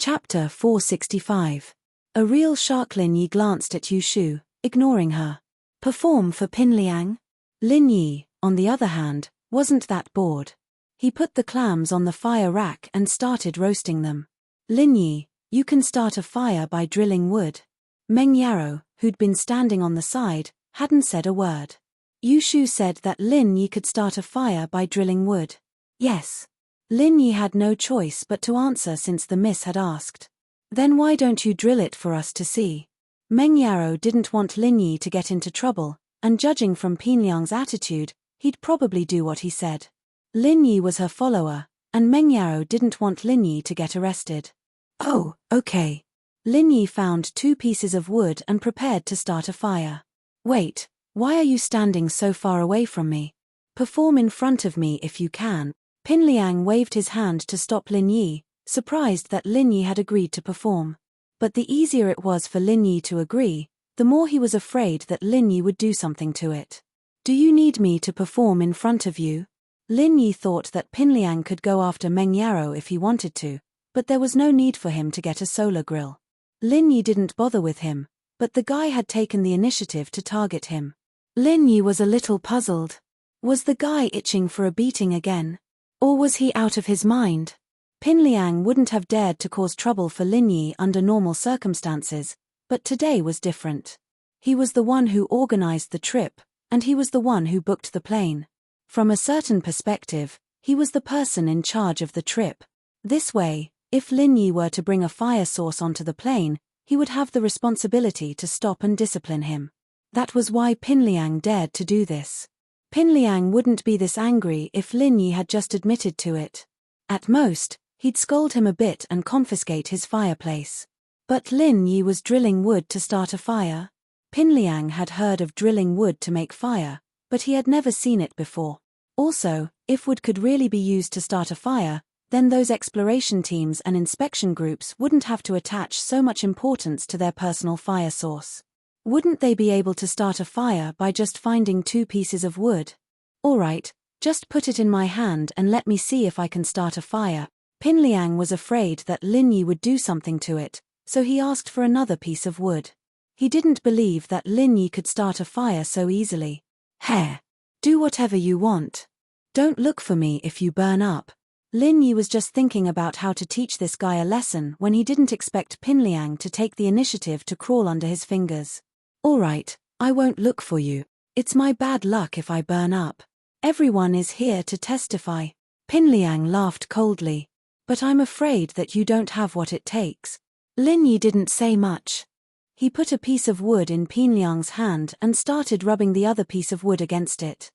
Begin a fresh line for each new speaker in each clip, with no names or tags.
Chapter 465. A real shark. Lin Yi glanced at Yu Shu, ignoring her. Perform for Pin Liang? Lin Yi, on the other hand, wasn't that bored. He put the clams on the fire rack and started roasting them. Lin Yi, you can start a fire by drilling wood. Meng Yarrow, who'd been standing on the side, hadn't said a word. Yu Shu said that Lin Yi could start a fire by drilling wood. Yes. Lin Yi had no choice but to answer since the miss had asked. Then why don't you drill it for us to see? Meng Yarrow didn't want Lin Yi to get into trouble, and judging from Pin Liang's attitude, he'd probably do what he said. Lin Yi was her follower, and Meng Yarrow didn't want Lin Yi to get arrested. Oh, okay. Lin Yi found 2 pieces of wood and prepared to start a fire. Wait, why are you standing so far away from me? Perform in front of me if you can. Pin Liang waved his hand to stop Lin Yi, surprised that Lin Yi had agreed to perform. But the easier it was for Lin Yi to agree, the more he was afraid that Lin Yi would do something to it. Do you need me to perform in front of you? Lin Yi thought that Pin Liang could go after Meng Yarrow if he wanted to, but there was no need for him to get a solar grill. Lin Yi didn't bother with him, but the guy had taken the initiative to target him. Lin Yi was a little puzzled. Was the guy itching for a beating again? Or was he out of his mind? Pin Liang wouldn't have dared to cause trouble for Lin Yi under normal circumstances, but today was different. He was the one who organized the trip, and he was the one who booked the plane. From a certain perspective, he was the person in charge of the trip. This way, if Lin Yi were to bring a fire source onto the plane, he would have the responsibility to stop and discipline him. That was why Pin Liang dared to do this. Pin Liang wouldn't be this angry if Lin Yi had just admitted to it. At most, he'd scold him a bit and confiscate his fireplace. But Lin Yi was drilling wood to start a fire. Pin Liang had heard of drilling wood to make fire, but he had never seen it before. Also, if wood could really be used to start a fire, then those exploration teams and inspection groups wouldn't have to attach so much importance to their personal fire source. Wouldn't they be able to start a fire by just finding 2 pieces of wood? Alright, just put it in my hand and let me see if I can start a fire. Pin Liang was afraid that Lin Yi would do something to it, so he asked for another piece of wood. He didn't believe that Lin Yi could start a fire so easily. Hey, do whatever you want. Don't look for me if you burn up. Lin Yi was just thinking about how to teach this guy a lesson when he didn't expect Pin Liang to take the initiative to crawl under his fingers. Alright, I won't look for you. It's my bad luck if I burn up. Everyone is here to testify. Pin Liang laughed coldly. But I'm afraid that you don't have what it takes. Lin Yi didn't say much. He put a piece of wood in Pin Liang's hand and started rubbing the other piece of wood against it.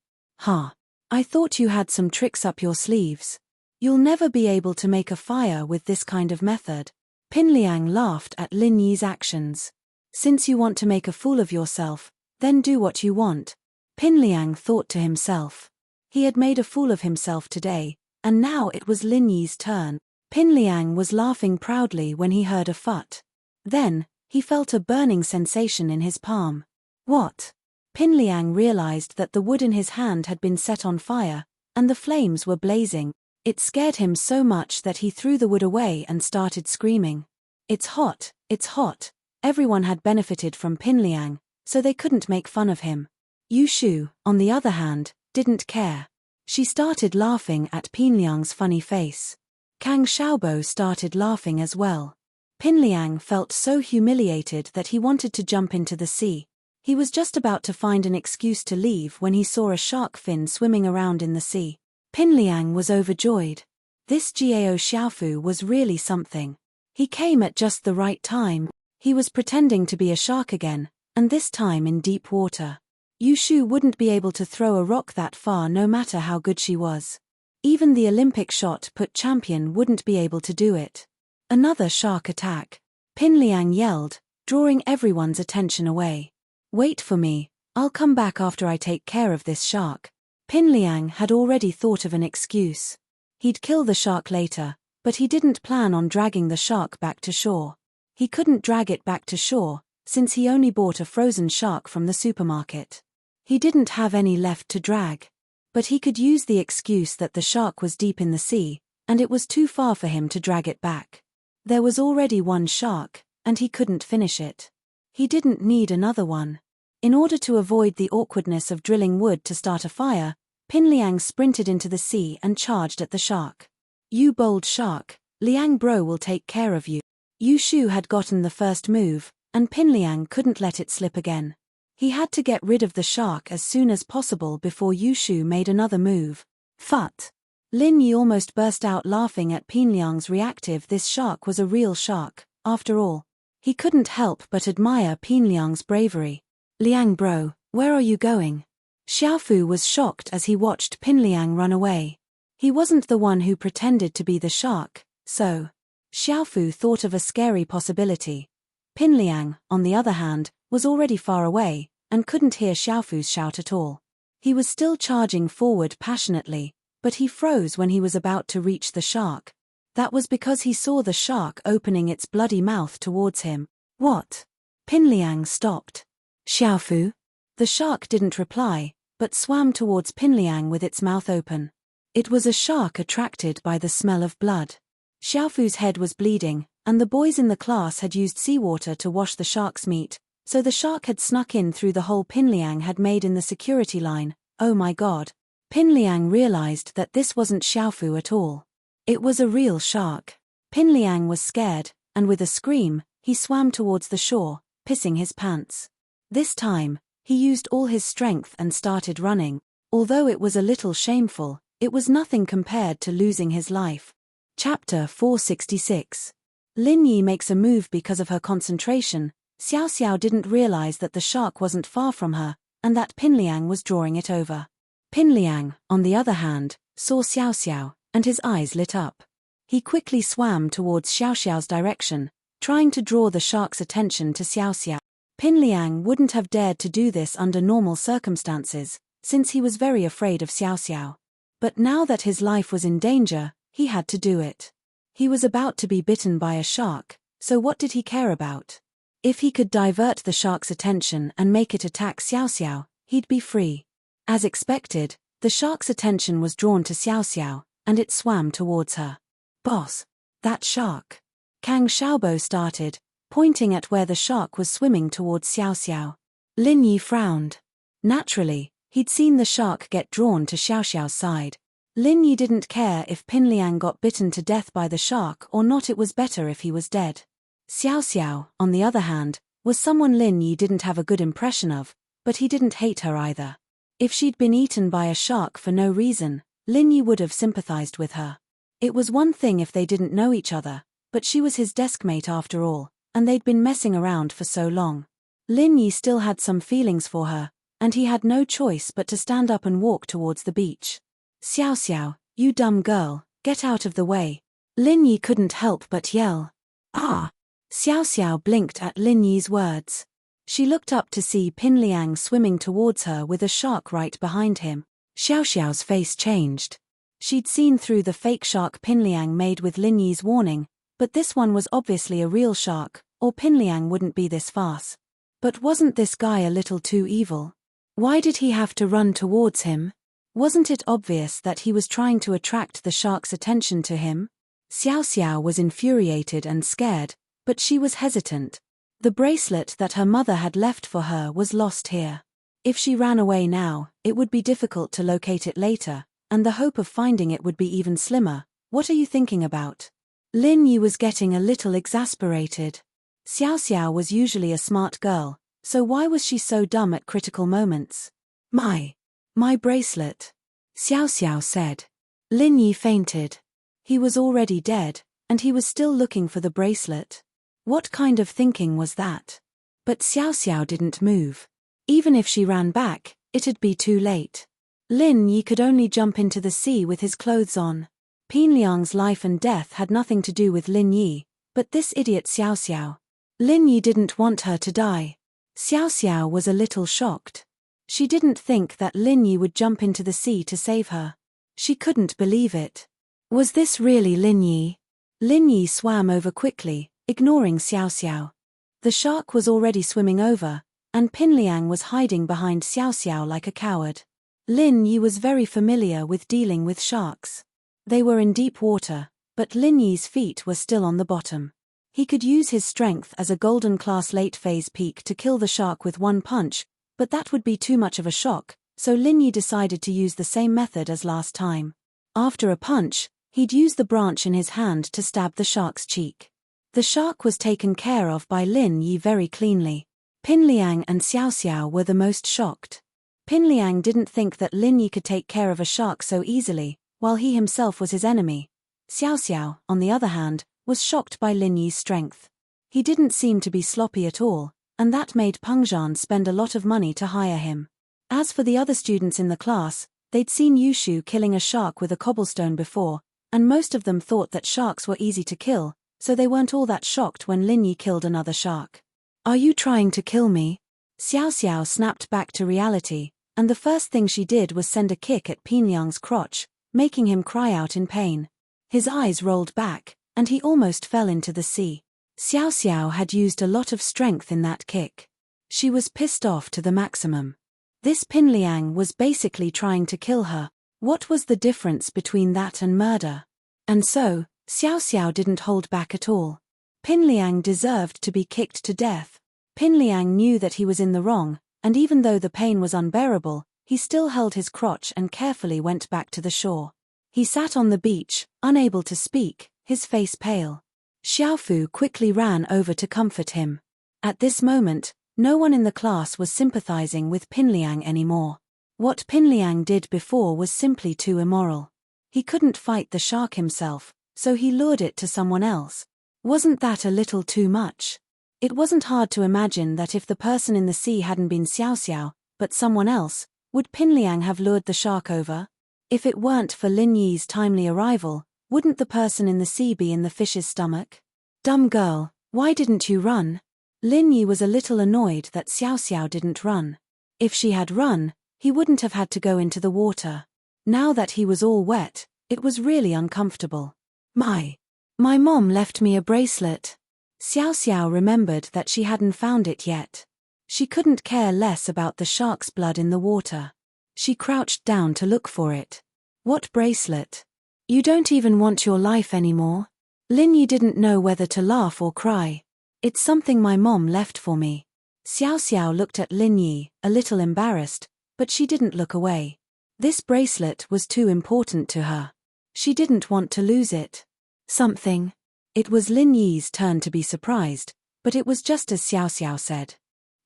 I thought you had some tricks up your sleeves. You'll never be able to make a fire with this kind of method. Pin Liang laughed at Lin Yi's actions. Since you want to make a fool of yourself, then do what you want. Pin Liang thought to himself. He had made a fool of himself today, and now it was Lin Yi's turn. Pin Liang was laughing proudly when he heard a phut. Then, he felt a burning sensation in his palm. What? Pin Liang realized that the wood in his hand had been set on fire, and the flames were blazing. It scared him so much that he threw the wood away and started screaming. It's hot, it's hot. Everyone had benefited from Pin Liang, so they couldn't make fun of him. Yu Shu, on the other hand, didn't care. She started laughing at Pin Liang's funny face. Kang Xiaobo started laughing as well. Pin Liang felt so humiliated that he wanted to jump into the sea. He was just about to find an excuse to leave when he saw a shark fin swimming around in the sea. Pin Liang was overjoyed. This Jiao Xiaofu was really something. He came at just the right time. He was pretending to be a shark again, and this time in deep water. Yu Shu wouldn't be able to throw a rock that far no matter how good she was. Even the Olympic shot put champion wouldn't be able to do it. Another shark attack. Pin Liang yelled, drawing everyone's attention away. Wait for me, I'll come back after I take care of this shark. Pin Liang had already thought of an excuse. He'd kill the shark later, but he didn't plan on dragging the shark back to shore. He couldn't drag it back to shore, since he only bought a frozen shark from the supermarket. He didn't have any left to drag. But he could use the excuse that the shark was deep in the sea, and it was too far for him to drag it back. There was already one shark, and he couldn't finish it. He didn't need another one. In order to avoid the awkwardness of drilling wood to start a fire, Pin Liang sprinted into the sea and charged at the shark. "You bold shark, Liang bro will take care of you." Yu Shu had gotten the first move, and Pin Liang couldn't let it slip again. He had to get rid of the shark as soon as possible before Yu Shu made another move. Phut! Lin Yi almost burst out laughing at Pin Liang's reactive. This shark was a real shark, after all. He couldn't help but admire Pin Liang's bravery. "Liang bro, where are you going?" Xiaofu was shocked as he watched Pin Liang run away. He wasn't the one who pretended to be the shark, so Xiaofu thought of a scary possibility. Pin Liang, on the other hand, was already far away, and couldn't hear Xiaofu's shout at all. He was still charging forward passionately, but he froze when he was about to reach the shark. That was because he saw the shark opening its bloody mouth towards him. "What?" Pin Liang stopped. "Xiaofu?" The shark didn't reply, but swam towards Pin Liang with its mouth open. It was a shark attracted by the smell of blood. Xiaofu's head was bleeding, and the boys in the class had used seawater to wash the shark's meat, so the shark had snuck in through the hole Pin Liang had made in the security line. Oh my god. Pin Liang realized that this wasn't Xiaofu at all. It was a real shark. Pin Liang was scared, and with a scream, he swam towards the shore, pissing his pants. This time, he used all his strength and started running. Although it was a little shameful, it was nothing compared to losing his life. Chapter 466. Lin Yi makes a move because of her concentration. Xiao Xiao didn't realize that the shark wasn't far from her, and that Pin Liang was drawing it over. Pin Liang, on the other hand, saw Xiao Xiao, and his eyes lit up. He quickly swam towards Xiao Xiao's direction, trying to draw the shark's attention to Xiao Xiao. Pin Liang wouldn't have dared to do this under normal circumstances, since he was very afraid of Xiao Xiao. But now that his life was in danger, he had to do it. He was about to be bitten by a shark, so what did he care about? If he could divert the shark's attention and make it attack Xiao Xiao, he'd be free. As expected, the shark's attention was drawn to Xiao Xiao, and it swam towards her. "Boss, that shark." Kang Xiaobo started, pointing at where the shark was swimming towards Xiao Xiao. Lin Yi frowned. Naturally, he'd seen the shark get drawn to Xiao Xiao's side. Lin Yi didn't care if Pin Liang got bitten to death by the shark or not, it was better if he was dead. Xiao Xiao, on the other hand, was someone Lin Yi didn't have a good impression of, but he didn't hate her either. If she'd been eaten by a shark for no reason, Lin Yi would have sympathized with her. It was one thing if they didn't know each other, but she was his deskmate after all, and they'd been messing around for so long. Lin Yi still had some feelings for her, and he had no choice but to stand up and walk towards the beach. "Xiao Xiao, you dumb girl, get out of the way." Lin Yi couldn't help but yell. "Ah!" Xiao Xiao blinked at Lin Yi's words. She looked up to see Pin Liang swimming towards her with a shark right behind him. Xiao Xiao's face changed. She'd seen through the fake shark Pin Liang made with Lin Yi's warning, but this one was obviously a real shark, or Pin Liang wouldn't be this fast. But wasn't this guy a little too evil? Why did he have to run towards him? Wasn't it obvious that he was trying to attract the shark's attention to him? Xiao Xiao was infuriated and scared, but she was hesitant. The bracelet that her mother had left for her was lost here. If she ran away now, it would be difficult to locate it later, and the hope of finding it would be even slimmer. "What are you thinking about?" Lin Yi was getting a little exasperated. Xiao Xiao was usually a smart girl, so why was she so dumb at critical moments? My bracelet," Xiao Xiao said. Lin Yi fainted. He was already dead, and he was still looking for the bracelet. What kind of thinking was that? But Xiao Xiao didn't move. Even if she ran back, it'd be too late. Lin Yi could only jump into the sea with his clothes on. Pin Liang's life and death had nothing to do with Lin Yi, but this idiot Xiao Xiao. Lin Yi didn't want her to die. Xiao Xiao was a little shocked. She didn't think that Lin Yi would jump into the sea to save her. She couldn't believe it. Was this really Lin Yi? Lin Yi swam over quickly, ignoring Xiao Xiao. The shark was already swimming over, and Pin Liang was hiding behind Xiao Xiao like a coward. Lin Yi was very familiar with dealing with sharks. They were in deep water, but Lin Yi's feet were still on the bottom. He could use his strength as a golden class late phase peak to kill the shark with one punch, but that would be too much of a shock, so Lin Yi decided to use the same method as last time. After a punch, he'd use the branch in his hand to stab the shark's cheek. The shark was taken care of by Lin Yi very cleanly. Pin Liang and Xiao Xiao were the most shocked. Pin Liang didn't think that Lin Yi could take care of a shark so easily, while he himself was his enemy. Xiao Xiao, on the other hand, was shocked by Lin Yi's strength. He didn't seem to be sloppy at all, and that made Peng Zhan spend a lot of money to hire him. As for the other students in the class, they'd seen Yushu killing a shark with a cobblestone before, and most of them thought that sharks were easy to kill, so they weren't all that shocked when Lin Yi killed another shark. "Are you trying to kill me?" Xiao Xiao snapped back to reality, and the first thing she did was send a kick at Pin Liang's crotch, making him cry out in pain. His eyes rolled back, and he almost fell into the sea. Xiao Xiao had used a lot of strength in that kick. She was pissed off to the maximum. This Pin Liang was basically trying to kill her. What was the difference between that and murder? And so, Xiao Xiao didn't hold back at all. Pin Liang deserved to be kicked to death. Pin Liang knew that he was in the wrong, and even though the pain was unbearable, he still held his crotch and carefully went back to the shore. He sat on the beach, unable to speak, his face pale. Xiaofu quickly ran over to comfort him. At this moment, no one in the class was sympathizing with Pin Liang anymore. What Pin Liang did before was simply too immoral. He couldn't fight the shark himself, so he lured it to someone else. Wasn't that a little too much? It wasn't hard to imagine that if the person in the sea hadn't been Xiao Xiao, but someone else, would Pin Liang have lured the shark over? If it weren't for Lin Yi's timely arrival, wouldn't the person in the sea be in the fish's stomach? Dumb girl, why didn't you run? Lin Yi was a little annoyed that Xiao Xiao didn't run. If she had run, he wouldn't have had to go into the water. Now that he was all wet, it was really uncomfortable. My mom left me a bracelet. Xiao Xiao remembered that she hadn't found it yet. She couldn't care less about the shark's blood in the water. She crouched down to look for it. What bracelet? You don't even want your life anymore? Lin Yi didn't know whether to laugh or cry. It's something my mom left for me. Xiao Xiao looked at Lin Yi, a little embarrassed, but she didn't look away. This bracelet was too important to her. She didn't want to lose it. Something. It was Lin Yi's turn to be surprised, but it was just as Xiao Xiao said.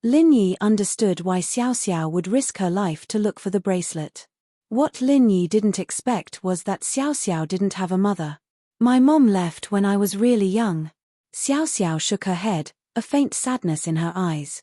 Lin Yi understood why Xiao Xiao would risk her life to look for the bracelet. What Lin Yi didn't expect was that Xiao Xiao didn't have a mother. My mom left when I was really young. Xiao Xiao shook her head, a faint sadness in her eyes.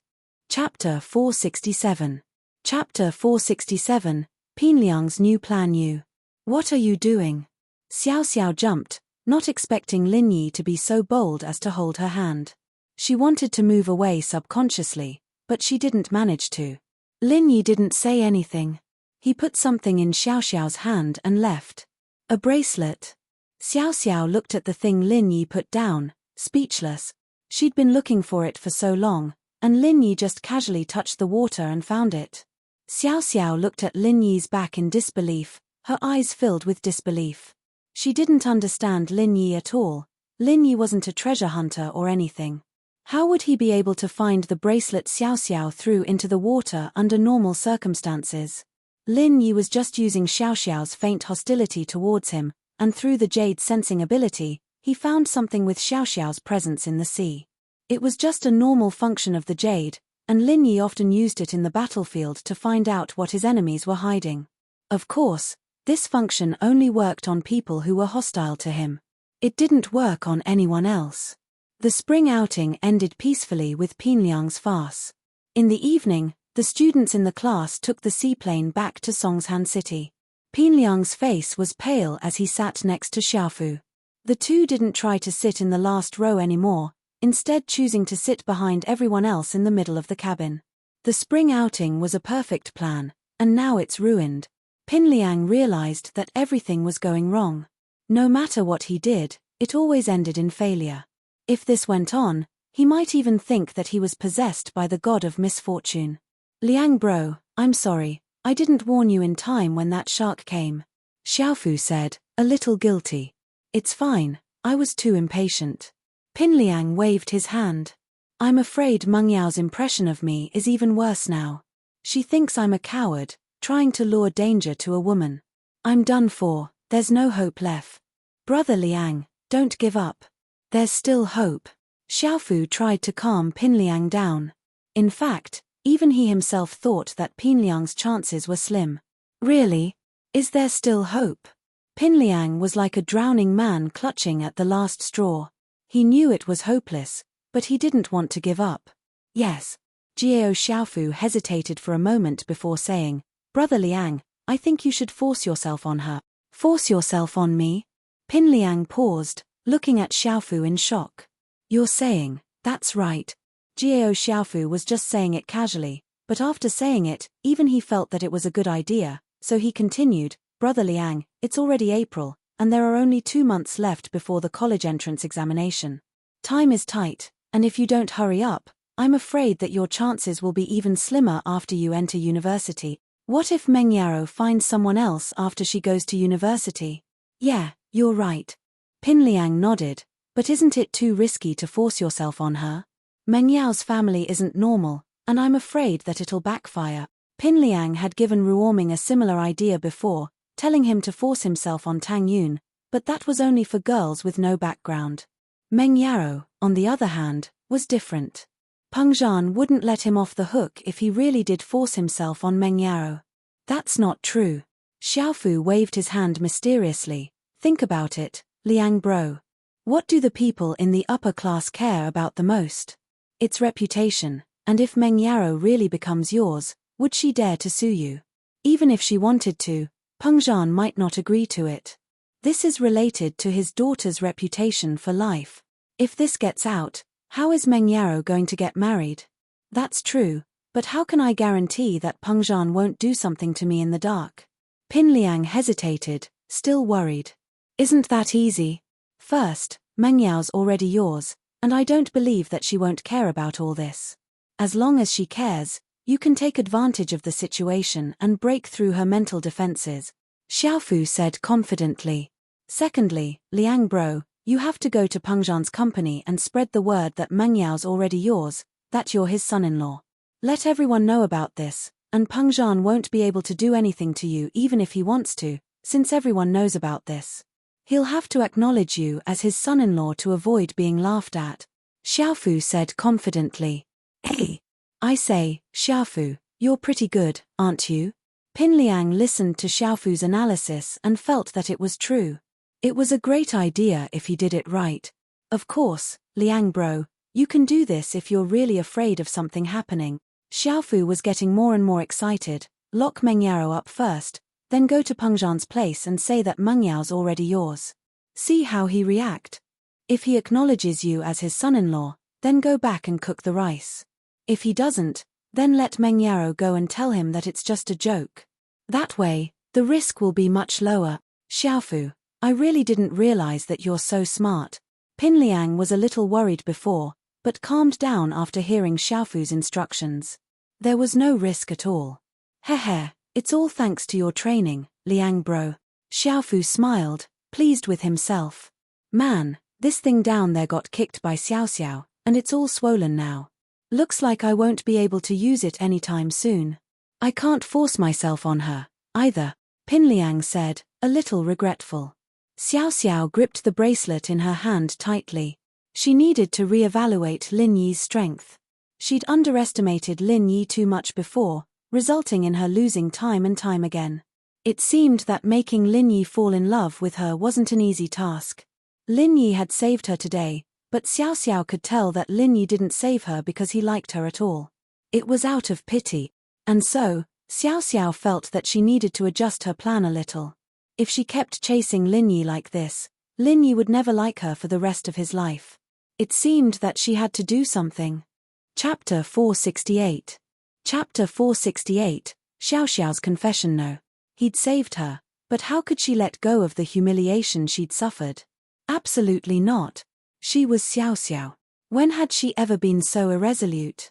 Chapter 467. Chapter 467, Pin Liang's new plan you. What are you doing? Xiao Xiao jumped, not expecting Lin Yi to be so bold as to hold her hand. She wanted to move away subconsciously, but she didn't manage to. Lin Yi didn't say anything. He put something in Xiao Xiao's hand and left. A bracelet. Xiao Xiao looked at the thing Lin Yi put down, speechless. She'd been looking for it for so long, and Lin Yi just casually touched the water and found it. Xiao Xiao looked at Lin Yi's back in disbelief, her eyes filled with disbelief. She didn't understand Lin Yi at all. Lin Yi wasn't a treasure hunter or anything. How would he be able to find the bracelet Xiao Xiao threw into the water under normal circumstances? Lin Yi was just using Xiao Xiao's faint hostility towards him, and through the jade's sensing ability, he found something with Xiao Xiao's presence in the sea. It was just a normal function of the jade, and Lin Yi often used it in the battlefield to find out what his enemies were hiding. Of course, this function only worked on people who were hostile to him. It didn't work on anyone else. The spring outing ended peacefully with Pin Liang's farce. In the evening, the students in the class took the seaplane back to Songshan City. Pin Liang's face was pale as he sat next to Xiaofu. The two didn't try to sit in the last row anymore, instead choosing to sit behind everyone else in the middle of the cabin. The spring outing was a perfect plan, and now it's ruined. Pin Liang realized that everything was going wrong. No matter what he did, it always ended in failure. If this went on, he might even think that he was possessed by the god of misfortune. Liang bro, I'm sorry, I didn't warn you in time when that shark came. Xiaofu said, a little guilty. It's fine, I was too impatient. Pin Liang waved his hand. I'm afraid Meng Yao's impression of me is even worse now. She thinks I'm a coward, trying to lure danger to a woman. I'm done for, there's no hope left. Brother Liang, don't give up. There's still hope. Xiaofu tried to calm Pin Liang down. In fact, even he himself thought that Pin Liang's chances were slim. Really? Is there still hope? Pin Liang was like a drowning man clutching at the last straw. He knew it was hopeless, but he didn't want to give up. Yes. Jiao Xiaofu hesitated for a moment before saying, Brother Liang, I think you should force yourself on her. Force yourself on me? Pin Liang paused, looking at Xiaofu in shock. You're saying, that's right. Jiao Xiaofu was just saying it casually, but after saying it, even he felt that it was a good idea, so he continued, Brother Liang, it's already April, and there are only 2 months left before the college entrance examination. Time is tight, and if you don't hurry up, I'm afraid that your chances will be even slimmer after you enter university. What if Meng Yao finds someone else after she goes to university? Yeah, you're right. Pin Liang nodded, but isn't it too risky to force yourself on her? Meng Yao's family isn't normal, and I'm afraid that it'll backfire. Pin Liang had given Ruoming a similar idea before, telling him to force himself on Tang Yun, but that was only for girls with no background. Meng Yao, on the other hand, was different. Peng Zhan wouldn't let him off the hook if he really did force himself on Meng Yao. That's not true. Xiaofu waved his hand mysteriously. Think about it, Liang bro. What do the people in the upper class care about the most? Its reputation, and if Meng Yao really becomes yours, would she dare to sue you? Even if she wanted to, Peng Zhan might not agree to it. This is related to his daughter's reputation for life. If this gets out, how is Meng Yao going to get married? That's true, but how can I guarantee that Peng Zhan won't do something to me in the dark? Pin Liang hesitated, still worried. Isn't that easy? First, Meng Yao's already yours, and I don't believe that she won't care about all this. As long as she cares, you can take advantage of the situation and break through her mental defenses, Xiaofu said confidently. Secondly, Liang bro, you have to go to Peng Zhan's company and spread the word that Meng Yao's already yours, that you're his son-in-law. Let everyone know about this, and Peng Zhan won't be able to do anything to you even if he wants to, since everyone knows about this. He'll have to acknowledge you as his son-in-law to avoid being laughed at, Xiaofu said confidently. Hey! I say, Xiaofu, you're pretty good, aren't you? Pin Liang listened to Xiaofu's analysis and felt that it was true. It was a great idea if he did it right. Of course, Liang bro, you can do this if you're really afraid of something happening. Xiaofu was getting more and more excited. Lock Meng Yao up first, then go to Peng Zhan's place and say that Meng Yao's already yours. See how he react. If he acknowledges you as his son-in-law, then go back and cook the rice. If he doesn't, then let Meng Yao go and tell him that it's just a joke. That way, the risk will be much lower. Xiaofu, I really didn't realize that you're so smart. Pin Liang was a little worried before, but calmed down after hearing Xiaofu's instructions. There was no risk at all. Hehe, it's all thanks to your training, Liang bro. Xiaofu smiled, pleased with himself. Man, this thing down there got kicked by Xiao Xiao, and it's all swollen now. Looks like I won't be able to use it anytime soon. I can't force myself on her, either, Pin Liang said, a little regretful. Xiao Xiao gripped the bracelet in her hand tightly. She needed to re-evaluate Lin Yi's strength. She'd underestimated Lin Yi too much before, resulting in her losing time and time again. It seemed that making Lin Yi fall in love with her wasn't an easy task. Lin Yi had saved her today, but Xiao Xiao could tell that Lin Yi didn't save her because he liked her at all. It was out of pity. And so, Xiao Xiao felt that she needed to adjust her plan a little. If she kept chasing Lin Yi like this, Lin Yi would never like her for the rest of his life. It seemed that she had to do something. Chapter 468. Chapter 468, Xiao Xiao's confession. No. He'd saved her, but how could she let go of the humiliation she'd suffered? Absolutely not. She was Xiao Xiao. When had she ever been so irresolute?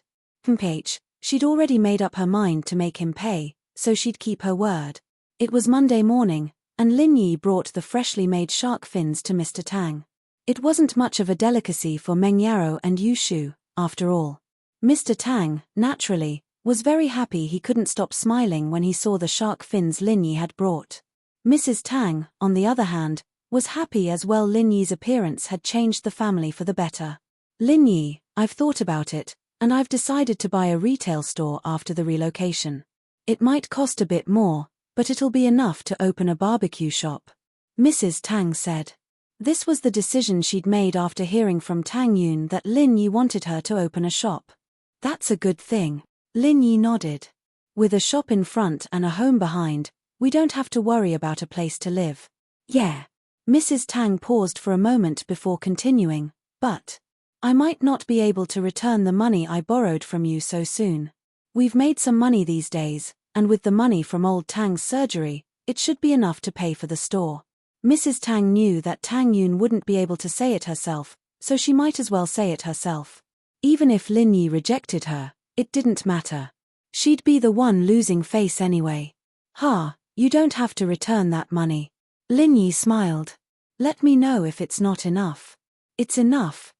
She'd already made up her mind to make him pay, so she'd keep her word. It was Monday morning, and Lin Yi brought the freshly made shark fins to Mr. Tang. It wasn't much of a delicacy for Meng Yarrow and Yushu, after all. Mr. Tang, naturally, was very happy. He couldn't stop smiling when he saw the shark fins Lin Yi had brought. Mrs. Tang, on the other hand, was happy as well. Lin Yi's appearance had changed the family for the better. Lin Yi, I've thought about it, and I've decided to buy a retail store after the relocation. It might cost a bit more, but it'll be enough to open a barbecue shop, Mrs. Tang said. This was the decision she'd made after hearing from Tang Yun that Lin Yi wanted her to open a shop. That's a good thing. Lin Yi nodded. With a shop in front and a home behind, we don't have to worry about a place to live. Yeah. Mrs. Tang paused for a moment before continuing, but I might not be able to return the money I borrowed from you so soon. We've made some money these days, and with the money from old Tang's surgery, it should be enough to pay for the store. Mrs. Tang knew that Tang Yun wouldn't be able to say it herself, so she might as well say it herself. Even if Lin Yi rejected her, it didn't matter. She'd be the one losing face anyway. You don't have to return that money. Lin Yi smiled. Let me know if it's not enough. It's enough,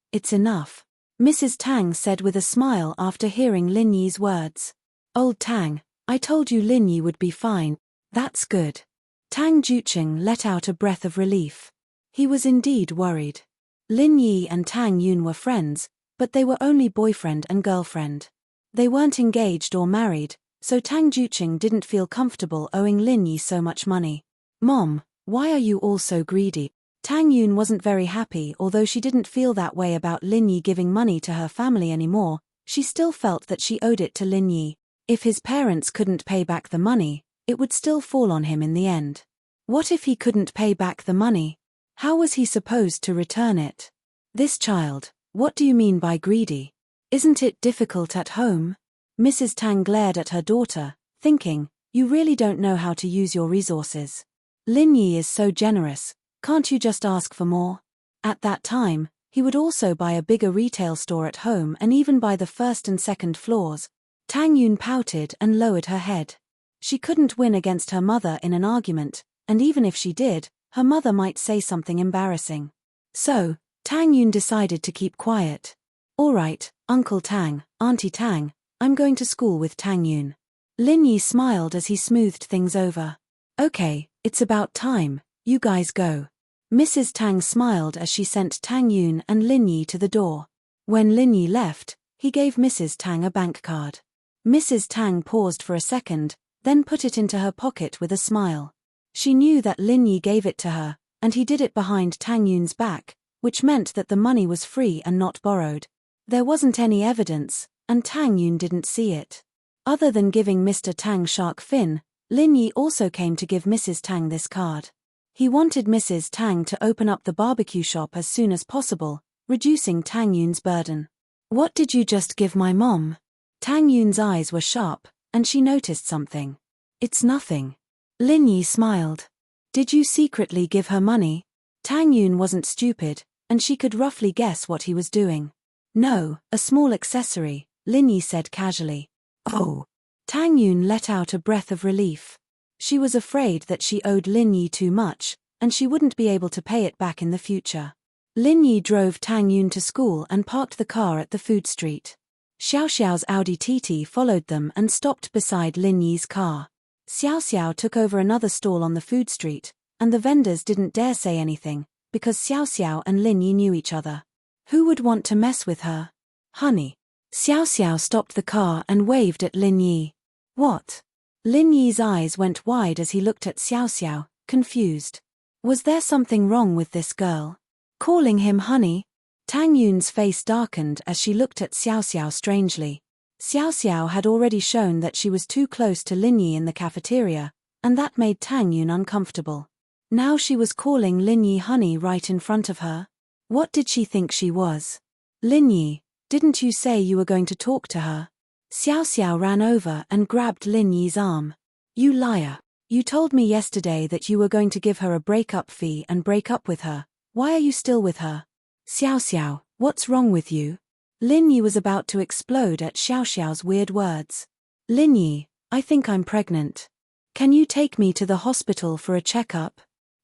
Mrs. Tang said with a smile after hearing Lin Yi's words. Old Tang, I told you Lin Yi would be fine. That's good. Tang Jucheng let out a breath of relief. He was indeed worried. Lin Yi and Tang Yun were friends, but they were only boyfriend and girlfriend. They weren't engaged or married, so Tang Jucheng didn't feel comfortable owing Lin Yi so much money. Mom, why are you all so greedy? Tang Yun wasn't very happy. Although she didn't feel that way about Lin Yi giving money to her family anymore, she still felt that she owed it to Lin Yi. If his parents couldn't pay back the money, it would still fall on him in the end. What if he couldn't pay back the money? How was he supposed to return it? This child, what do you mean by greedy? Isn't it difficult at home? Mrs. Tang glared at her daughter, thinking, you really don't know how to use your resources. Lin Yi is so generous, can't you just ask for more? At that time, he would also buy a bigger retail store at home and even buy the first and second floors. Tang Yun pouted and lowered her head. She couldn't win against her mother in an argument, and even if she did, her mother might say something embarrassing. So, Tang Yun decided to keep quiet. All right, Uncle Tang, Auntie Tang, I'm going to school with Tang Yun. Lin Yi smiled as he smoothed things over. Okay, it's about time, you guys go. Mrs. Tang smiled as she sent Tang Yun and Lin Yi to the door. When Lin Yi left, he gave Mrs. Tang a bank card. Mrs. Tang paused for a second, then put it into her pocket with a smile. She knew that Lin Yi gave it to her, and he did it behind Tang Yun's back, which meant that the money was free and not borrowed. There wasn't any evidence, and Tang Yun didn't see it. Other than giving Mr. Tang shark fin, Lin Yi also came to give Mrs. Tang this card. He wanted Mrs. Tang to open up the barbecue shop as soon as possible, reducing Tang Yun's burden. What did you just give my mom? Tang Yun's eyes were sharp, and she noticed something. It's nothing. Lin Yi smiled. Did you secretly give her money? Tang Yun wasn't stupid, and she could roughly guess what he was doing. No, a small accessory, Lin Yi said casually. Oh. Tang Yun let out a breath of relief. She was afraid that she owed Lin Yi too much, and she wouldn't be able to pay it back in the future. Lin Yi drove Tang Yun to school and parked the car at the food street. Xiao Xiao's Audi TT followed them and stopped beside Lin Yi's car. Xiao Xiao took over another stall on the food street, and the vendors didn't dare say anything, because Xiao Xiao and Lin Yi knew each other. Who would want to mess with her? Honey. Xiao Xiao stopped the car and waved at Lin Yi. What? Lin Yi's eyes went wide as he looked at Xiao Xiao, confused. Was there something wrong with this girl? Calling him honey? Tang Yun's face darkened as she looked at Xiao Xiao strangely. Xiao Xiao had already shown that she was too close to Lin Yi in the cafeteria, and that made Tang Yun uncomfortable. Now she was calling Lin Yi honey right in front of her. What did she think she was? Lin Yi, didn't you say you were going to talk to her? Xiao Xiao ran over and grabbed Lin Yi's arm. You liar. You told me yesterday that you were going to give her a breakup fee and break up with her. Why are you still with her? Xiao Xiao, what's wrong with you? Lin Yi was about to explode at Xiao Xiao's weird words. Lin Yi, I think I'm pregnant. Can you take me to the hospital for a checkup?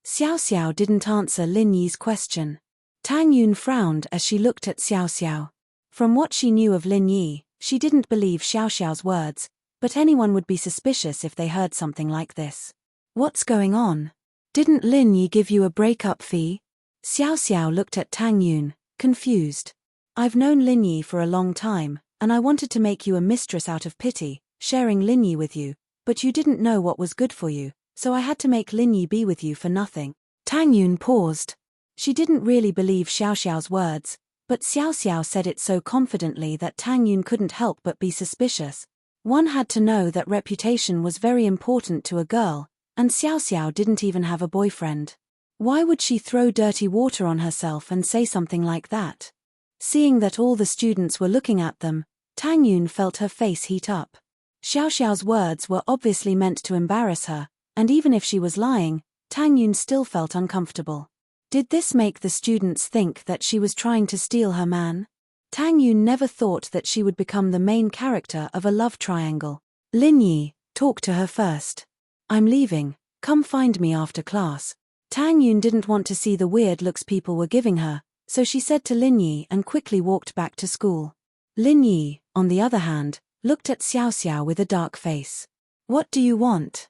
Xiao Xiao didn't answer Lin Yi's question. Tang Yun frowned as she looked at Xiao Xiao. From what she knew of Lin Yi, she didn't believe Xiao Xiao's words, but anyone would be suspicious if they heard something like this. What's going on? Didn't Lin Yi give you a breakup fee? Xiao Xiao looked at Tang Yun, confused. I've known Lin Yi for a long time, and I wanted to make you a mistress out of pity, sharing Lin Yi with you, but you didn't know what was good for you, so I had to make Lin Yi be with you for nothing. Tang Yun paused. She didn't really believe Xiao Xiao's words, but Xiao Xiao said it so confidently that Tang Yun couldn't help but be suspicious. One had to know that reputation was very important to a girl, and Xiao Xiao didn't even have a boyfriend. Why would she throw dirty water on herself and say something like that? Seeing that all the students were looking at them, Tang Yun felt her face heat up. Xiao Xiao's words were obviously meant to embarrass her, and even if she was lying, Tang Yun still felt uncomfortable. Did this make the students think that she was trying to steal her man? Tang Yun never thought that she would become the main character of a love triangle. Lin Yi, talk to her first. I'm leaving, come find me after class. Tang Yun didn't want to see the weird looks people were giving her, so she said to Lin Yi and quickly walked back to school. Lin Yi, on the other hand, looked at Xiao Xiao with a dark face. What do you want?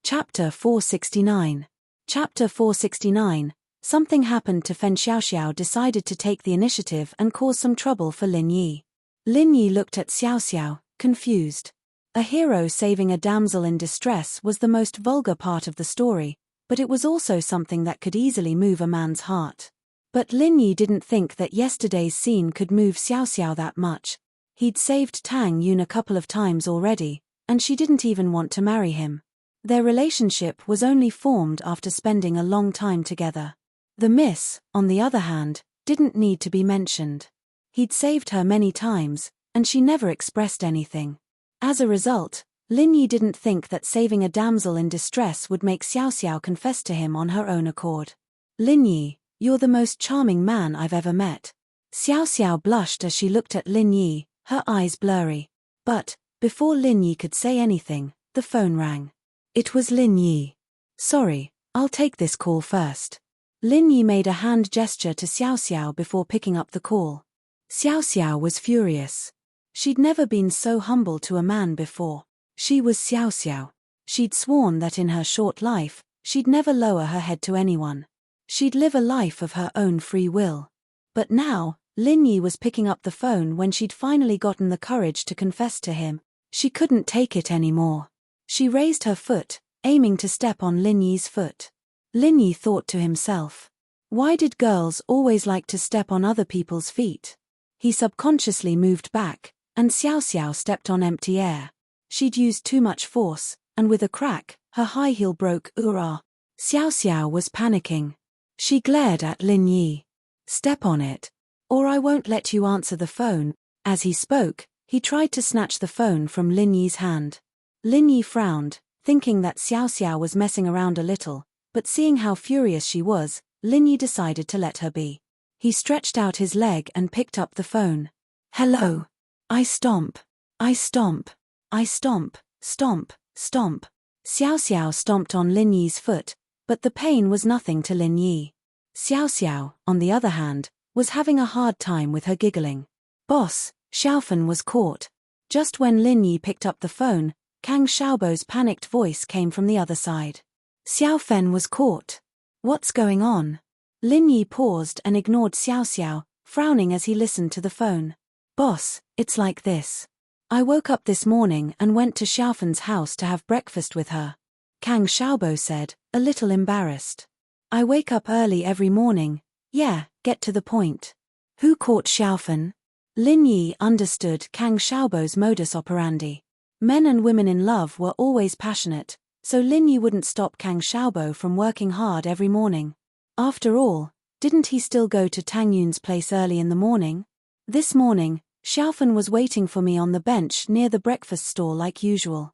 Chapter 469. Chapter 469. Something happened to Fen Xiaoxiao decided to take the initiative and cause some trouble for Lin Yi. Lin Yi looked at Xiao Xiao, confused. A hero saving a damsel in distress was the most vulgar part of the story, but it was also something that could easily move a man's heart. But Lin Yi didn't think that yesterday's scene could move Xiao Xiao that much. He'd saved Tang Yun a couple of times already, and she didn't even want to marry him. Their relationship was only formed after spending a long time together. The miss, on the other hand, didn't need to be mentioned. He'd saved her many times, and she never expressed anything. As a result, Lin Yi didn't think that saving a damsel in distress would make Xiao Xiao confess to him on her own accord. Lin Yi, you're the most charming man I've ever met. Xiao Xiao blushed as she looked at Lin Yi, her eyes blurry. But, before Lin Yi could say anything, the phone rang. It was Lin Yi. Sorry, I'll take this call first. Lin Yi made a hand gesture to Xiao Xiao before picking up the call. Xiao Xiao was furious. She'd never been so humble to a man before. She was Xiao Xiao. She'd sworn that in her short life, she'd never lower her head to anyone. She'd live a life of her own free will. But now, Lin Yi was picking up the phone when she'd finally gotten the courage to confess to him. She couldn't take it anymore. She raised her foot, aiming to step on Lin Yi's foot. Lin Yi thought to himself. Why did girls always like to step on other people's feet? He subconsciously moved back, and Xiao Xiao stepped on empty air. She'd used too much force, and with a crack, her high heel broke. Xiao Xiao was panicking. She glared at Lin Yi. Step on it, or I won't let you answer the phone. As he spoke, he tried to snatch the phone from Lin Yi's hand. Lin Yi frowned, thinking that Xiao Xiao was messing around a little, but seeing how furious she was, Lin Yi decided to let her be. He stretched out his leg and picked up the phone. Hello. I stomp. I stomp. I stomp, stomp, stomp. Xiao Xiao stomped on Lin Yi's foot, but the pain was nothing to Lin Yi. Xiao Xiao, on the other hand, was having a hard time with her giggling. Boss, Xiaofen was caught. Just when Lin Yi picked up the phone, Kang Xiaobo's panicked voice came from the other side. Xiaofen was caught. What's going on? Lin Yi paused and ignored Xiao Xiao, frowning as he listened to the phone. Boss, it's like this. I woke up this morning and went to Xiaofen's house to have breakfast with her. Kang Xiaobo said, a little embarrassed. I wake up early every morning. Yeah, get to the point. Who caught Xiaofen? Lin Yi understood Kang Xiaobo's modus operandi. Men and women in love were always passionate, so Lin Yi wouldn't stop Kang Xiaobo from working hard every morning. After all, didn't he still go to Tang Yun's place early in the morning? This morning, Xiaofen was waiting for me on the bench near the breakfast stall like usual.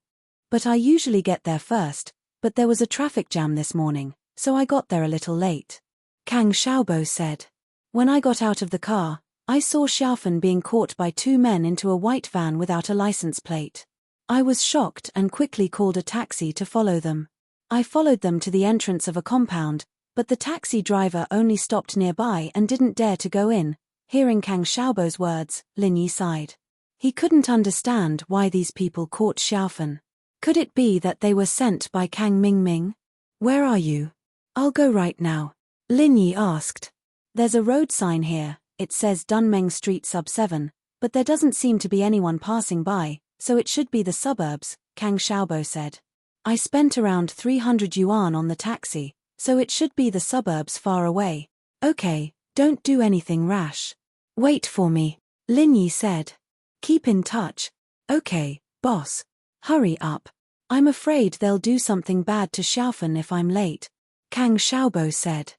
But I usually get there first, but there was a traffic jam this morning, so I got there a little late. Kang Xiaobo said. When I got out of the car, I saw Xiaofen being caught by two men into a white van without a license plate. I was shocked and quickly called a taxi to follow them. I followed them to the entrance of a compound, But the taxi driver only stopped nearby and didn't dare to go in. Hearing Kang Xiaobo's words, Lin Yi sighed. He couldn't understand why these people caught Xiaofan. Could it be that they were sent by Kang Mingming? Where are you? I'll go right now. Lin Yi asked. There's a road sign here, it says Dunmeng Street sub 7, but there doesn't seem to be anyone passing by, so it should be the suburbs, Kang Xiaobo said. I spent around 300 yuan on the taxi, so it should be the suburbs far away. Okay, don't do anything rash. Wait for me, Lin Yi said. Keep in touch. Okay, boss. Hurry up. I'm afraid they'll do something bad to Xiaofan if I'm late, Kang Xiaobo said.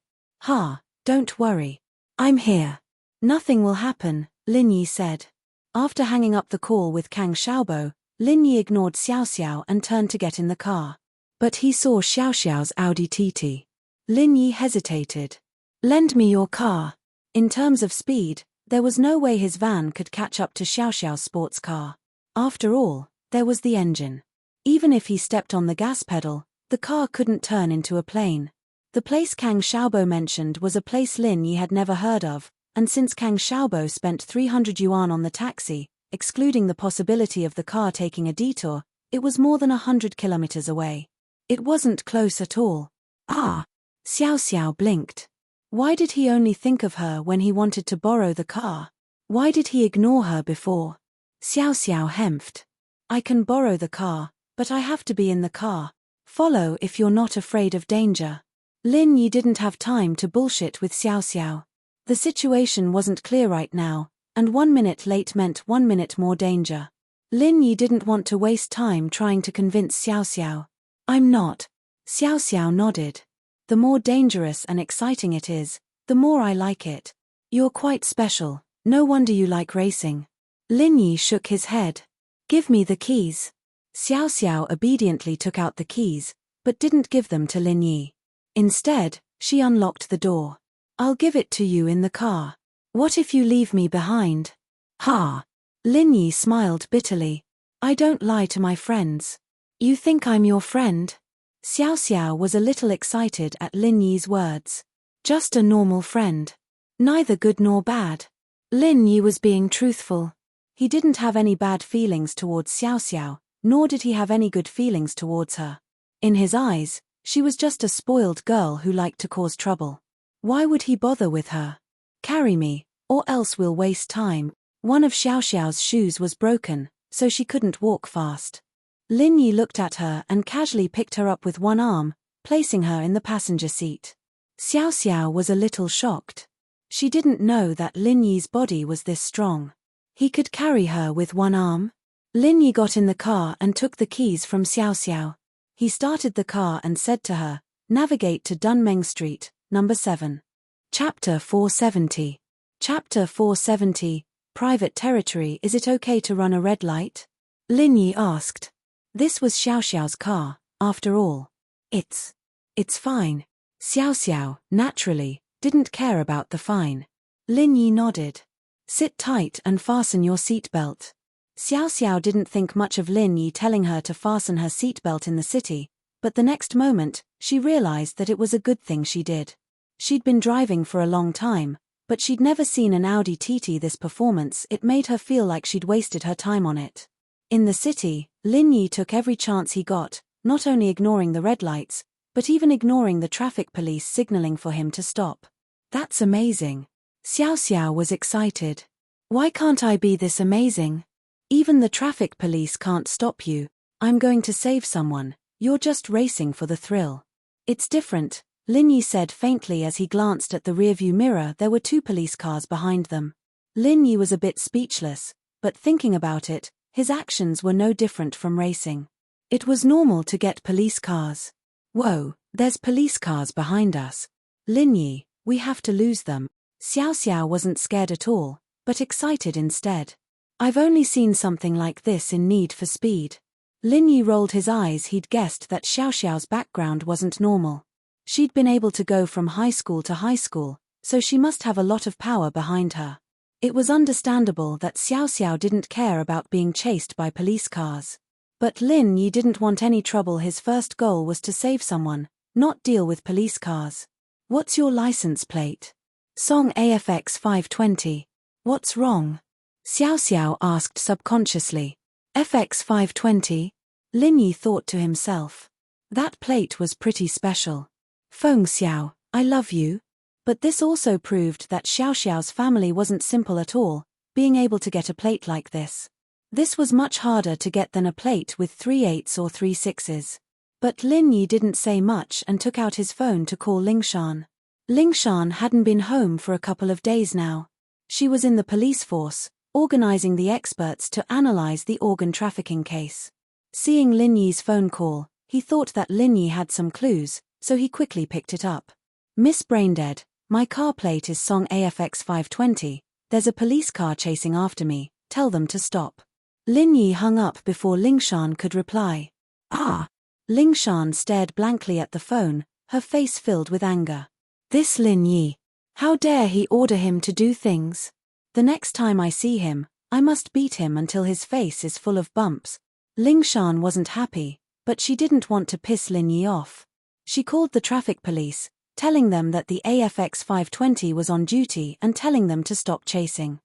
Don't worry. I'm here. Nothing will happen, Lin Yi said. After hanging up the call with Kang Xiaobo, Lin Yi ignored Xiao Xiao and turned to get in the car. But he saw Xiao Xiao's Audi TT. Lin Yi hesitated. Lend me your car. In terms of speed, there was no way his van could catch up to Xiao Xiao's sports car. After all, there was the engine. Even if he stepped on the gas pedal, the car couldn't turn into a plane. The place Kang Xiaobo mentioned was a place Lin Yi had never heard of, and since Kang Xiaobo spent 300 yuan on the taxi, excluding the possibility of the car taking a detour, it was more than 100 kilometers away. It wasn't close at all. Xiao Xiao blinked. Why did he only think of her when he wanted to borrow the car? Why did he ignore her before? Xiao Xiao hemphed. I can borrow the car, but I have to be in the car. Follow if you're not afraid of danger. Lin Yi didn't have time to bullshit with Xiao Xiao. The situation wasn't clear right now, and 1 minute late meant 1 minute more danger. Lin Yi didn't want to waste time trying to convince Xiao Xiao. I'm not. Xiao Xiao nodded. The more dangerous and exciting it is, the more I like it. You're quite special, no wonder you like racing. Lin Yi shook his head. Give me the keys. Xiao Xiao obediently took out the keys, but didn't give them to Lin Yi. Instead, she unlocked the door. I'll give it to you in the car. What if you leave me behind? Lin Yi smiled bitterly. I don't lie to my friends. You think I'm your friend? Xiao Xiao was a little excited at Lin Yi's words. Just a normal friend. Neither good nor bad. Lin Yi was being truthful. He didn't have any bad feelings towards Xiao Xiao, nor did he have any good feelings towards her. In his eyes, she was just a spoiled girl who liked to cause trouble. Why would he bother with her? Carry me, or else we'll waste time. One of Xiao Xiao's shoes was broken, so she couldn't walk fast. Lin Yi looked at her and casually picked her up with one arm, placing her in the passenger seat. Xiao Xiao was a little shocked. She didn't know that Lin Yi's body was this strong. He could carry her with one arm. Lin Yi got in the car and took the keys from Xiao Xiao. He started the car and said to her, navigate to Dunmeng Street, number 7. Chapter 470. Chapter 470, Private Territory. Is it okay to run a red light? Lin Yi asked. This was Xiao Xiao's car, after all. It's fine. Xiao Xiao, naturally, didn't care about the fine. Lin Yi nodded. Sit tight and fasten your seatbelt. Xiao Xiao didn't think much of Lin Yi telling her to fasten her seatbelt in the city, but the next moment, she realized that it was a good thing she did. She'd been driving for a long time, but she'd never seen an Audi TT this performance. It made her feel like she'd wasted her time on it. In the city, Lin Yi took every chance he got, not only ignoring the red lights, but even ignoring the traffic police signaling for him to stop. That's amazing. Xiao Xiao was excited. Why can't I be this amazing? Even the traffic police can't stop you. I'm going to save someone. You're just racing for the thrill. It's different, Lin Yi said faintly as he glanced at the rearview mirror. There were 2 police cars behind them. Lin Yi was a bit speechless, but thinking about it, his actions were no different from racing. It was normal to get police cars. Whoa, there's police cars behind us. Lin Yi, we have to lose them. Xiao Xiao wasn't scared at all, but excited instead. I've only seen something like this in Need for Speed. Lin Yi rolled his eyes. He'd guessed that Xiao Xiao's background wasn't normal. She'd been able to go from high school to high school, so she must have a lot of power behind her. It was understandable that Xiao Xiao didn't care about being chased by police cars. But Lin Yi didn't want any trouble. His first goal was to save someone, not deal with police cars. What's your license plate? Song AFX 520. What's wrong? Xiao Xiao asked subconsciously. FX 520? Lin Yi thought to himself. That plate was pretty special. Feng Xiao, I love you. But this also proved that Xiao Xiao's family wasn't simple at all, being able to get a plate like this. This was much harder to get than a plate with 3 8s or 3 6s. But Lin Yi didn't say much and took out his phone to call Lingshan. Lingshan hadn't been home for a couple of days now. She was in the police force, organizing the experts to analyze the organ trafficking case. Seeing Lin Yi's phone call, he thought that Lin Yi had some clues, so he quickly picked it up. Miss Braindead, my car plate is Song AFX 520, there's a police car chasing after me, tell them to stop. Lin Yi hung up before Lingshan could reply. Ah! Lingshan stared blankly at the phone, her face filled with anger. This Lin Yi. How dare he order him to do things? The next time I see him, I must beat him until his face is full of bumps. Lingshan wasn't happy, but she didn't want to piss Lin Yi off. She called the traffic police, telling them that the AFX 520 was on duty and telling them to stop chasing.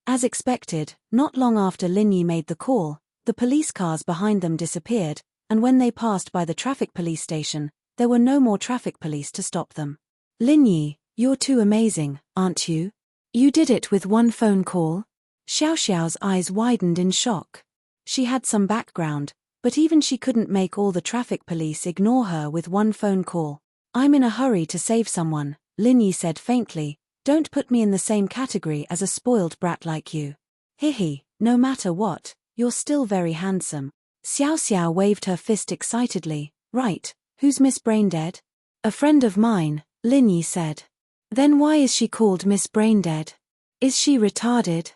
As expected, not long after Lin Yi made the call, the police cars behind them disappeared, and when they passed by the traffic police station, there were no more traffic police to stop them. Lin Yi, you're too amazing, aren't you? You did it with one phone call? Xiao Xiao's eyes widened in shock. She had some background, but even she couldn't make all the traffic police ignore her with one phone call. I'm in a hurry to save someone, Lin Yi said faintly. Don't put me in the same category as a spoiled brat like you. Hihi, no matter what, you're still very handsome. Xiao Xiao waved her fist excitedly. Right, who's Miss Braindead? A friend of mine, Lin Yi said. Then why is she called Miss Braindead? Is she retarded?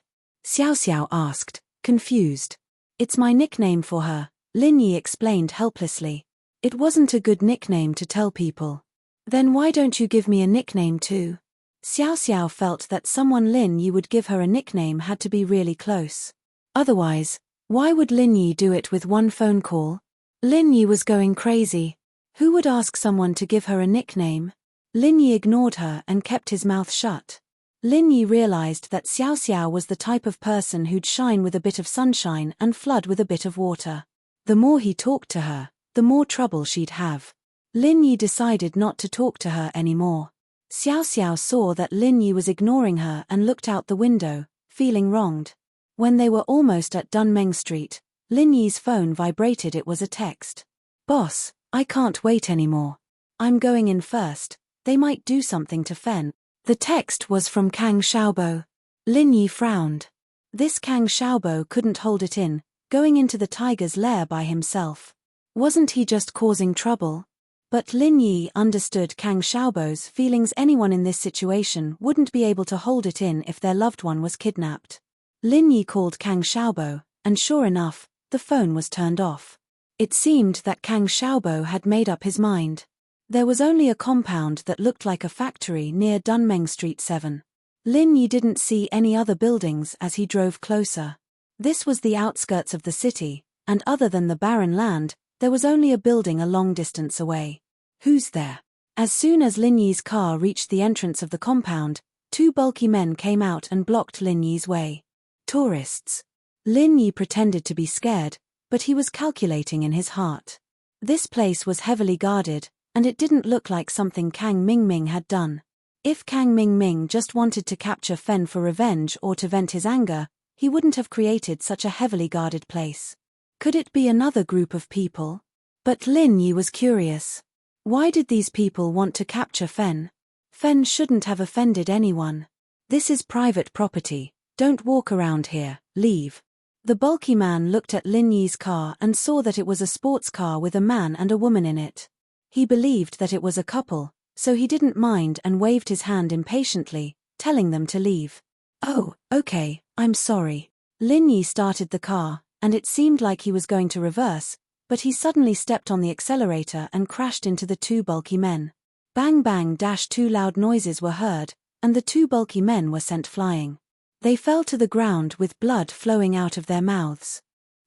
Xiao Xiao asked, confused. It's my nickname for her, Lin Yi explained helplessly. It wasn't a good nickname to tell people. Then why don't you give me a nickname too? Xiao Xiao felt that someone Lin Yi would give her a nickname had to be really close. Otherwise, why would Lin Yi do it with one phone call? Lin Yi was going crazy. Who would ask someone to give her a nickname? Lin Yi ignored her and kept his mouth shut. Lin Yi realized that Xiao Xiao was the type of person who'd shine with a bit of sunshine and flood with a bit of water. The more he talked to her, the more trouble she'd have. Lin Yi decided not to talk to her anymore. Xiao Xiao saw that Lin Yi was ignoring her and looked out the window, feeling wronged. When they were almost at Dunmeng Street, Lin Yi's phone vibrated. It was a text. Boss, I can't wait anymore. I'm going in first, they might do something to Fen. The text was from Kang Xiaobo. Lin Yi frowned. This Kang Xiaobo couldn't hold it in, going into the tiger's lair by himself. Wasn't he just causing trouble? But Lin Yi understood Kang Xiaobo's feelings. Anyone in this situation wouldn't be able to hold it in if their loved one was kidnapped. Lin Yi called Kang Xiaobo, and sure enough, the phone was turned off. It seemed that Kang Xiaobo had made up his mind. There was only a compound that looked like a factory near Dunmeng Street 7. Lin Yi didn't see any other buildings as he drove closer. This was the outskirts of the city, and other than the barren land, there was only a building a long distance away. Who's there? As soon as Lin Yi's car reached the entrance of the compound, 2 bulky men came out and blocked Lin Yi's way. Tourists. Lin Yi pretended to be scared, but he was calculating in his heart. This place was heavily guarded, and it didn't look like something Kang Mingming had done. If Kang Mingming just wanted to capture Fen for revenge or to vent his anger, he wouldn't have created such a heavily guarded place. Could it be another group of people? But Lin Yi was curious. Why did these people want to capture Fen? Fen shouldn't have offended anyone. This is private property, don't walk around here, leave. The bulky man looked at Lin Yi's car and saw that it was a sports car with a man and a woman in it. He believed that it was a couple, so he didn't mind and waved his hand impatiently, telling them to leave. Oh, okay, I'm sorry. Lin Yi started the car, and it seemed like he was going to reverse, but he suddenly stepped on the accelerator and crashed into the 2 bulky men. Bang bang dash 2 loud noises were heard, and the 2 bulky men were sent flying. They fell to the ground with blood flowing out of their mouths.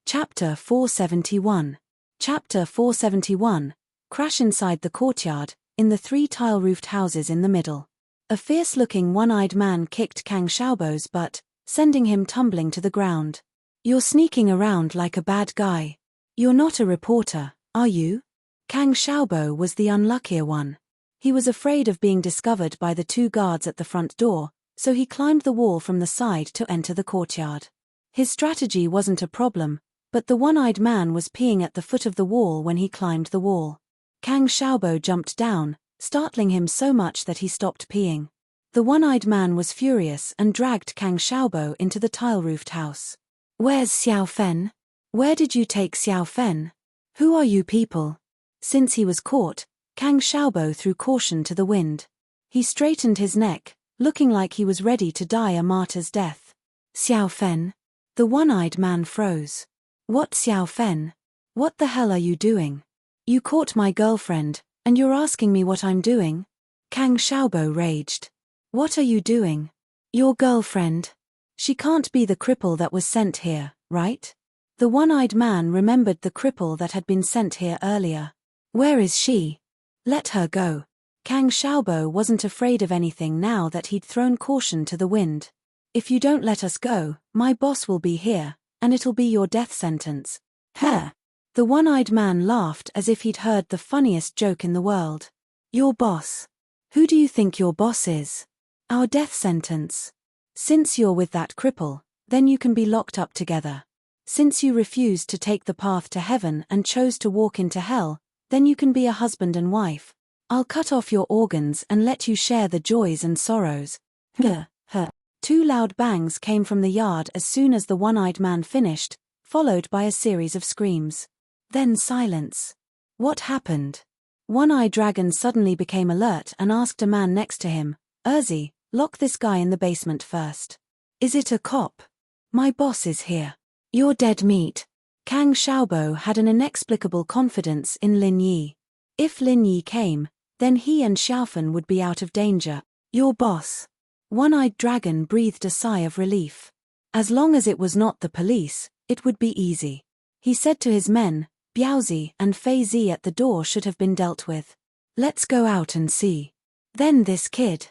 Chapter 471. Chapter 471. Crash inside the courtyard. in the 3 tile-roofed houses in the middle. A fierce-looking one-eyed man kicked Kang Xiaobo's butt, sending him tumbling to the ground. "You're sneaking around like a bad guy. You're not a reporter, are you?" Kang Xiaobo was the unluckier one. He was afraid of being discovered by the 2 guards at the front door, so he climbed the wall from the side to enter the courtyard. His strategy wasn't a problem, but the one-eyed man was peeing at the foot of the wall when he climbed the wall. Kang Xiaobo jumped down, startling him so much that he stopped peeing. The one-eyed man was furious and dragged Kang Xiaobo into the tile-roofed house. "Where's Xiao Fen? Where did you take Xiao Fen? Who are you people?" Since he was caught, Kang Xiaobo threw caution to the wind. He straightened his neck, looking like he was ready to die a martyr's death. "Xiao Fen?" The one-eyed man froze. "What Xiao Fen? What the hell are you doing? You caught my girlfriend, and you're asking me what I'm doing?" Kang Xiaobo raged. "What are you doing? Your girlfriend? She can't be the cripple that was sent here, right?" The one-eyed man remembered the cripple that had been sent here earlier. "Where is she? Let her go." Kang Xiaobo wasn't afraid of anything now that he'd thrown caution to the wind. "If you don't let us go, my boss will be here, and it'll be your death sentence." "Huh?" The one-eyed man laughed as if he'd heard the funniest joke in the world. "Your boss? Who do you think your boss is?" "Our death sentence. Since you're with that cripple, then you can be locked up together. Since you refused to take the path to heaven and chose to walk into hell, then you can be a husband and wife. I'll cut off your organs and let you share the joys and sorrows." Huh. 2 loud bangs came from the yard as soon as the one-eyed man finished, followed by a series of screams. Then silence. What happened? One-eyed dragon suddenly became alert and asked a man next to him, "Urzi, lock this guy in the basement first." "Is it a cop? My boss is here." "You're dead meat." Kang Xiaobo had an inexplicable confidence in Lin Yi. If Lin Yi came, then he and Xiaofen would be out of danger. "Your boss." One-eyed dragon breathed a sigh of relief. As long as it was not the police, it would be easy. He said to his men, "Biaozi and Fei Zi at the door should have been dealt with. Let's go out and see." "Then this kid."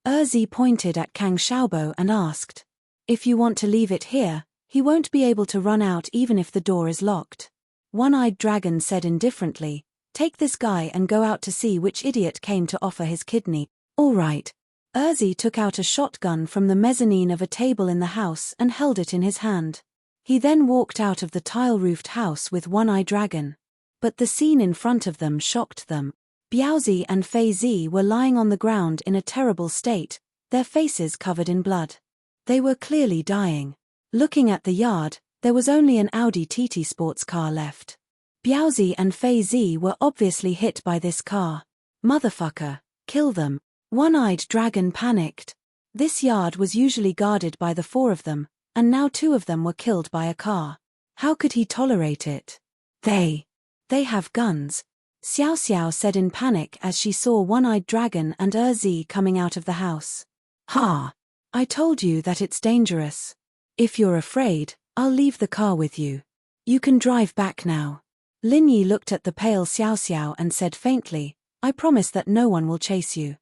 Urzi pointed at Kang Xiaobo and asked, "If you want to leave it here, he won't be able to run out even if the door is locked." One-eyed dragon said indifferently, "Take this guy and go out to see which idiot came to offer his kidney." "All right." Urzi took out a shotgun from the mezzanine of a table in the house and held it in his hand. He then walked out of the tile-roofed house with One-eyed dragon. But the scene in front of them shocked them. Biaozi and Fei Zi were lying on the ground in a terrible state, their faces covered in blood. They were clearly dying. Looking at the yard, there was only an Audi TT sports car left. Biaozi and Fei Zi were obviously hit by this car. "Motherfucker, kill them." One-eyed dragon panicked. This yard was usually guarded by the 4 of them, and now 2 of them were killed by a car. How could he tolerate it? They have guns," Xiao Xiao said in panic as she saw One-eyed dragon and Urzi coming out of the house. "Ha! I told you that it's dangerous. If you're afraid, I'll leave the car with you. You can drive back now." Lin Yi looked at the pale Xiao Xiao and said faintly, "I promise that no one will chase you."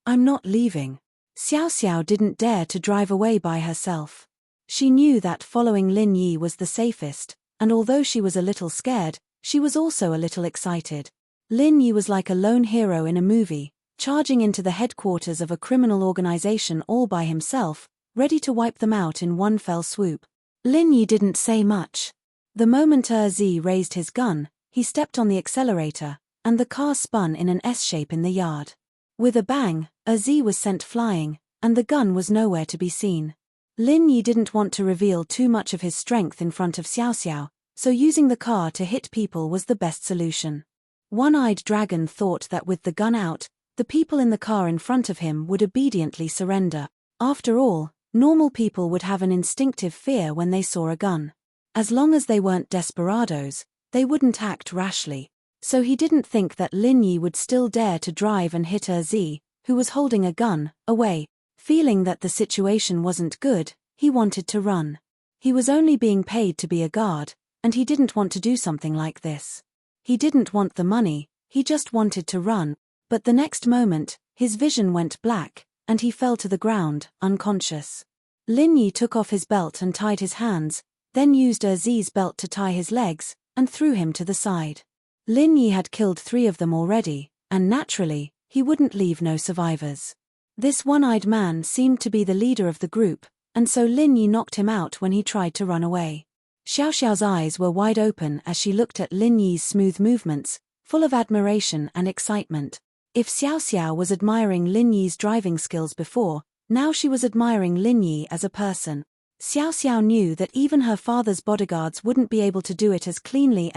I'm not leaving." Xiao Xiao didn't dare to drive away by herself. She knew that following Lin Yi was the safest, and although she was a little scared, she was also a little excited. Lin Yi was like a lone hero in a movie, charging into the headquarters of a criminal organization all by himself, ready to wipe them out in one fell swoop. Lin Yi didn't say much. The moment Urzi raised his gun, he stepped on the accelerator, and the car spun in an S shape in the yard. With a bang, Urzi was sent flying, and the gun was nowhere to be seen. Lin Yi didn't want to reveal too much of his strength in front of Xiao Xiao, so using the car to hit people was the best solution. One-eyed dragon thought that with the gun out, the people in the car in front of him would obediently surrender. After all, normal people would have an instinctive fear when they saw a gun. As long as they weren't desperados, they wouldn't act rashly. So he didn't think that Lin Yi would still dare to drive and hit Urzi, who was holding a gun, away. Feeling that the situation wasn't good, he wanted to run. He was only being paid to be a guard, and he didn't want to do something like this. He didn't want the money, He just wanted to run, but the next moment, his vision went black, and he fell to the ground, unconscious. Lin Yi took off his belt and tied his hands, then used Zi's belt to tie his legs, and threw him to the side. Lin Yi had killed 3 of them already, and naturally, he wouldn't leave no survivors. This one-eyed man seemed to be the leader of the group, and so Lin Yi knocked him out when he tried to run away. Xiao Xiao's eyes were wide open as she looked at Lin Yi's smooth movements, full of admiration and excitement. If Xiao Xiao was admiring Lin Yi's driving skills before, now she was admiring Lin Yi as a person. Xiao Xiao knew that even her father's bodyguards wouldn't be able to do it as cleanly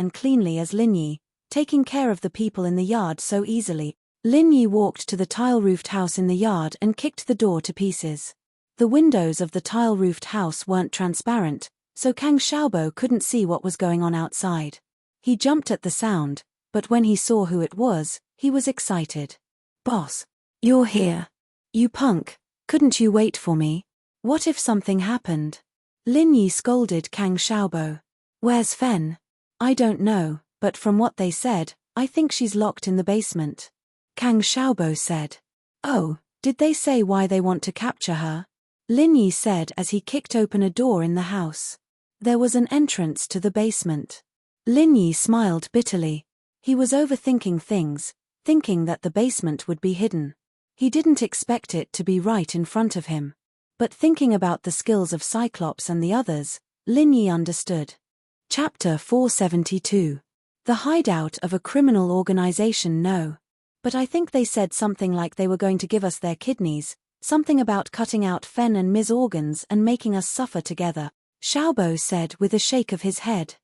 as Lin Yi, taking care of the people in the yard so easily. Lin Yi walked to the tile-roofed house in the yard and kicked the door to pieces. The windows of the tile-roofed house weren't transparent, so Kang Xiaobo couldn't see what was going on outside. He jumped at the sound, but when he saw who it was, he was excited. "Boss, you're here. You punk, couldn't you wait for me? What if something happened?" Lin Yi scolded Kang Xiaobo. "Where's Fen?" "I don't know, but from what they said, I think she's locked in the basement." Kang Xiaobo said. "Oh, did they say why they want to capture her?" Lin Yi said as he kicked open a door in the house. There was an entrance to the basement. Lin Yi smiled bitterly. He was overthinking things, thinking that the basement would be hidden. He didn't expect it to be right in front of him. But thinking about the skills of Cyclops and the others, Lin Yi understood. Chapter 472. The hideout of a criminal organization. No. But I think they said something like they were going to give us their kidneys, something about cutting out Fen and Ms organs and making us suffer together, Xiaobo said with a shake of his head.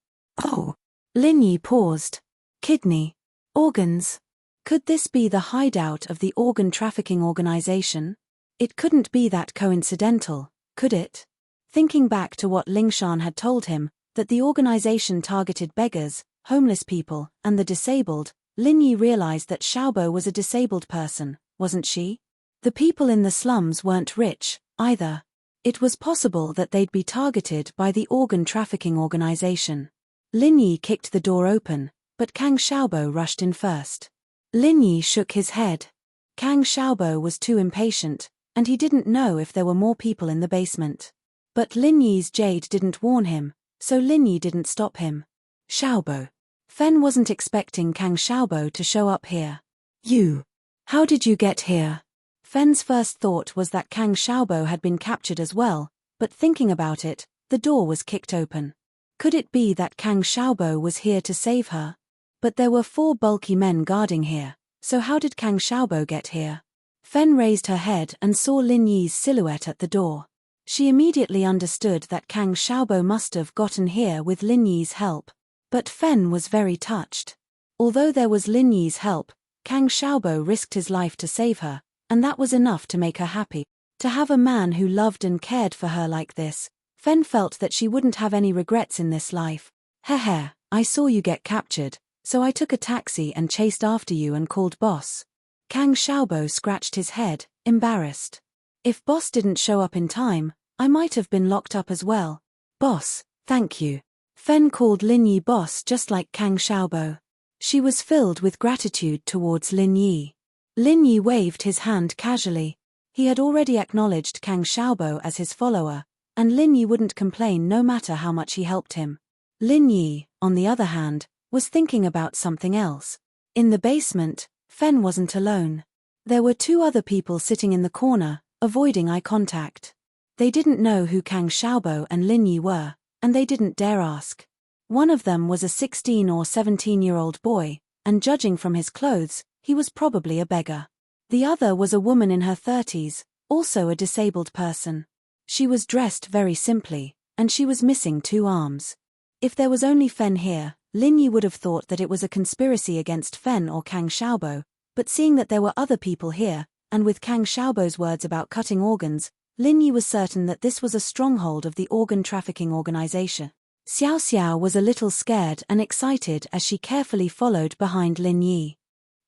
Oh. Lin Yi paused. Kidney. Organs. Could this be the hideout of the organ trafficking organization? It couldn't be that coincidental, could it? Thinking back to what Lingshan had told him, that the organization targeted beggars, homeless people, and the disabled, Lin Yi realized that Xiaobo was a disabled person, wasn't she? The people in the slums weren't rich, either. It was possible that they'd be targeted by the organ trafficking organization. Lin Yi kicked the door open, but Kang Xiaobo rushed in first. Lin Yi shook his head. Kang Xiaobo was too impatient, and he didn't know if there were more people in the basement. But Lin Yi's jade didn't warn him, so Lin Yi didn't stop him. Xiaobo. Fen wasn't expecting Kang Xiaobo to show up here. You. How did you get here? Fen's first thought was that Kang Xiaobo had been captured as well, but thinking about it, the door was kicked open. Could it be that Kang Xiaobo was here to save her? But there were 4 bulky men guarding here, so how did Kang Xiaobo get here? Fen raised her head and saw Lin Yi's silhouette at the door. She immediately understood that Kang Xiaobo must have gotten here with Lin Yi's help. But Fen was very touched. Although there was Lin Yi's help, Kang Xiaobo risked his life to save her, and that was enough to make her happy. To have a man who loved and cared for her like this, Fen felt that she wouldn't have any regrets in this life. Heh, I saw you get captured, so I took a taxi and chased after you and called Boss. Kang Xiaobo scratched his head, embarrassed. If Boss didn't show up in time, I might have been locked up as well. Boss, thank you. Fen called Lin Yi boss just like Kang Xiaobo. She was filled with gratitude towards Lin Yi. Lin Yi waved his hand casually. He had already acknowledged Kang Xiaobo as his follower, and Lin Yi wouldn't complain no matter how much he helped him. Lin Yi, on the other hand, was thinking about something else. In the basement, Fen wasn't alone. There were 2 other people sitting in the corner, avoiding eye contact. They didn't know who Kang Xiaobo and Lin Yi were, and they didn't dare ask. One of them was a 16 or 17-year-old boy, and judging from his clothes, he was probably a beggar. The other was a woman in her 30s, also a disabled person. She was dressed very simply, and she was missing 2 arms. If there was only Fen here, Lin Yi would have thought that it was a conspiracy against Fen or Kang Xiaobo, but seeing that there were other people here, and with Kang Xiaobo's words about cutting organs, Lin Yi was certain that this was a stronghold of the organ trafficking organization. Xiao Xiao was a little scared and excited as she carefully followed behind Lin Yi.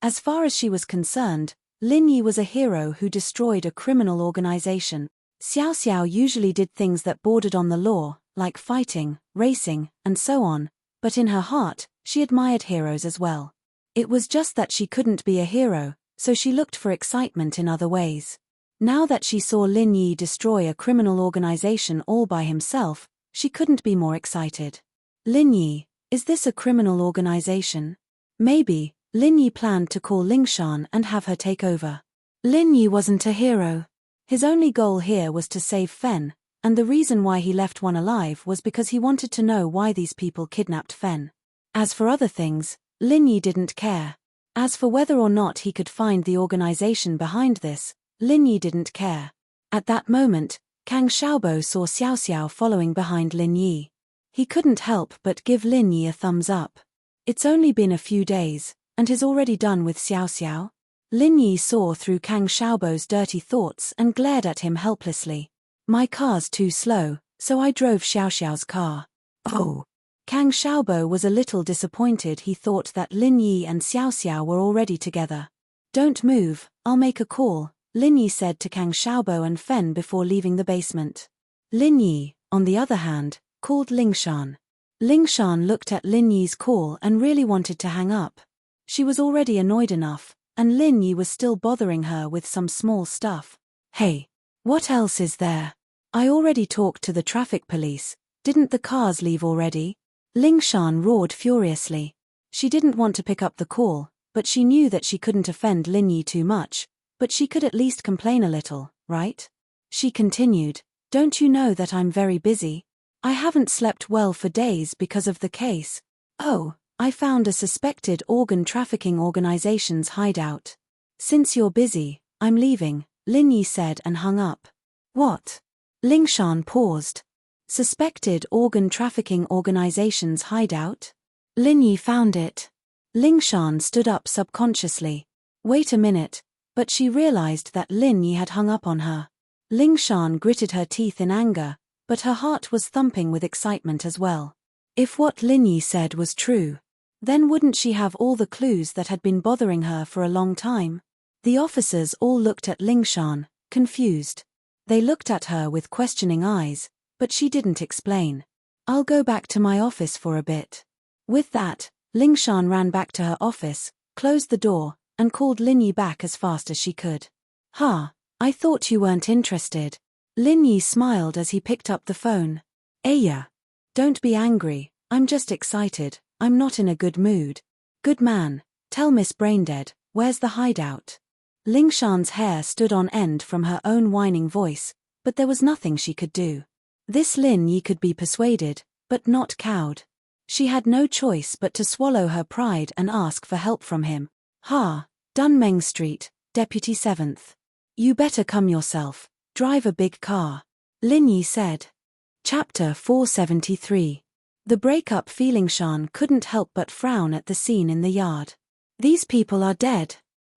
As far as she was concerned, Lin Yi was a hero who destroyed a criminal organization. Xiao Xiao usually did things that bordered on the law, like fighting, racing, and so on, but in her heart, she admired heroes as well. It was just that she couldn't be a hero, so she looked for excitement in other ways. Now that she saw Lin Yi destroy a criminal organization all by himself, she couldn't be more excited. Lin Yi, is this a criminal organization? Maybe. Lin Yi planned to call Lingshan and have her take over. Lin Yi wasn't a hero. His only goal here was to save Fen, and the reason why he left one alive was because he wanted to know why these people kidnapped Fen. As for other things, Lin Yi didn't care. As for whether or not he could find the organization behind this, Lin Yi didn't care. At that moment, Kang Xiaobo saw Xiao Xiao following behind Lin Yi. He couldn't help but give Lin Yi a thumbs up. It's only been a few days, and he's already done with Xiao Xiao? Lin Yi saw through Kang Xiaobo's dirty thoughts and glared at him helplessly. My car's too slow, so I drove Xiao Xiao's car. Oh. Kang Xiaobo was a little disappointed. He thought that Lin Yi and Xiao Xiao were already together. Don't move, I'll make a call, Lin Yi said to Kang Xiaobo and Fen before leaving the basement. Lin Yi, on the other hand, called Lingshan. Lingshan looked at Lin Yi's call and really wanted to hang up. She was already annoyed enough, and Lin Yi was still bothering her with some small stuff. Hey, what else is there? I already talked to the traffic police. Didn't the cars leave already? Lingshan roared furiously. She didn't want to pick up the call, but she knew that she couldn't offend Lin Yi too much, but she could at least complain a little, right? She continued, don't you know that I'm very busy? I haven't slept well for days because of the case. Oh, I found a suspected organ trafficking organization's hideout. Since you're busy, I'm leaving, Lin Yi said and hung up. What? Lingshan paused. Suspected organ trafficking organization's hideout? Lin Yi found it. Lingshan stood up subconsciously. Wait a minute, but she realized that Lin Yi had hung up on her. Lingshan gritted her teeth in anger, but her heart was thumping with excitement as well. If what Lin Yi said was true, then wouldn't she have all the clues that had been bothering her for a long time? The officers all looked at Lingshan, confused. They looked at her with questioning eyes, but she didn't explain. I'll go back to my office for a bit. With that, Lingshan ran back to her office, closed the door, and called Lin Yi back as fast as she could. I thought you weren't interested. Lin Yi smiled as he picked up the phone. Aya. Don't be angry, I'm just excited, I'm not in a good mood. Good man, tell Miss Braindead, where's the hideout? Lingshan's hair stood on end from her own whining voice, but there was nothing she could do. This Lin Yi could be persuaded, but not cowed. She had no choice but to swallow her pride and ask for help from him. Dunmeng Street, Deputy 7th. You better come yourself, drive a big car. Lin Yi said. Chapter 473. The breakup. Lingshan couldn't help but frown at the scene in the yard. These people are dead.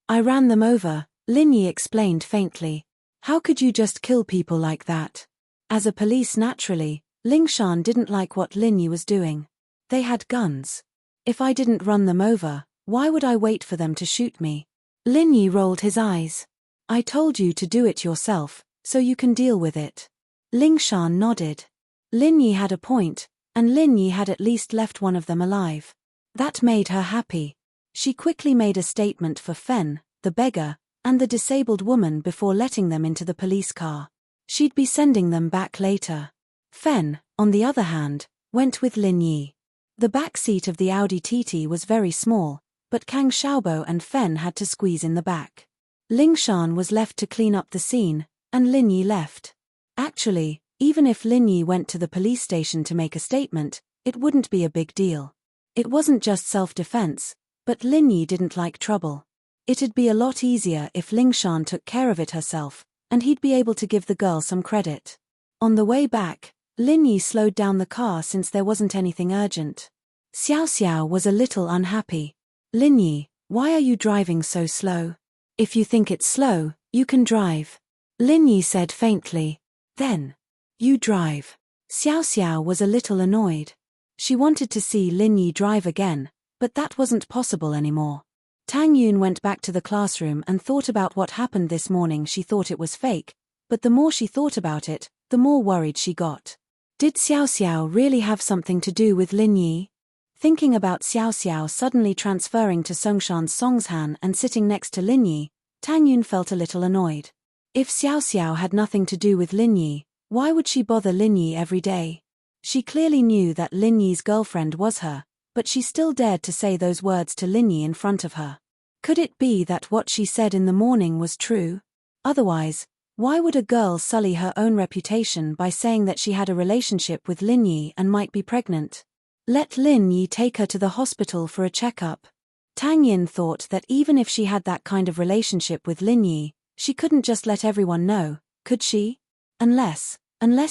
I ran them over, Lin Yi explained faintly. How could you just kill people like that? As a police naturally, Lingshan didn't like what Lin Yi was doing. They had guns. If I didn't run them over, why would I wait for them to shoot me? Lin Yi rolled his eyes. I told you to do it yourself, so you can deal with it. Lingshan nodded. Lin Yi had a point, and Lin Yi had at least left one of them alive. That made her happy. She quickly made a statement for Fen, the beggar, and the disabled woman before letting them into the police car. She'd be sending them back later. Fen, on the other hand, went with Lin Yi. The back seat of the Audi TT was very small, but Kang Xiaobo and Fen had to squeeze in the back. Lingshan was left to clean up the scene, and Lin Yi left. Actually, even if Lin Yi went to the police station to make a statement, it wouldn't be a big deal. It wasn't just self-defense, but Lin Yi didn't like trouble. It'd be a lot easier if Lingshan took care of it herself, and he'd be able to give the girl some credit. On the way back, Lin Yi slowed down the car since there wasn't anything urgent. Xiao Xiao was a little unhappy. Lin Yi, why are you driving so slow? If you think it's slow, you can drive. Lin Yi said faintly. Then, you drive. Xiao Xiao was a little annoyed. She wanted to see Lin Yi drive again, but that wasn't possible anymore. Tang Yun went back to the classroom and thought about what happened this morning. She thought it was fake, but the more she thought about it, the more worried she got. Did Xiao Xiao really have something to do with Lin Yi? Thinking about Xiao Xiao suddenly transferring to Songshan's Songshan and sitting next to Lin Yi, Tang Yun felt a little annoyed. If Xiao Xiao had nothing to do with Lin Yi, why would she bother Lin Yi every day? She clearly knew that Lin Yi's girlfriend was her, but she still dared to say those words to Lin Yi in front of her. Could it be that what she said in the morning was true? Otherwise, why would a girl sully her own reputation by saying that she had a relationship with Lin Yi and might be pregnant? Let Lin Yi take her to the hospital for a checkup. Tang Yin thought that even if she had that kind of relationship with Lin Yi, she couldn't just let everyone know, could she? Unless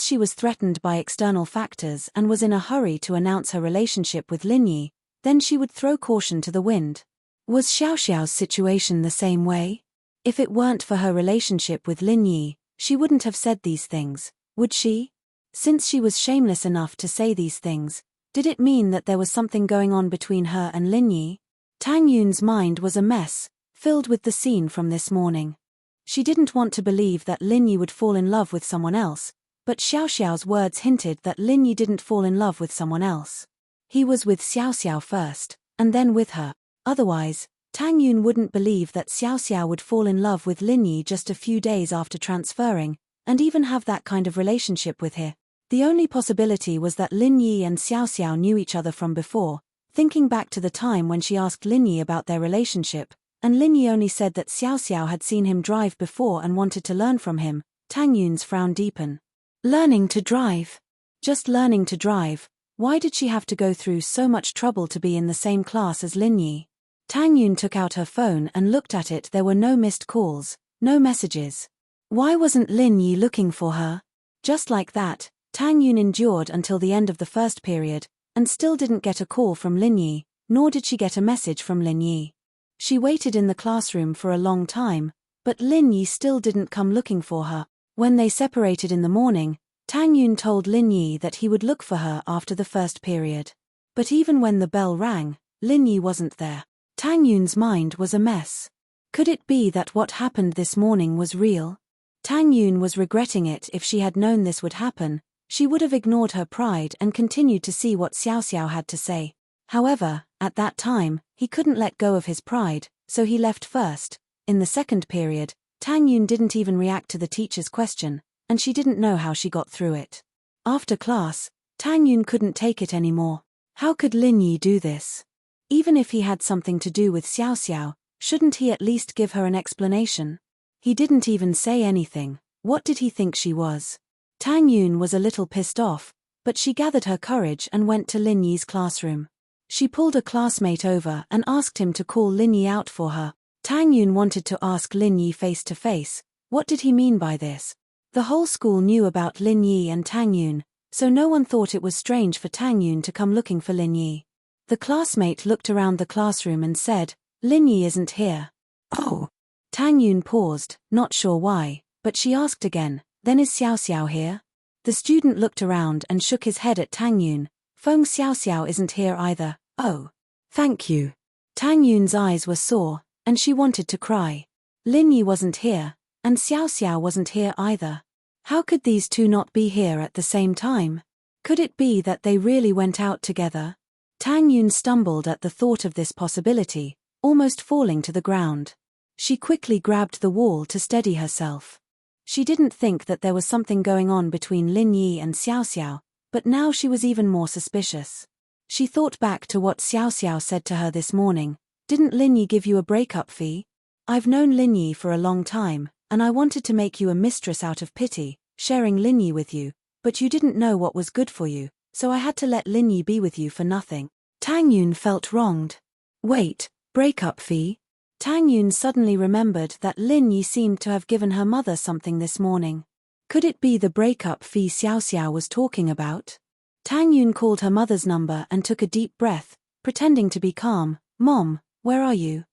she was threatened by external factors and was in a hurry to announce her relationship with Lin Yi, then she would throw caution to the wind. Was Xiao Xiao's situation the same way? If it weren't for her relationship with Lin Yi, she wouldn't have said these things, would she? Since she was shameless enough to say these things, did it mean that there was something going on between her and Lin Yi? Tang Yun's mind was a mess, filled with the scene from this morning. She didn't want to believe that Lin Yi would fall in love with someone else, but Xiao Xiao's words hinted that Lin Yi didn't fall in love with someone else. He was with Xiao Xiao first, and then with her. Otherwise, Tang Yun wouldn't believe that Xiao Xiao would fall in love with Lin Yi just a few days after transferring, and even have that kind of relationship with her. The only possibility was that Lin Yi and Xiao Xiao knew each other from before, thinking back to the time when she asked Lin Yi about their relationship, and Lin Yi only said that Xiao Xiao had seen him drive before and wanted to learn from him. Tang Yun's frown deepened. Learning to drive? Just learning to drive? Why did she have to go through so much trouble to be in the same class as Lin Yi? Tang Yun took out her phone and looked at it. There were no missed calls, no messages. Why wasn't Lin Yi looking for her? Just like that, Tang Yun endured until the end of the first period, and still didn't get a call from Lin Yi, nor did she get a message from Lin Yi. She waited in the classroom for a long time, but Lin Yi still didn't come looking for her. When they separated in the morning, Tang Yun told Lin Yi that he would look for her after the first period. But even when the bell rang, Lin Yi wasn't there. Tang Yun's mind was a mess. Could it be that what happened this morning was real? Tang Yun was regretting it. If she had known this would happen, she would have ignored her pride and continued to see what Xiao Xiao had to say. However, at that time, he couldn't let go of his pride, so he left first. In the second period, Tang Yun didn't even react to the teacher's question, and she didn't know how she got through it. After class, Tang Yun couldn't take it anymore. How could Lin Yi do this? Even if he had something to do with Xiao Xiao, shouldn't he at least give her an explanation? He didn't even say anything. What did he think she was? Tang Yun was a little pissed off, but she gathered her courage and went to Lin Yi's classroom. She pulled a classmate over and asked him to call Lin Yi out for her. Tang Yun wanted to ask Lin Yi face to face. What did he mean by this? The whole school knew about Lin Yi and Tang Yun, so no one thought it was strange for Tang Yun to come looking for Lin Yi. The classmate looked around the classroom and said, "Lin Yi isn't here." Oh. Tang Yun paused, not sure why, but she asked again, "Then is Xiao Xiao here?" The student looked around and shook his head at Tang Yun. "Feng Xiao Xiao isn't here either." Oh. Thank you. Tang Yun's eyes were sore, and she wanted to cry. Lin Yi wasn't here, and Xiao Xiao wasn't here either. How could these two not be here at the same time? Could it be that they really went out together? Tang Yun stumbled at the thought of this possibility, almost falling to the ground. She quickly grabbed the wall to steady herself. She didn't think that there was something going on between Lin Yi and Xiao Xiao, but now she was even more suspicious. She thought back to what Xiao Xiao said to her this morning. "Didn't Lin Yi give you a breakup fee? I've known Lin Yi for a long time, and I wanted to make you a mistress out of pity, sharing Lin Yi with you, but you didn't know what was good for you, so I had to let Lin Yi be with you for nothing." Tang Yun felt wronged. Wait, breakup fee? Tang Yun suddenly remembered that Lin Yi seemed to have given her mother something this morning. Could it be the breakup fee Xiao Xiao was talking about? Tang Yun called her mother's number and took a deep breath, pretending to be calm. "Mom, where are you?"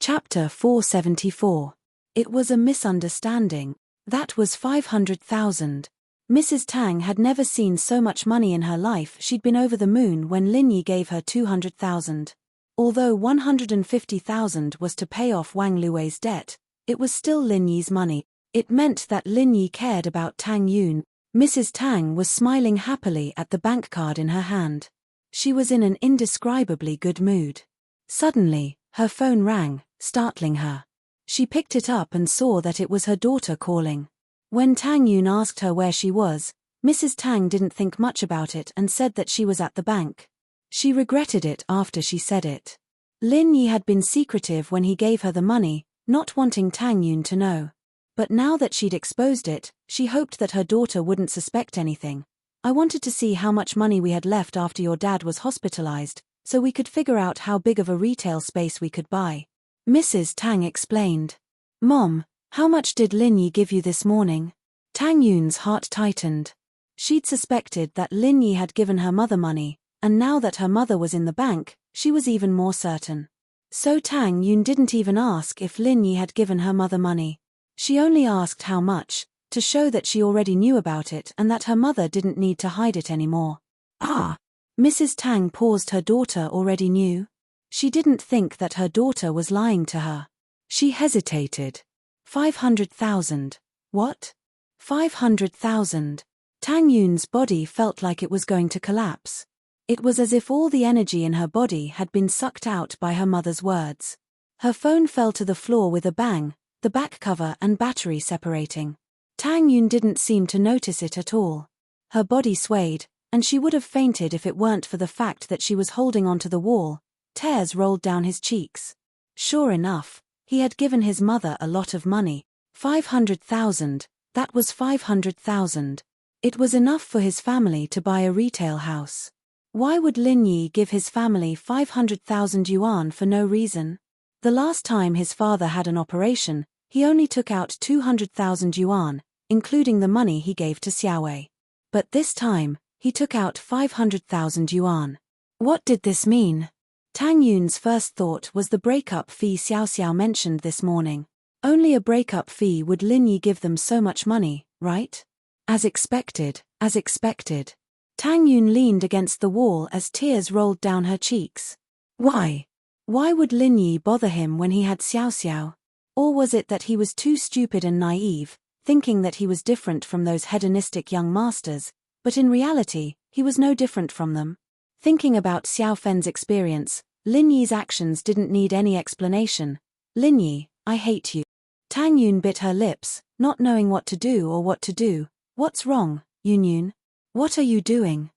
Chapter 474. It was a misunderstanding. That was 500,000. Mrs. Tang had never seen so much money in her life. She'd been over the moon when Lin Yi gave her 200,000. Although 150,000 was to pay off Wang Lui's debt, it was still Lin Yi's money. It meant that Lin Yi cared about Tang Yun. Mrs. Tang was smiling happily at the bank card in her hand. She was in an indescribably good mood. Suddenly, her phone rang, startling her. She picked it up and saw that it was her daughter calling. When Tang Yun asked her where she was, Mrs. Tang didn't think much about it and said that she was at the bank. She regretted it after she said it. Lin Yi had been secretive when he gave her the money, not wanting Tang Yun to know. But now that she'd exposed it, she hoped that her daughter wouldn't suspect anything. I wanted to see how much money we had left after your dad was hospitalized, so we could figure out how big of a retail space we could buy. Mrs. Tang explained. Mom, how much did Lin Yi give you this morning? Tang Yun's heart tightened. She'd suspected that Lin Yi had given her mother money, and now that her mother was in the bank, she was even more certain. So Tang Yun didn't even ask if Lin Yi had given her mother money. She only asked how much, to show that she already knew about it and that her mother didn't need to hide it anymore. Ah! Mrs. Tang paused. Her daughter already knew? She didn't think that her daughter was lying to her. She hesitated. 500,000. What? 500,000. Tang Yun's body felt like it was going to collapse. It was as if all the energy in her body had been sucked out by her mother's words. Her phone fell to the floor with a bang, the back cover and battery separating. Tang Yun didn't seem to notice it at all. Her body swayed, and she would have fainted if it weren't for the fact that she was holding onto the wall. Tears rolled down his cheeks. Sure enough, he had given his mother a lot of money. 500,000, that was 500,000. It was enough for his family to buy a retail house. Why would Lin Yi give his family 500,000 yuan for no reason? The last time his father had an operation, he only took out 200,000 yuan, including the money he gave to Xiaowei. But this time, he took out 500,000 yuan. What did this mean? Tang Yun's first thought was the breakup fee Xiao Xiao mentioned this morning. Only a breakup fee would Lin Yi give them so much money, right? As expected, as expected. Tang Yun leaned against the wall as tears rolled down her cheeks. Why? Why would Lin Yi bother him when he had Xiao Xiao? Or was it that he was too stupid and naive, thinking that he was different from those hedonistic young masters, but in reality, he was no different from them? Thinking about Xiao Fen's experience, Lin Yi's actions didn't need any explanation. Lin Yi, I hate you. Tang Yun bit her lips, not knowing what to do or what to do. What's wrong, Yun Yun? What are you doing?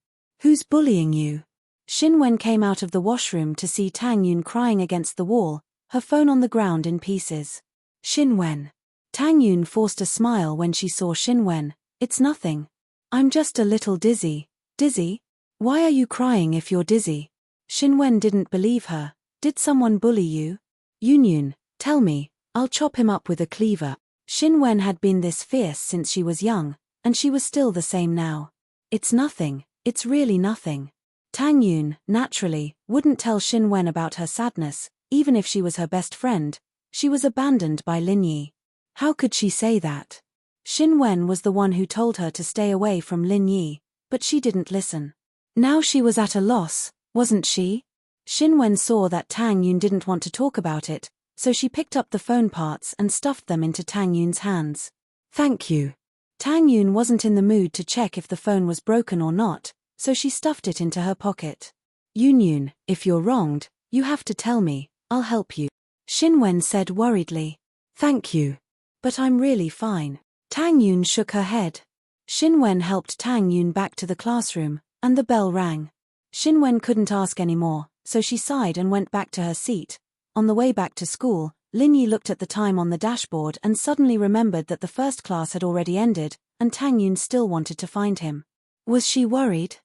Who's bullying you? Xin Wen came out of the washroom to see Tang Yun crying against the wall, her phone on the ground in pieces. Xin Wen. Tang Yun forced a smile when she saw Xin Wen. It's nothing. I'm just a little dizzy. Dizzy? Why are you crying if you're dizzy? Xin Wen didn't believe her. Did someone bully you? Yun Yun, tell me, I'll chop him up with a cleaver. Xin Wen had been this fierce since she was young, and she was still the same now. It's nothing, it's really nothing. Tang Yun, naturally, wouldn't tell Xin Wen about her sadness, even if she was her best friend. She was abandoned by Lin Yi. How could she say that? Xin Wen was the one who told her to stay away from Lin Yi, but she didn't listen. Now she was at a loss, wasn't she? Xin Wen saw that Tang Yun didn't want to talk about it, so she picked up the phone parts and stuffed them into Tang Yun's hands. Thank you. Tang Yun wasn't in the mood to check if the phone was broken or not, so she stuffed it into her pocket. Yun Yun, if you're wronged, you have to tell me, I'll help you. Xin Wen said worriedly. Thank you. But I'm really fine. Tang Yun shook her head. Xin Wen helped Tang Yun back to the classroom, and the bell rang. Xin Wen couldn't ask any more, so she sighed and went back to her seat. On the way back to school, Lin Yi looked at the time on the dashboard and suddenly remembered that the first class had already ended, and Tang Yun still wanted to find him. Was she worried?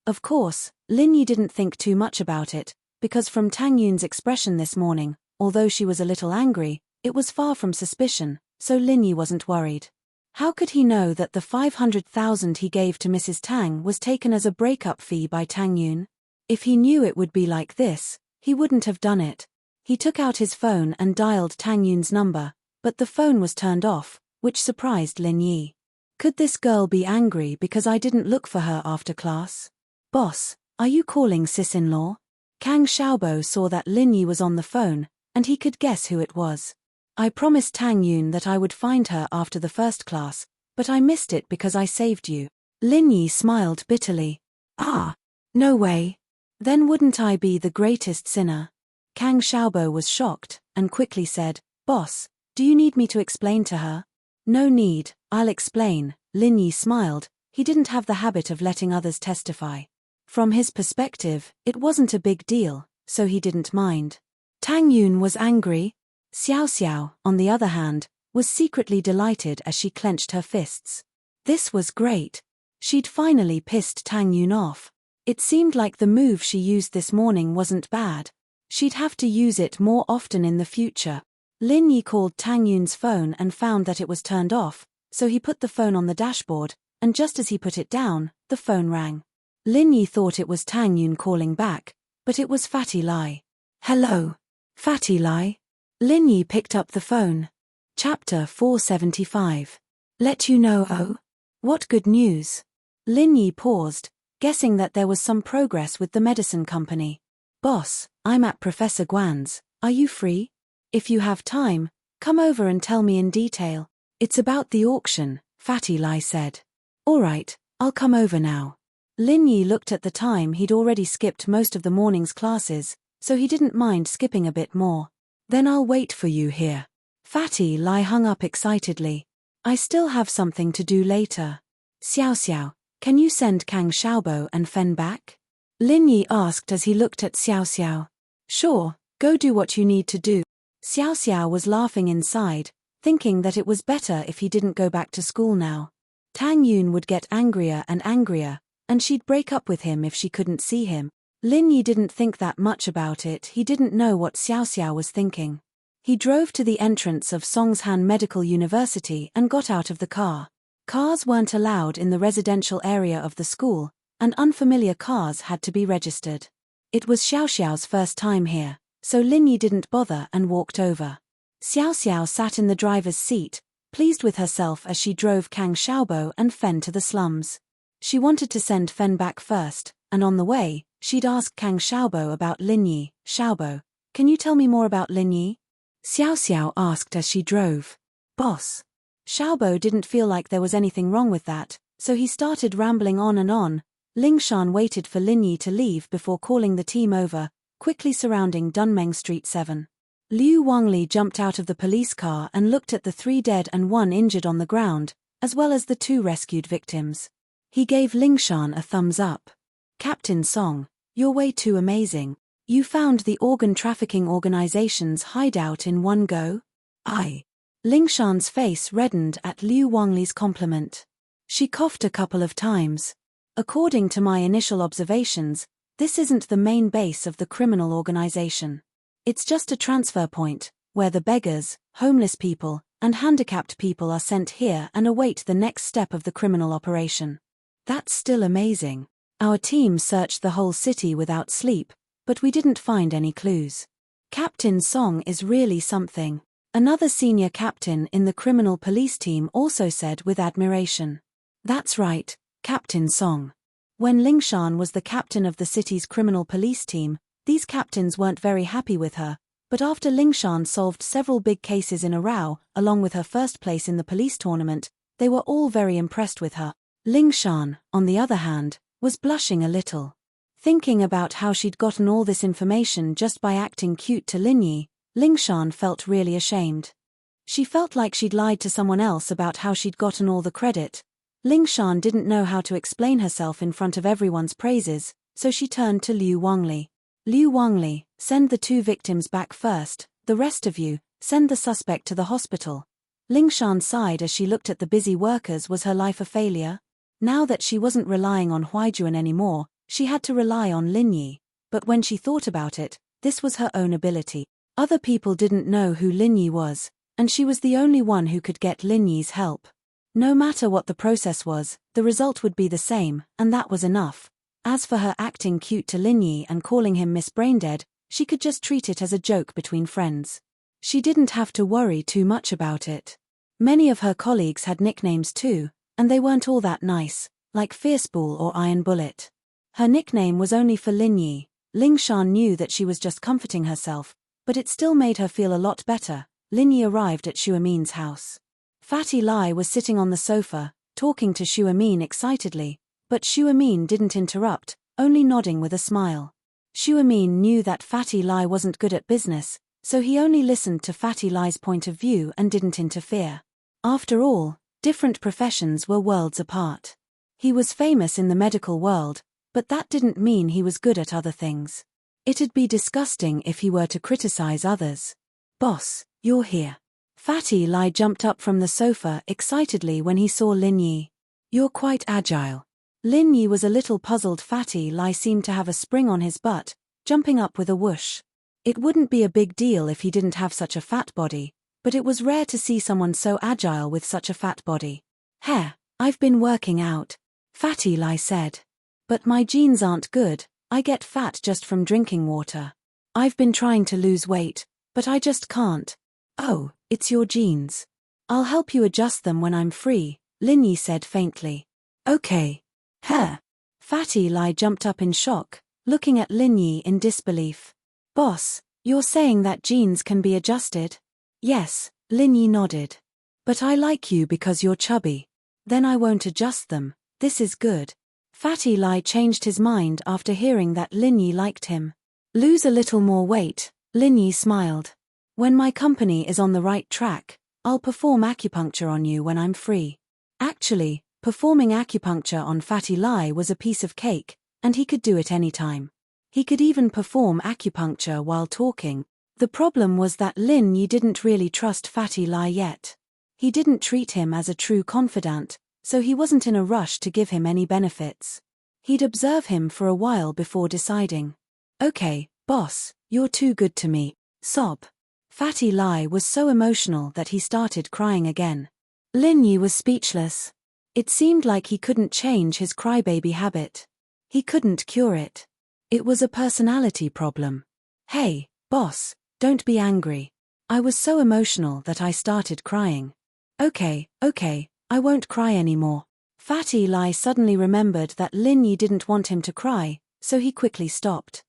Of course, Lin Yi didn't think too much about it, because from Tang Yun's expression this morning, although she was a little angry, it was far from suspicion, so Lin Yi wasn't worried. How could he know that the 500,000 he gave to Mrs. Tang was taken as a breakup fee by Tang Yun? If he knew it would be like this, he wouldn't have done it. He took out his phone and dialed Tang Yun's number, but the phone was turned off, which surprised Lin Yi. Could this girl be angry because I didn't look for her after class? Boss, are you calling sis-in-law? Kang Xiaobo saw that Lin Yi was on the phone, and he could guess who it was. I promised Tang Yun that I would find her after the first class, but I missed it because I saved you. Lin Yi smiled bitterly. Ah, no way. Then wouldn't I be the greatest sinner? Kang Xiaobo was shocked, and quickly said, Boss, do you need me to explain to her? No need, I'll explain. Lin Yi smiled. He didn't have the habit of letting others testify. From his perspective, it wasn't a big deal, so he didn't mind. Tang Yun was angry. Xiao Xiao, on the other hand, was secretly delighted as she clenched her fists. This was great. She'd finally pissed Tang Yun off. It seemed like the move she used this morning wasn't bad. She'd have to use it more often in the future. Lin Yi called Tang Yun's phone and found that it was turned off, so he put the phone on the dashboard, and just as he put it down, the phone rang. Lin Yi thought it was Tang Yun calling back, but it was Fatty Lai. Hello. Fatty Lai. Lin Yi picked up the phone. Chapter 475. Let you know, oh? What good news? Lin Yi paused, guessing that there was some progress with the medicine company. Boss, I'm at Professor Guan's. Are you free? If you have time, come over and tell me in detail. It's about the auction, Fatty Lai said. All right, I'll come over now. Lin Yi looked at the time. He'd already skipped most of the morning's classes, so he didn't mind skipping a bit more. Then I'll wait for you here. Fatty Lai hung up excitedly. I still have something to do later. Xiao Xiao, can you send Kang Xiaobo and Fen back? Lin Yi asked as he looked at Xiao Xiao. Sure, go do what you need to do. Xiao Xiao was laughing inside, thinking that it was better if he didn't go back to school now. Tang Yun would get angrier, and she'd break up with him if she couldn't see him. Lin Yi didn't think that much about it. He didn't know what Xiao Xiao was thinking. He drove to the entrance of Songshan Medical University and got out of the car. Cars weren't allowed in the residential area of the school, and unfamiliar cars had to be registered. It was Xiao Xiao's first time here, so Lin Yi didn't bother and walked over. Xiao Xiao sat in the driver's seat, pleased with herself as she drove Kang Xiaobo and Fen to the slums. She wanted to send Fen back first, and on the way, she'd ask Kang Xiaobo about Lin Yi. Xiaobo, can you tell me more about Lin Yi? Xiao Xiao asked as she drove. Boss. Xiaobo didn't feel like there was anything wrong with that, so he started rambling on and on. Lingshan waited for Lin Yi to leave before calling the team over, quickly surrounding Dunmeng Street 7. Liu Wangli jumped out of the police car and looked at the 3 dead and 1 injured on the ground, as well as the 2 rescued victims. He gave Lingshan a thumbs up. Captain Song, you're way too amazing. You found the organ trafficking organization's hideout in one go? Aye. Lingshan's face reddened at Liu Wangli's compliment. She coughed a couple of times. According to my initial observations, this isn't the main base of the criminal organization. It's just a transfer point, where the beggars, homeless people, and handicapped people are sent here and await the next step of the criminal operation. That's still amazing. Our team searched the whole city without sleep, but we didn't find any clues. Captain Song is really something. Another senior captain in the criminal police team also said with admiration. That's right, Captain Song. When Lingshan was the captain of the city's criminal police team, these captains weren't very happy with her, but after Lingshan solved several big cases in a row, along with her first place in the police tournament, they were all very impressed with her. Lingshan, on the other hand, was blushing a little. Thinking about how she'd gotten all this information just by acting cute to Lin Yi, Lingshan felt really ashamed. She felt like she'd lied to someone else about how she'd gotten all the credit. Lingshan didn't know how to explain herself in front of everyone's praises, so she turned to Liu Wangli. Liu Wangli, send the 2 victims back first, the rest of you, send the suspect to the hospital. Lingshan sighed as she looked at the busy workers. Was her life a failure? Now that she wasn't relying on Huaijuan anymore, she had to rely on Lin Yi, but when she thought about it, this was her own ability. Other people didn't know who Lin Yi was, and she was the only one who could get Lin Yi's help. No matter what the process was, the result would be the same, and that was enough. As for her acting cute to Lin Yi and calling him Miss Braindead, she could just treat it as a joke between friends. She didn't have to worry too much about it. Many of her colleagues had nicknames too, and they weren't all that nice, like Fierceball or Iron Bullet. Her nickname was only for Lin Yi. Lingshan knew that she was just comforting herself, but it still made her feel a lot better. Lin Yi arrived at Shuamin's house. Fatty Lai was sitting on the sofa, talking to Shuamin excitedly, but Shuamin didn't interrupt, only nodding with a smile. Shuamin knew that Fatty Lai wasn't good at business, so he only listened to Fatty Lai's point of view and didn't interfere. After all, different professions were worlds apart. He was famous in the medical world, but that didn't mean he was good at other things. It'd be disgusting if he were to criticize others. "Boss, you're here." Fatty Lai jumped up from the sofa excitedly when he saw Lin Yi. "You're quite agile." Lin Yi was a little puzzled. Fatty Lai seemed to have a spring on his butt, jumping up with a whoosh. It wouldn't be a big deal if he didn't have such a fat body, but it was rare to see someone so agile with such a fat body. "Heh, I've been working out," Fatty Lai said. "But my genes aren't good, I get fat just from drinking water. I've been trying to lose weight, but I just can't." "Oh, it's your genes. I'll help you adjust them when I'm free," Lin Yi said faintly. "Okay." "Huh." Fatty Lai jumped up in shock, looking at Lin Yi in disbelief. "Boss, you're saying that genes can be adjusted?" "Yes," Lin Yi nodded. "But I like you because you're chubby. Then I won't adjust them, this is good." Fatty Lai changed his mind after hearing that Lin Yi liked him. "Lose a little more weight," Lin Yi smiled. "When my company is on the right track, I'll perform acupuncture on you when I'm free." Actually, performing acupuncture on Fatty Lai was a piece of cake, and he could do it anytime. He could even perform acupuncture while talking. The problem was that Lin Yi didn't really trust Fatty Lai yet. He didn't treat him as a true confidant, so he wasn't in a rush to give him any benefits. He'd observe him for a while before deciding. "Okay, boss, you're too good to me." Sob. Fatty Lai was so emotional that he started crying again. Lin Yi was speechless. It seemed like he couldn't change his crybaby habit. He couldn't cure it. It was a personality problem. "Hey, boss, don't be angry. I was so emotional that I started crying." Okay, I won't cry anymore." Fatty Lai suddenly remembered that Lin Yi didn't want him to cry, so he quickly stopped.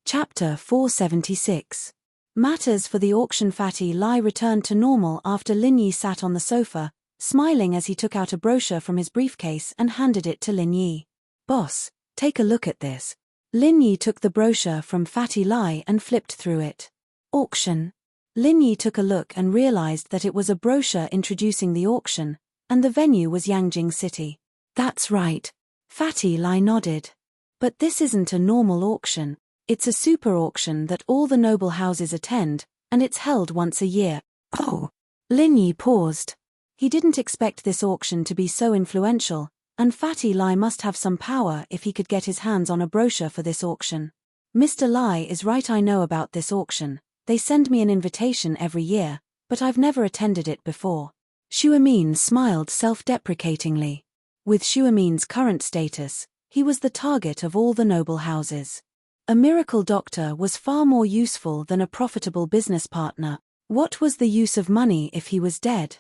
Chapter 476. Matters for the auction. Fatty Lai returned to normal after Lin Yi sat on the sofa, smiling as he took out a brochure from his briefcase and handed it to Lin Yi. "Boss, take a look at this." Lin Yi took the brochure from Fatty Lai and flipped through it. Auction. Lin Yi took a look and realized that it was a brochure introducing the auction, and the venue was Yangjing City. "That's right." Fatty Lai nodded. "But this isn't a normal auction. It's a super auction that all the noble houses attend, and it's held once a year." "Oh." Lin Yi paused. He didn't expect this auction to be so influential, and Fatty Lai must have some power if he could get his hands on a brochure for this auction. "Mr. Lai is right, I know about this auction. They send me an invitation every year, but I've never attended it before." Shuamin smiled self-deprecatingly. With Shuamin's current status, he was the target of all the noble houses. A miracle doctor was far more useful than a profitable business partner. What was the use of money if he was dead?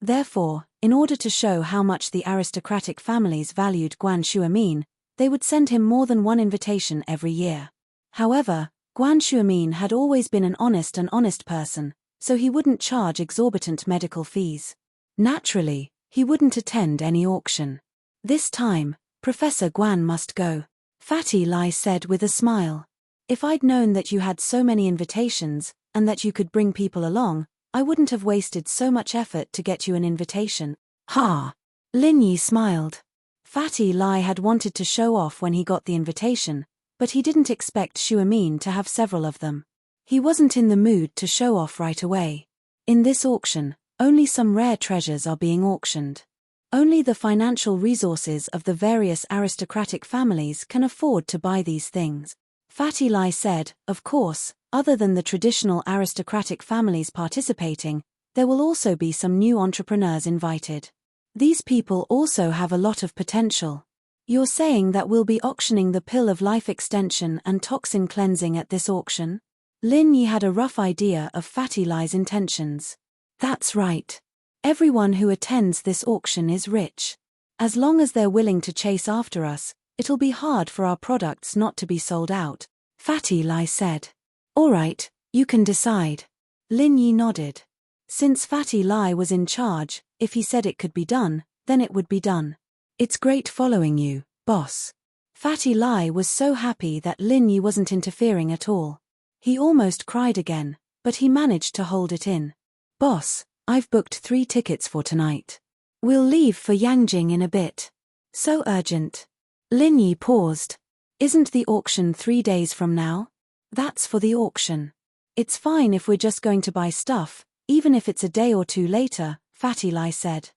Therefore, in order to show how much the aristocratic families valued Guan Shuamin, they would send him more than one invitation every year. However, Guan Shuamin had always been an honest person, so he wouldn't charge exorbitant medical fees. Naturally, he wouldn't attend any auction. "This time, Professor Guan must go," Fatty Lai said with a smile. "If I'd known that you had so many invitations, and that you could bring people along, I wouldn't have wasted so much effort to get you an invitation." "Ha!" Lin Yi smiled. Fatty Lai had wanted to show off when he got the invitation, but he didn't expect Shuamin to have several of them. He wasn't in the mood to show off right away. In this auction, only some rare treasures are being auctioned. Only the financial resources of the various aristocratic families can afford to buy these things. Fatty Lai said, "Of course, other than the traditional aristocratic families participating, there will also be some new entrepreneurs invited. These people also have a lot of potential." "You're saying that we'll be auctioning the pill of life extension and toxin cleansing at this auction?" Lin Yi had a rough idea of Fatty Lai's intentions. "That's right. Everyone who attends this auction is rich. As long as they're willing to chase after us, it'll be hard for our products not to be sold out," Fatty Lai said. "All right, you can decide." Lin Yi nodded. Since Fatty Lai was in charge, if he said it could be done, then it would be done. "It's great following you, boss." Fatty Lai was so happy that Lin Yi wasn't interfering at all. He almost cried again, but he managed to hold it in. Boss, I've booked 3 tickets for tonight. We'll leave for Yangjing in a bit. So urgent. Lin Yi paused. Isn't the auction 3 days from now? That's for the auction. It's fine if we're just going to buy stuff, even if it's a day or 2 later, Fatty Lai said.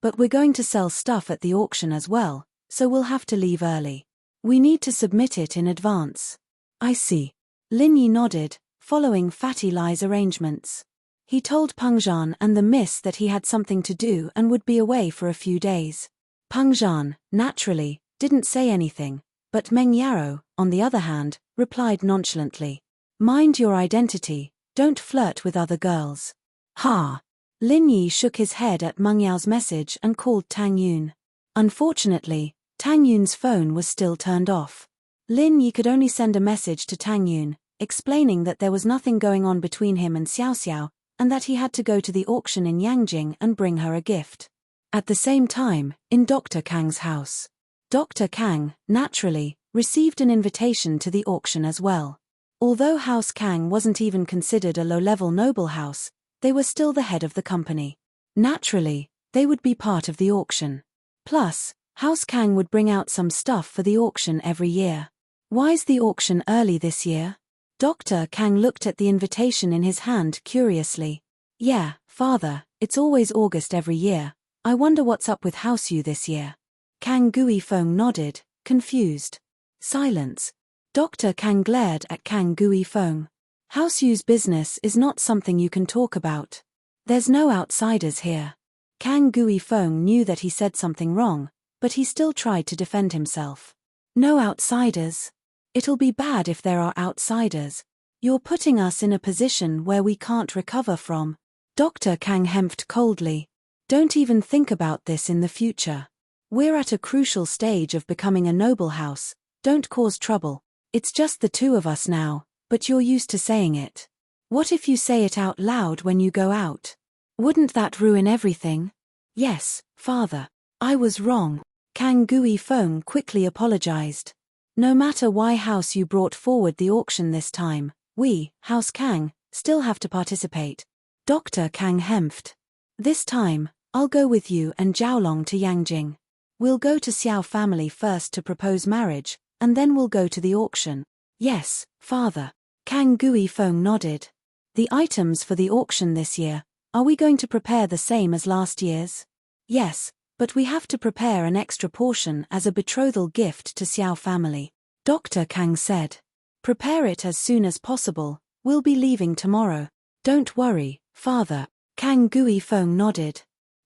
But we're going to sell stuff at the auction as well, so we'll have to leave early. We need to submit it in advance. I see. Lin Yi nodded, following Fatty Lai's arrangements. He told Peng Zhan and the miss that he had something to do and would be away for a few days. Peng Zhan, naturally, didn't say anything, but Meng Yarrow, on the other hand, replied nonchalantly. Mind your identity, don't flirt with other girls. Ha! Lin Yi shook his head at Meng Yao's message and called Tang Yun. Unfortunately, Tang Yun's phone was still turned off. Lin Yi could only send a message to Tang Yun, explaining that there was nothing going on between him and Xiao Xiao, and that he had to go to the auction in Yangjing and bring her a gift. At the same time, in Dr. Kang's house. Dr. Kang, naturally, received an invitation to the auction as well. Although House Kang wasn't even considered a low-level noble house, they were still the head of the company. Naturally, they would be part of the auction. Plus, House Kang would bring out some stuff for the auction every year. Why's the auction early this year? Dr. Kang looked at the invitation in his hand curiously. Yeah, father, it's always August every year. I wonder what's up with House Yu this year. Kang Gui Feng nodded, confused. Silence. Dr. Kang glared at Kang Gui Feng. House Yu's business is not something you can talk about. There's no outsiders here. Kang Gui Feng knew that he said something wrong, but he still tried to defend himself. No outsiders. It'll be bad if there are outsiders. You're putting us in a position where we can't recover from. Dr. Kang hemped coldly. Don't even think about this in the future. We're at a crucial stage of becoming a noble house. Don't cause trouble. It's just the 2 of us now, but you're used to saying it. What if you say it out loud when you go out? Wouldn't that ruin everything? Yes, father. I was wrong. Kang Gui Feng quickly apologized. No matter why House Yu brought forward the auction this time, we, House Kang, still have to participate. Dr. Kang hemphed. This time, I'll go with you and Jiaolong to Yangjing. We'll go to Xiao family first to propose marriage, and then we'll go to the auction. Yes, father. Kang Gui Feng nodded. The items for the auction this year, are we going to prepare the same as last year's? Yes, but we have to prepare an extra portion as a betrothal gift to Xiao family. Dr. Kang said. Prepare it as soon as possible, we'll be leaving tomorrow. Don't worry, father. Kang Gui Feng nodded.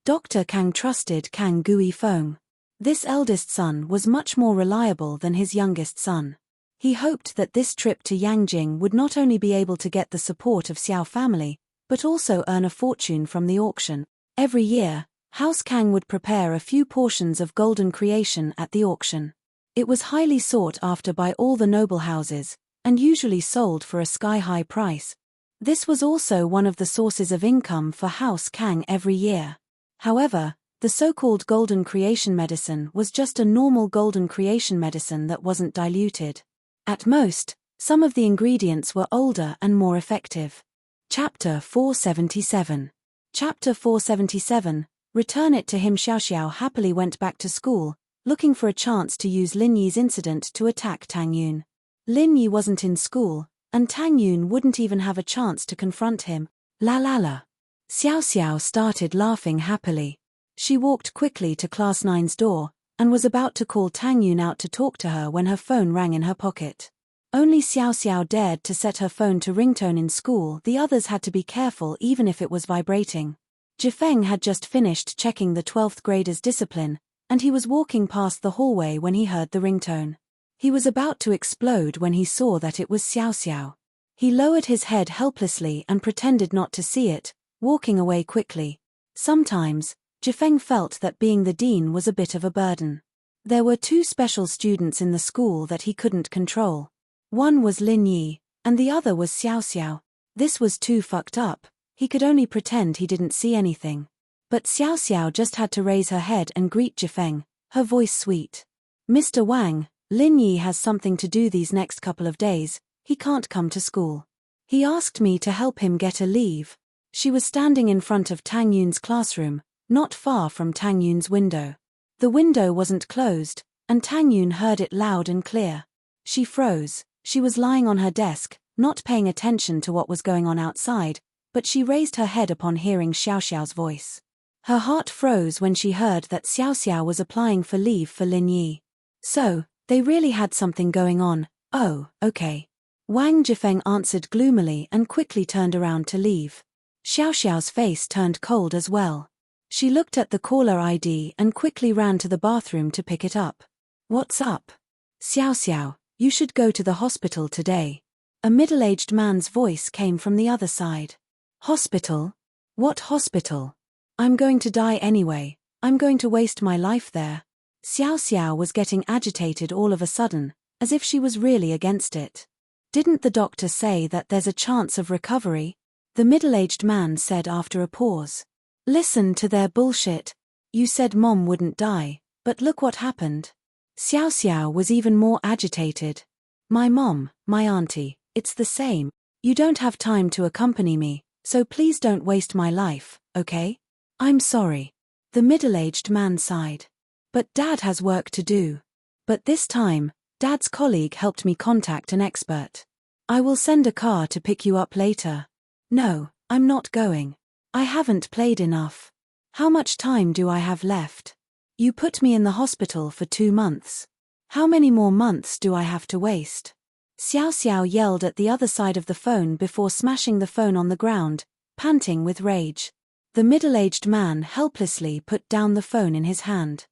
Dr. Kang trusted Kang Gui Feng. This eldest son was much more reliable than his youngest son. He hoped that this trip to Yangjing would not only be able to get the support of Xiao family, but also earn a fortune from the auction. Every year, House Kang would prepare a few portions of golden creation at the auction. It was highly sought after by all the noble houses, and usually sold for a sky-high price. This was also one of the sources of income for House Kang every year. However, the so-called golden creation medicine was just a normal golden creation medicine that wasn't diluted. At most, some of the ingredients were older and more effective. Chapter 477. Chapter 477. Return it to him. Xiao Xiao happily went back to school, looking for a chance to use Lin Yi's incident to attack Tang Yun. Lin Yi wasn't in school, and Tang Yun wouldn't even have a chance to confront him. La la la. Xiao Xiao started laughing happily. She walked quickly to Class 9's door, and was about to call Tang Yun out to talk to her when her phone rang in her pocket. Only Xiao Xiao dared to set her phone to ringtone in school. The others had to be careful even if it was vibrating. Jifeng had just finished checking the 12th grader's discipline, and he was walking past the hallway when he heard the ringtone. He was about to explode when he saw that it was Xiao Xiao. He lowered his head helplessly and pretended not to see it, walking away quickly. Sometimes, Jifeng felt that being the dean was a bit of a burden. There were 2 special students in the school that he couldn't control. One was Lin Yi, and the other was Xiao Xiao. This was too fucked up. He could only pretend he didn't see anything. But Xiao Xiao just had to raise her head and greet Jifeng, her voice sweet. Mr. Wang, Lin Yi has something to do these next couple of days, he can't come to school. He asked me to help him get a leave. She was standing in front of Tang Yun's classroom, not far from Tang Yun's window. The window wasn't closed, and Tang Yun heard it loud and clear. She froze. She was lying on her desk, not paying attention to what was going on outside, but she raised her head upon hearing Xiao Xiao's voice. Her heart froze when she heard that Xiao Xiao was applying for leave for Lin Yi. So, they really had something going on. Oh, okay. Wang Jifeng answered gloomily and quickly turned around to leave. Xiao Xiao's face turned cold as well. She looked at the caller ID and quickly ran to the bathroom to pick it up. What's up? Xiao Xiao, you should go to the hospital today. A middle-aged man's voice came from the other side. Hospital? What hospital? I'm going to die anyway. I'm going to waste my life there. Xiao Xiao was getting agitated all of a sudden, as if she was really against it. Didn't the doctor say that there's a chance of recovery? The middle-aged man said after a pause. Listen to their bullshit. You said Mom wouldn't die, but look what happened. Xiao Xiao was even more agitated. My mom, my auntie, it's the same. You don't have time to accompany me, so please don't waste my life, okay? I'm sorry. The middle-aged man sighed. But Dad has work to do. But this time, Dad's colleague helped me contact an expert. I will send a car to pick you up later. No, I'm not going. I haven't played enough. How much time do I have left? You put me in the hospital for 2 months. How many more months do I have to waste? Xiao Xiao yelled at the other side of the phone before smashing the phone on the ground, panting with rage. The middle-aged man helplessly put down the phone in his hand.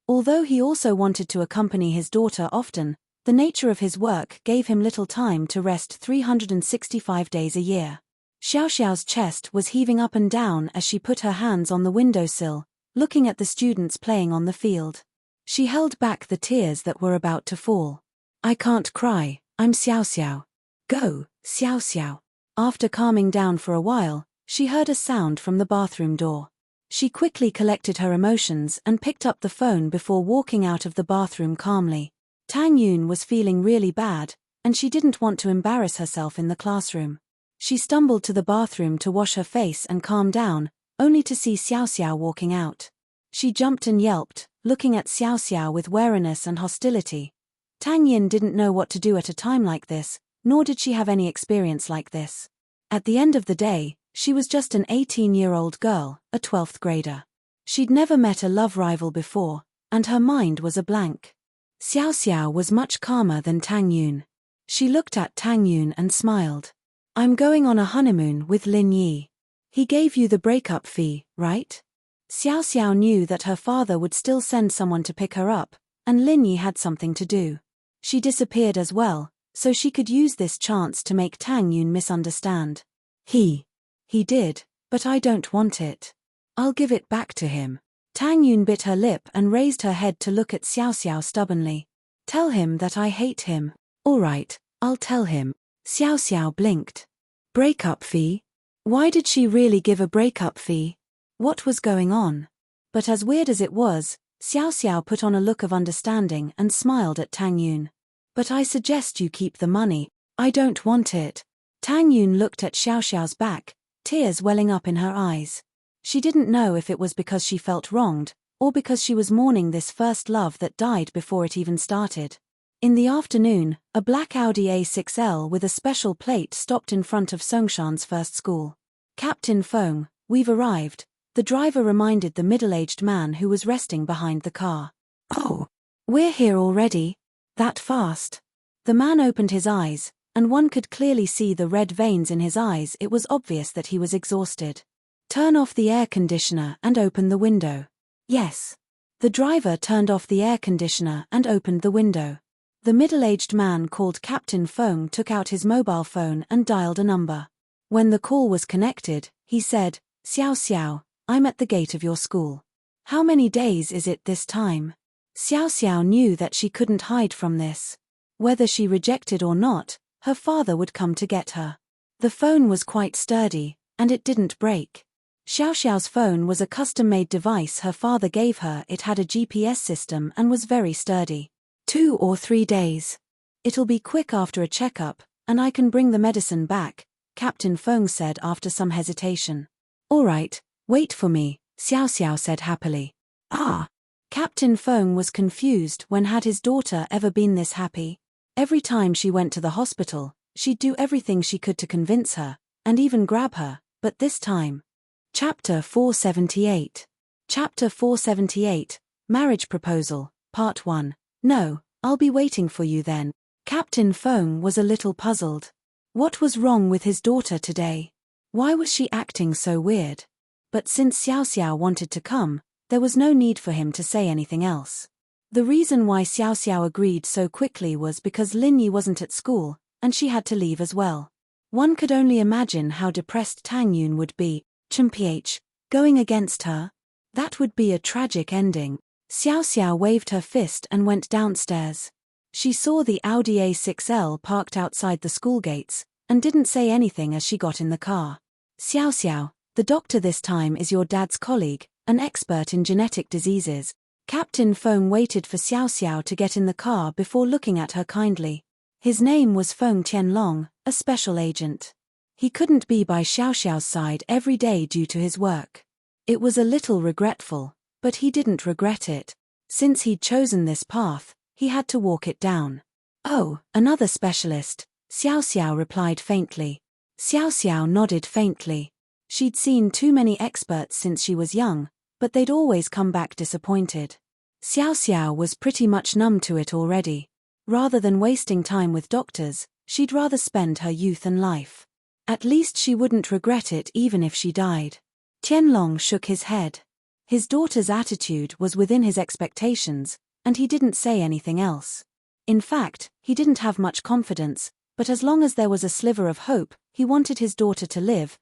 Although he also wanted to accompany his daughter often, the nature of his work gave him little time to rest 365 days a year. Xiao Xiao's chest was heaving up and down as she put her hands on the windowsill, looking at the students playing on the field. She held back the tears that were about to fall. I can't cry, I'm Xiao Xiao. Go, Xiao Xiao. After calming down for a while, she heard a sound from the bathroom door. She quickly collected her emotions and picked up the phone before walking out of the bathroom calmly. Tang Yun was feeling really bad, and she didn't want to embarrass herself in the classroom. She stumbled to the bathroom to wash her face and calm down, only to see Xiao Xiao walking out. She jumped and yelped, looking at Xiao Xiao with wariness and hostility. Tang Yin didn't know what to do at a time like this, nor did she have any experience like this. At the end of the day, she was just an 18-year-old girl, a 12th grader. She'd never met a love rival before, and her mind was a blank. Xiao Xiao was much calmer than Tang Yun. She looked at Tang Yun and smiled. I'm going on a honeymoon with Lin Yi. He gave you the breakup fee, right? Xiao Xiao knew that her father would still send someone to pick her up, and Lin Yi had something to do. She disappeared as well, so she could use this chance to make Tang Yun misunderstand. He did, but I don't want it. I'll give it back to him. Tang Yun bit her lip and raised her head to look at Xiao Xiao stubbornly. Tell him that I hate him. All right, I'll tell him. Xiao Xiao blinked. Breakup fee? Why did she really give a breakup fee? What was going on? But as weird as it was, Xiao Xiao put on a look of understanding and smiled at Tang Yun. But I suggest you keep the money. I don't want it. Tang Yun looked at Xiao Xiao's back, tears welling up in her eyes. She didn't know if it was because she felt wronged, or because she was mourning this first love that died before it even started. In the afternoon, a black Audi A6L with a special plate stopped in front of Songshan's first school. Captain Feng, we've arrived, the driver reminded the middle-aged man who was resting behind the car. Oh, we're here already? That fast? The man opened his eyes, and one could clearly see the red veins in his eyes. It was obvious that he was exhausted. Turn off the air conditioner and open the window. Yes. The driver turned off the air conditioner and opened the window. The middle-aged man called Captain Feng took out his mobile phone and dialed a number. When the call was connected, he said, Xiao Xiao, I'm at the gate of your school. How many days is it this time? Xiao Xiao knew that she couldn't hide from this. Whether she rejected or not, her father would come to get her. The phone was quite sturdy, and it didn't break. Xiao Xiao's phone was a custom-made device her father gave her. It had a GPS system and was very sturdy. 2 or 3 days. It'll be quick after a checkup, and I can bring the medicine back, Captain Feng said after some hesitation. All right, wait for me, Xiao Xiao said happily. Ah! Captain Feng was confused when had his daughter ever been this happy. Every time she went to the hospital, she'd do everything she could to convince her, and even grab her, but this time. Chapter 478. Chapter 478, Marriage Proposal, Part 1. No, I'll be waiting for you then. Captain Feng was a little puzzled. What was wrong with his daughter today? Why was she acting so weird? But since Xiao Xiao wanted to come, there was no need for him to say anything else. The reason why Xiao Xiao agreed so quickly was because Lin Yi wasn't at school, and she had to leave as well. One could only imagine how depressed Tang Yun would be, Chmph, going against her. That would be a tragic ending. Xiao Xiao waved her fist and went downstairs. She saw the Audi A6L parked outside the school gates, and didn't say anything as she got in the car. Xiao Xiao, the doctor this time is your dad's colleague, an expert in genetic diseases. Captain Feng waited for Xiao Xiao to get in the car before looking at her kindly. His name was Feng Tianlong, a special agent. He couldn't be by Xiao Xiao's side every day due to his work. It was a little regretful, but he didn't regret it. Since he'd chosen this path, he had to walk it down. Oh, another specialist, Xiao Xiao replied faintly. Xiao Xiao nodded faintly. She'd seen too many experts since she was young, but they'd always come back disappointed. Xiao Xiao was pretty much numb to it already. Rather than wasting time with doctors, she'd rather spend her youth and life. At least she wouldn't regret it even if she died. Tianlong shook his head. His daughter's attitude was within his expectations, and he didn't say anything else. In fact, he didn't have much confidence, but as long as there was a sliver of hope, he wanted his daughter to live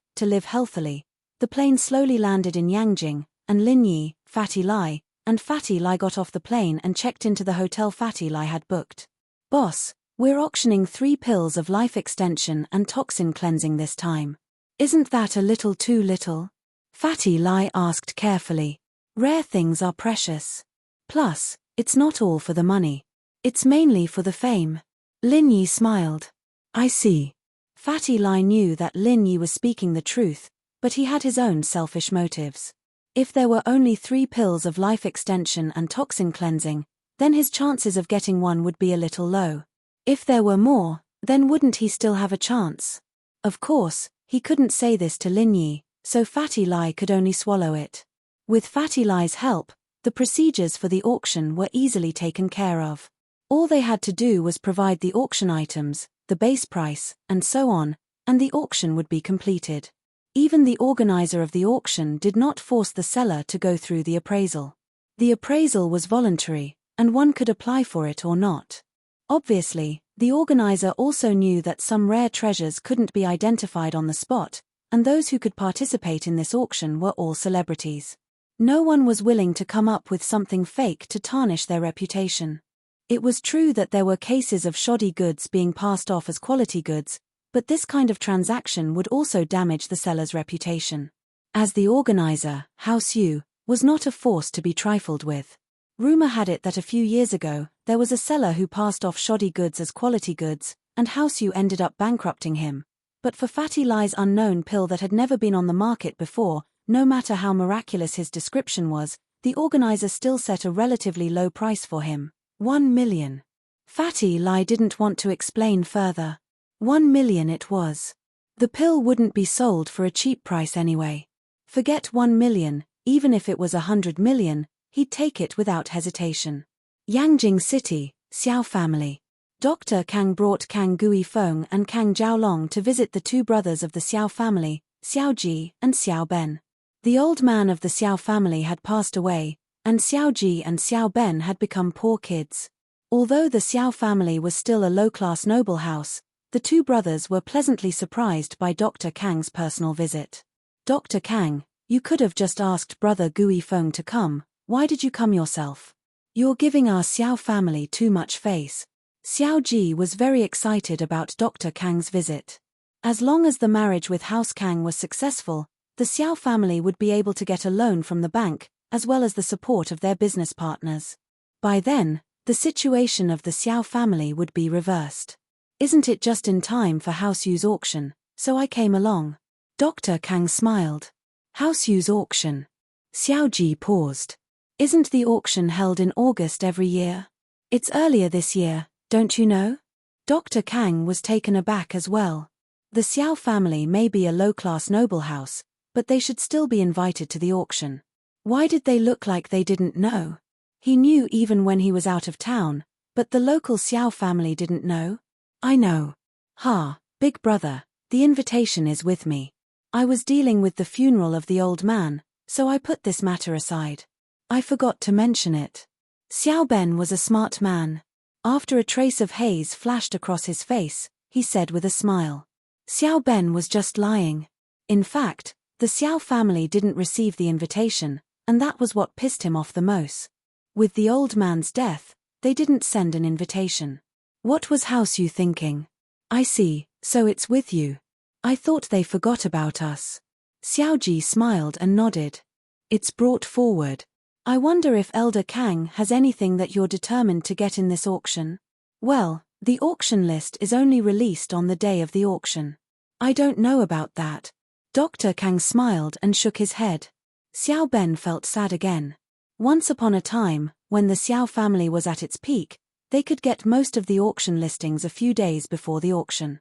healthily. The plane slowly landed in Yangjing, and Lin Yi, Fatty Lai, and Fatty Lai got off the plane and checked into the hotel Fatty Lai had booked. Boss, we're auctioning 3 pills of life extension and toxin cleansing this time. Isn't that a little too little? Fatty Lai asked carefully. Rare things are precious. Plus, it's not all for the money. It's mainly for the fame. Lin Yi smiled. I see. Fatty Lai knew that Lin Yi was speaking the truth, but he had his own selfish motives. If there were only 3 pills of life extension and toxin cleansing, then his chances of getting one would be a little low. If there were more, then wouldn't he still have a chance? Of course, he couldn't say this to Lin Yi, so Fatty Lai could only swallow it. With Fatty Lai's help, the procedures for the auction were easily taken care of. All they had to do was provide the auction items, the base price, and so on, and the auction would be completed. Even the organizer of the auction did not force the seller to go through the appraisal. The appraisal was voluntary, and one could apply for it or not. Obviously, the organizer also knew that some rare treasures couldn't be identified on the spot, and those who could participate in this auction were all celebrities. No one was willing to come up with something fake to tarnish their reputation. It was true that there were cases of shoddy goods being passed off as quality goods, but this kind of transaction would also damage the seller's reputation. As the organizer, House Yu, was not a force to be trifled with. Rumor had it that a few years ago, there was a seller who passed off shoddy goods as quality goods, and House Yu ended up bankrupting him. But for Fatty Lai's unknown pill that had never been on the market before, no matter how miraculous his description was, the organizer still set a relatively low price for him. 1 million. Fatty Lai didn't want to explain further. 1 million it was. The pill wouldn't be sold for a cheap price anyway. Forget 1 million, even if it was 100 million, he'd take it without hesitation. Yangjing City, Xiao family. Dr. Kang brought Kang Gui Feng and Kang Jiaolong to visit the 2 brothers of the Xiao family, Xiao Ji and Xiao Ben. The old man of the Xiao family had passed away, and Xiao Ji and Xiao Ben had become poor kids. Although the Xiao family was still a low-class noble house, the 2 brothers were pleasantly surprised by Dr. Kang's personal visit. Dr. Kang, you could have just asked brother Gui Feng to come, why did you come yourself? You're giving our Xiao family too much face. Xiao Ji was very excited about Dr. Kang's visit. As long as the marriage with House Kang was successful, the Xiao family would be able to get a loan from the bank, as well as the support of their business partners. By then, The situation of the Xiao family would be reversed. Isn't it just in time for House Yu's auction, so I came along. Dr. Kang smiled. House Yu's auction. Xiao Ji paused. Isn't the auction held in August every year? It's earlier this year, don't you know? Dr. Kang was taken aback as well. The Xiao family may be a low-class noble house, but they should still be invited to the auction. Why did they look like they didn't know? He knew even when he was out of town, but the local Xiao family didn't know. I know. Ha, big brother, the invitation is with me. I was dealing with the funeral of the old man, so I put this matter aside. I forgot to mention it. Xiao Ben was a smart man. After a trace of haze flashed across his face, he said with a smile. Xiao Ben was just lying. In fact, the Xiao family didn't receive the invitation, and that was what pissed him off the most. With the old man's death, they didn't send an invitation. What was House Yu thinking? I see, so it's with you. I thought they forgot about us. Xiao Ji smiled and nodded. It's brought forward. I wonder if Elder Kang has anything that you're determined to get in this auction? Well, the auction list is only released on the day of the auction. I don't know about that. Dr. Kang smiled and shook his head. Xiao Ben felt sad again. Once upon a time, when the Xiao family was at its peak, they could get most of the auction listings a few days before the auction.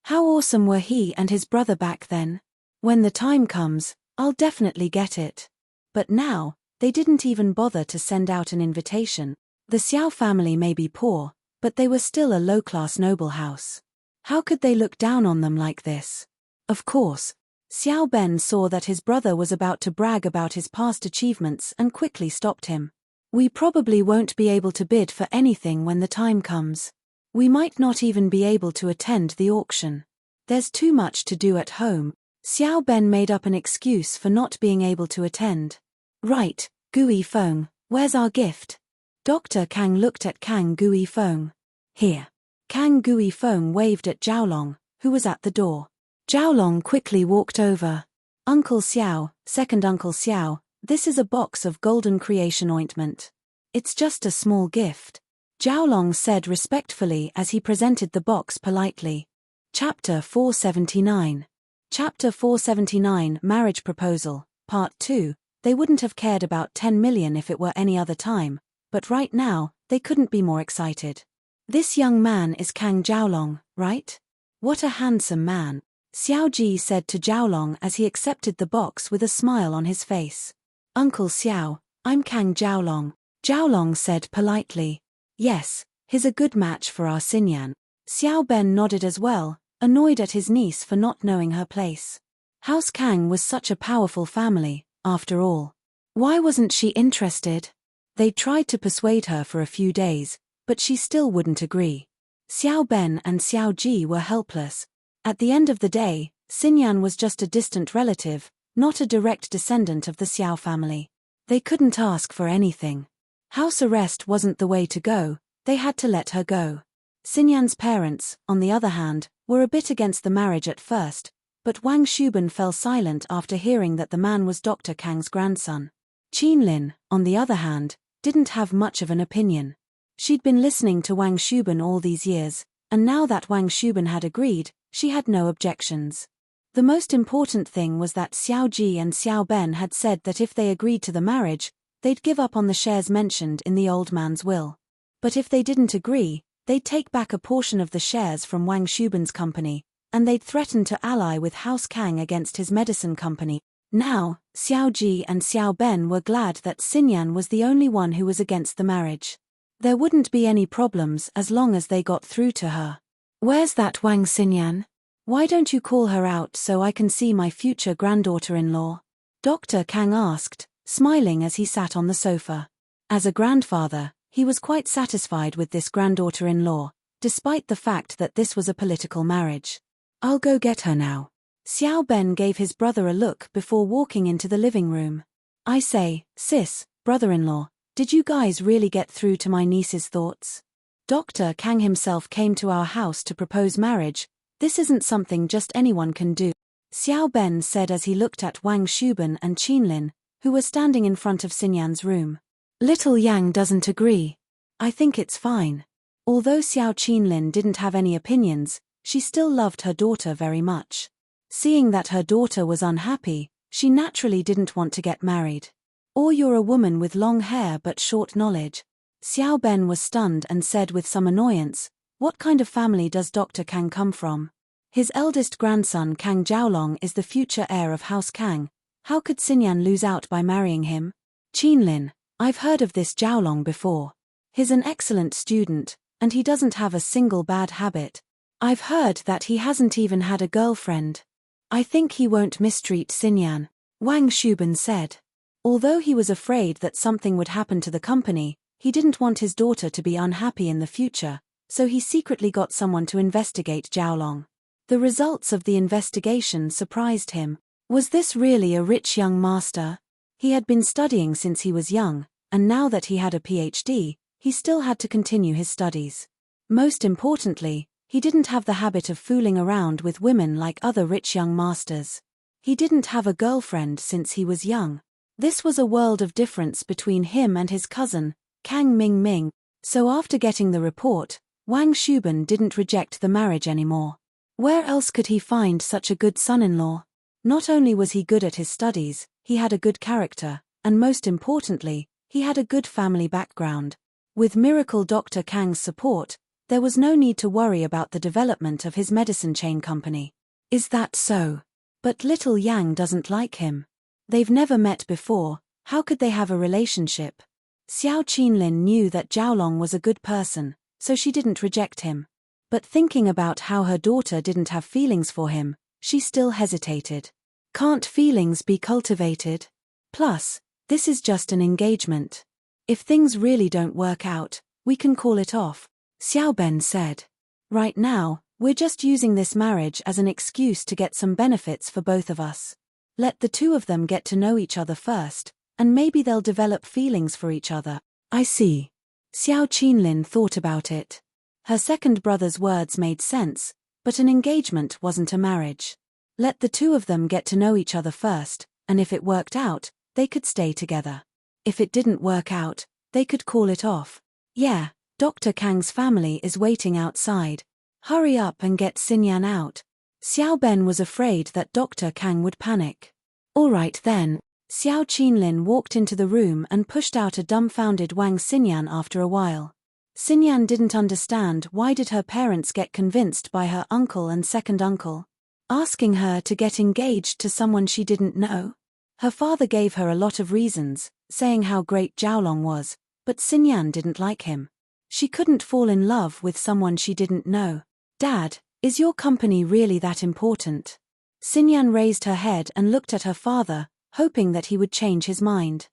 How awesome were he and his brother back then? When the time comes, I'll definitely get it. But now, they didn't even bother to send out an invitation. The Xiao family may be poor, but they were still a low-class noble house. How could they look down on them like this? Of course, Xiao Ben saw that his brother was about to brag about his past achievements and quickly stopped him. We probably won't be able to bid for anything when the time comes. We might not even be able to attend the auction. There's too much to do at home. Xiao Ben made up an excuse for not being able to attend. Right, Gui Feng, where's our gift? Dr. Kang looked at Kang Gui Feng. Here. Kang Gui Feng waved at Zhaolong, who was at the door. Zhaolong quickly walked over. Uncle Xiao, second Uncle Xiao, this is a box of golden creation ointment. It's just a small gift. Zhaolong said respectfully as he presented the box politely. Chapter 479. Chapter 479 Marriage Proposal, Part 2. They wouldn't have cared about 10 million if it were any other time, but right now, they couldn't be more excited. This young man is Kang Zhaolong, right? What a handsome man. Xiao Ji said to Zhaolong as he accepted the box with a smile on his face. Uncle Xiao, I'm Kang Zhaolong. Zhaolong said politely. Yes, he's a good match for our Xinyan. Xiao Ben nodded as well, annoyed at his niece for not knowing her place. House Kang was such a powerful family, after all. Why wasn't she interested? They tried to persuade her for a few days, but she still wouldn't agree. Xiao Ben and Xiao Ji were helpless. At the end of the day, Xinyan was just a distant relative, not a direct descendant of the Xiao family. They couldn't ask for anything. House arrest wasn't the way to go, they had to let her go. Xinyan's parents, on the other hand, were a bit against the marriage at first, but Wang Shuben fell silent after hearing that the man was Dr. Kang's grandson. Qinlin, on the other hand, didn't have much of an opinion. She'd been listening to Wang Shuben all these years, and now that Wang Shuben had agreed, she had no objections. The most important thing was that Xiao Ji and Xiao Ben had said that if they agreed to the marriage, they'd give up on the shares mentioned in the old man's will. But if they didn't agree, they'd take back a portion of the shares from Wang Shuben's company, and they'd threaten to ally with House Kang against his medicine company. Now, Xiao Ji and Xiao Ben were glad that Xinyan was the only one who was against the marriage. There wouldn't be any problems as long as they got through to her. Where's that Wang Xinyan? Why don't you call her out so I can see my future granddaughter-in-law? Dr. Kang asked, smiling as he sat on the sofa. As a grandfather, he was quite satisfied with this granddaughter-in-law, despite the fact that this was a political marriage. I'll go get her now. Xiao Ben gave his brother a look before walking into the living room. I say, sis, brother-in-law, did you guys really get through to my niece's thoughts? Dr. Kang himself came to our house to propose marriage. This isn't something just anyone can do. Xiao Ben said as he looked at Wang Shuben and Qinlin, who were standing in front of Xinyan's room. Little Yang doesn't agree. I think it's fine. Although Xiao Qinlin didn't have any opinions, she still loved her daughter very much. Seeing that her daughter was unhappy, she naturally didn't want to get married. Or you're a woman with long hair but short knowledge. Xiao Ben was stunned and said with some annoyance, "What kind of family does Dr. Kang come from? His eldest grandson Kang Jiaolong is the future heir of House Kang. How could Xinyan lose out by marrying him?" "Qinlin, I've heard of this Jiaolong before. He's an excellent student, and he doesn't have a single bad habit. I've heard that he hasn't even had a girlfriend. I think he won't mistreat Xinyan," Wang Shuben said. Although he was afraid that something would happen to the company, he didn't want his daughter to be unhappy in the future, so he secretly got someone to investigate Jiaolong. The results of the investigation surprised him. Was this really a rich young master? He had been studying since he was young, and now that he had a PhD, he still had to continue his studies. Most importantly, he didn't have the habit of fooling around with women like other rich young masters. He didn't have a girlfriend since he was young. This was a world of difference between him and his cousin, Kang Ming. So after getting the report, Wang Shuben didn't reject the marriage anymore. Where else could he find such a good son-in-law? Not only was he good at his studies, he had a good character, and most importantly, he had a good family background. With Miracle Dr. Kang's support, there was no need to worry about the development of his medicine chain company. Is that so? But little Yang doesn't like him. They've never met before, how could they have a relationship? Xiao Qinlin knew that Jiaolong was a good person, so she didn't reject him. But thinking about how her daughter didn't have feelings for him, she still hesitated. Can't feelings be cultivated? Plus, this is just an engagement. If things really don't work out, we can call it off, Xiao Ben said. Right now, we're just using this marriage as an excuse to get some benefits for both of us. Let the two of them get to know each other first, and maybe they'll develop feelings for each other. I see. Xiao Qinlin thought about it. Her second brother's words made sense, but an engagement wasn't a marriage. Let the two of them get to know each other first, and if it worked out, they could stay together. If it didn't work out, they could call it off. Yeah, Dr. Kang's family is waiting outside. Hurry up and get Xinyan out. Xiao Ben was afraid that Dr. Kang would panic. All right then. Xiao Qinlin walked into the room and pushed out a dumbfounded Wang Xinyan after a while. Xinyan didn't understand why did her parents get convinced by her uncle and second uncle, asking her to get engaged to someone she didn't know. Her father gave her a lot of reasons, saying how great Jiaolong was, but Xinyan didn't like him. She couldn't fall in love with someone she didn't know. Dad, is your company really that important? Xinyan raised her head and looked at her father, hoping that he would change his mind.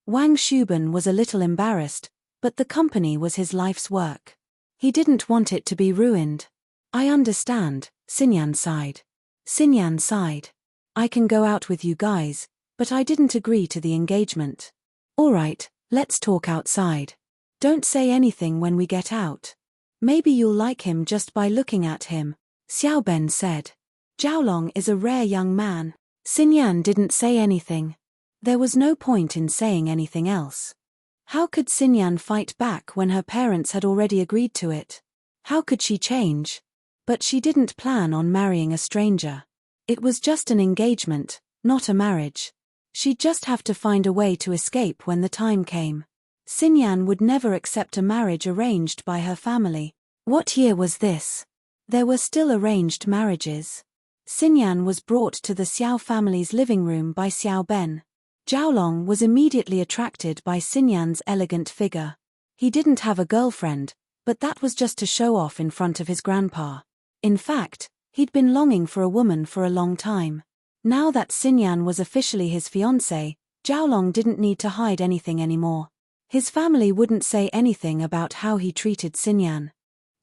Wang Shuben was a little embarrassed, but the company was his life's work. He didn't want it to be ruined. I understand, Xinyan sighed. I can go out with you guys, but I didn't agree to the engagement. All right, let's talk outside. Don't say anything when we get out. Maybe you'll like him just by looking at him, Xiao Ben said. Jiaolong is a rare young man. Xinyan didn't say anything. There was no point in saying anything else. How could Xinyan fight back when her parents had already agreed to it? How could she change? But she didn't plan on marrying a stranger. It was just an engagement, not a marriage. She'd just have to find a way to escape when the time came. Xinyan would never accept a marriage arranged by her family. What year was this? There were still arranged marriages. Xinyan was brought to the Xiao family's living room by Xiao Ben. Jiaolong was immediately attracted by Xinyan's elegant figure. He didn't have a girlfriend, but that was just to show off in front of his grandpa. In fact, he'd been longing for a woman for a long time. Now that Xinyan was officially his fiancé, Jiaolong didn't need to hide anything anymore. His family wouldn't say anything about how he treated Xinyan.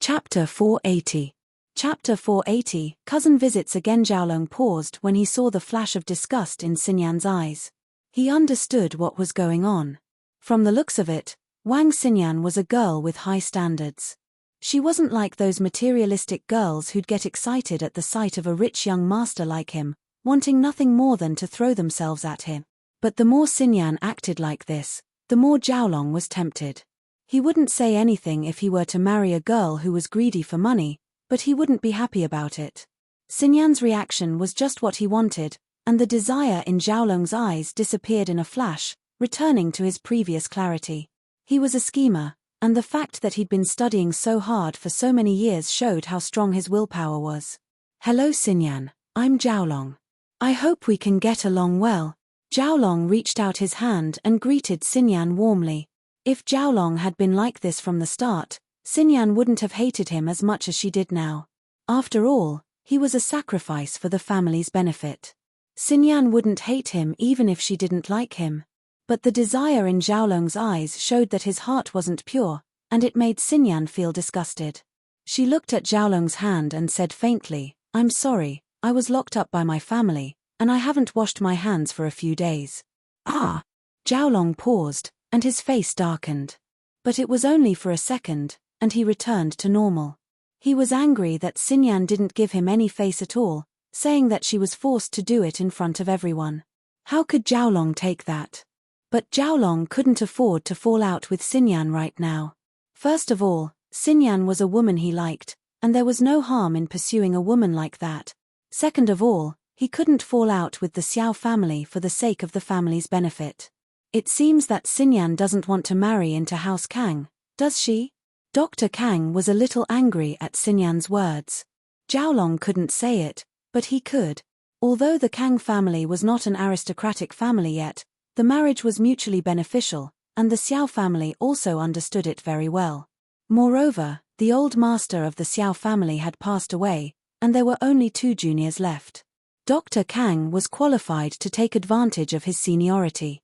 Chapter 480. Chapter 480. Cousin visits again. Jiaolong paused when he saw the flash of disgust in Xinyan's eyes. He understood what was going on. From the looks of it, Wang Xinyan was a girl with high standards. She wasn't like those materialistic girls who'd get excited at the sight of a rich young master like him, wanting nothing more than to throw themselves at him. But the more Xinyan acted like this, the more Jiaolong was tempted. He wouldn't say anything if he were to marry a girl who was greedy for money, but he wouldn't be happy about it. Xinyan's reaction was just what he wanted, and the desire in Xiaolong's eyes disappeared in a flash, returning to his previous clarity. He was a schemer, and the fact that he'd been studying so hard for so many years showed how strong his willpower was. "Hello Xinyan, I'm Xiaolong. I hope we can get along well." Xiaolong reached out his hand and greeted Xinyan warmly. If Xiaolong had been like this from the start, Xinyan wouldn't have hated him as much as she did now. After all, he was a sacrifice for the family's benefit. Xinyan wouldn't hate him even if she didn't like him. But the desire in Xiaolong's eyes showed that his heart wasn't pure, and it made Xinyan feel disgusted. She looked at Xiaolong's hand and said faintly, "I'm sorry, I was locked up by my family, and I haven't washed my hands for a few days." "Ah!" Xiaolong paused, and his face darkened. But it was only for a second, and he returned to normal. He was angry that Xinyan didn't give him any face at all, saying that she was forced to do it in front of everyone. How could Xiaolong take that? But Xiaolong couldn't afford to fall out with Xinyan right now. First of all, Xinyan was a woman he liked, and there was no harm in pursuing a woman like that. Second of all, he couldn't fall out with the Xiao family for the sake of the family's benefit. It seems that Xinyan doesn't want to marry into House Kang, does she? Dr. Kang was a little angry at Xinyan's words. Xiaolong couldn't say it, but he could. Although the Kang family was not an aristocratic family yet, the marriage was mutually beneficial, and the Xiao family also understood it very well. Moreover, the old master of the Xiao family had passed away, and there were only 2 juniors left. Dr. Kang was qualified to take advantage of his seniority.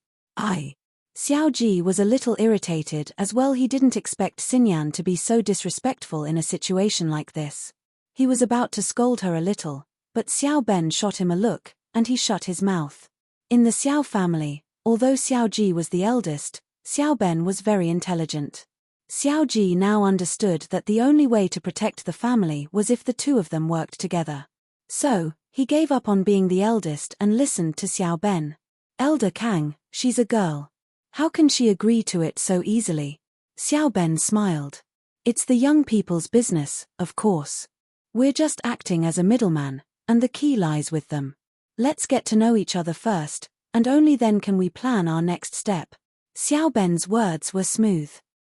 Xiao Ji was a little irritated as well. He didn't expect Xinyan to be so disrespectful in a situation like this. He was about to scold her a little, but Xiao Ben shot him a look, and he shut his mouth. In the Xiao family, although Xiao Ji was the eldest, Xiao Ben was very intelligent. Xiao Ji now understood that the only way to protect the family was if the 2 of them worked together. So, he gave up on being the eldest and listened to Xiao Ben. "Elder Kang, she's a girl. How can she agree to it so easily?" Xiao Ben smiled. "It's the young people's business, of course. We're just acting as a middleman, and the key lies with them. Let's get to know each other first, and only then can we plan our next step." Xiao Ben's words were smooth.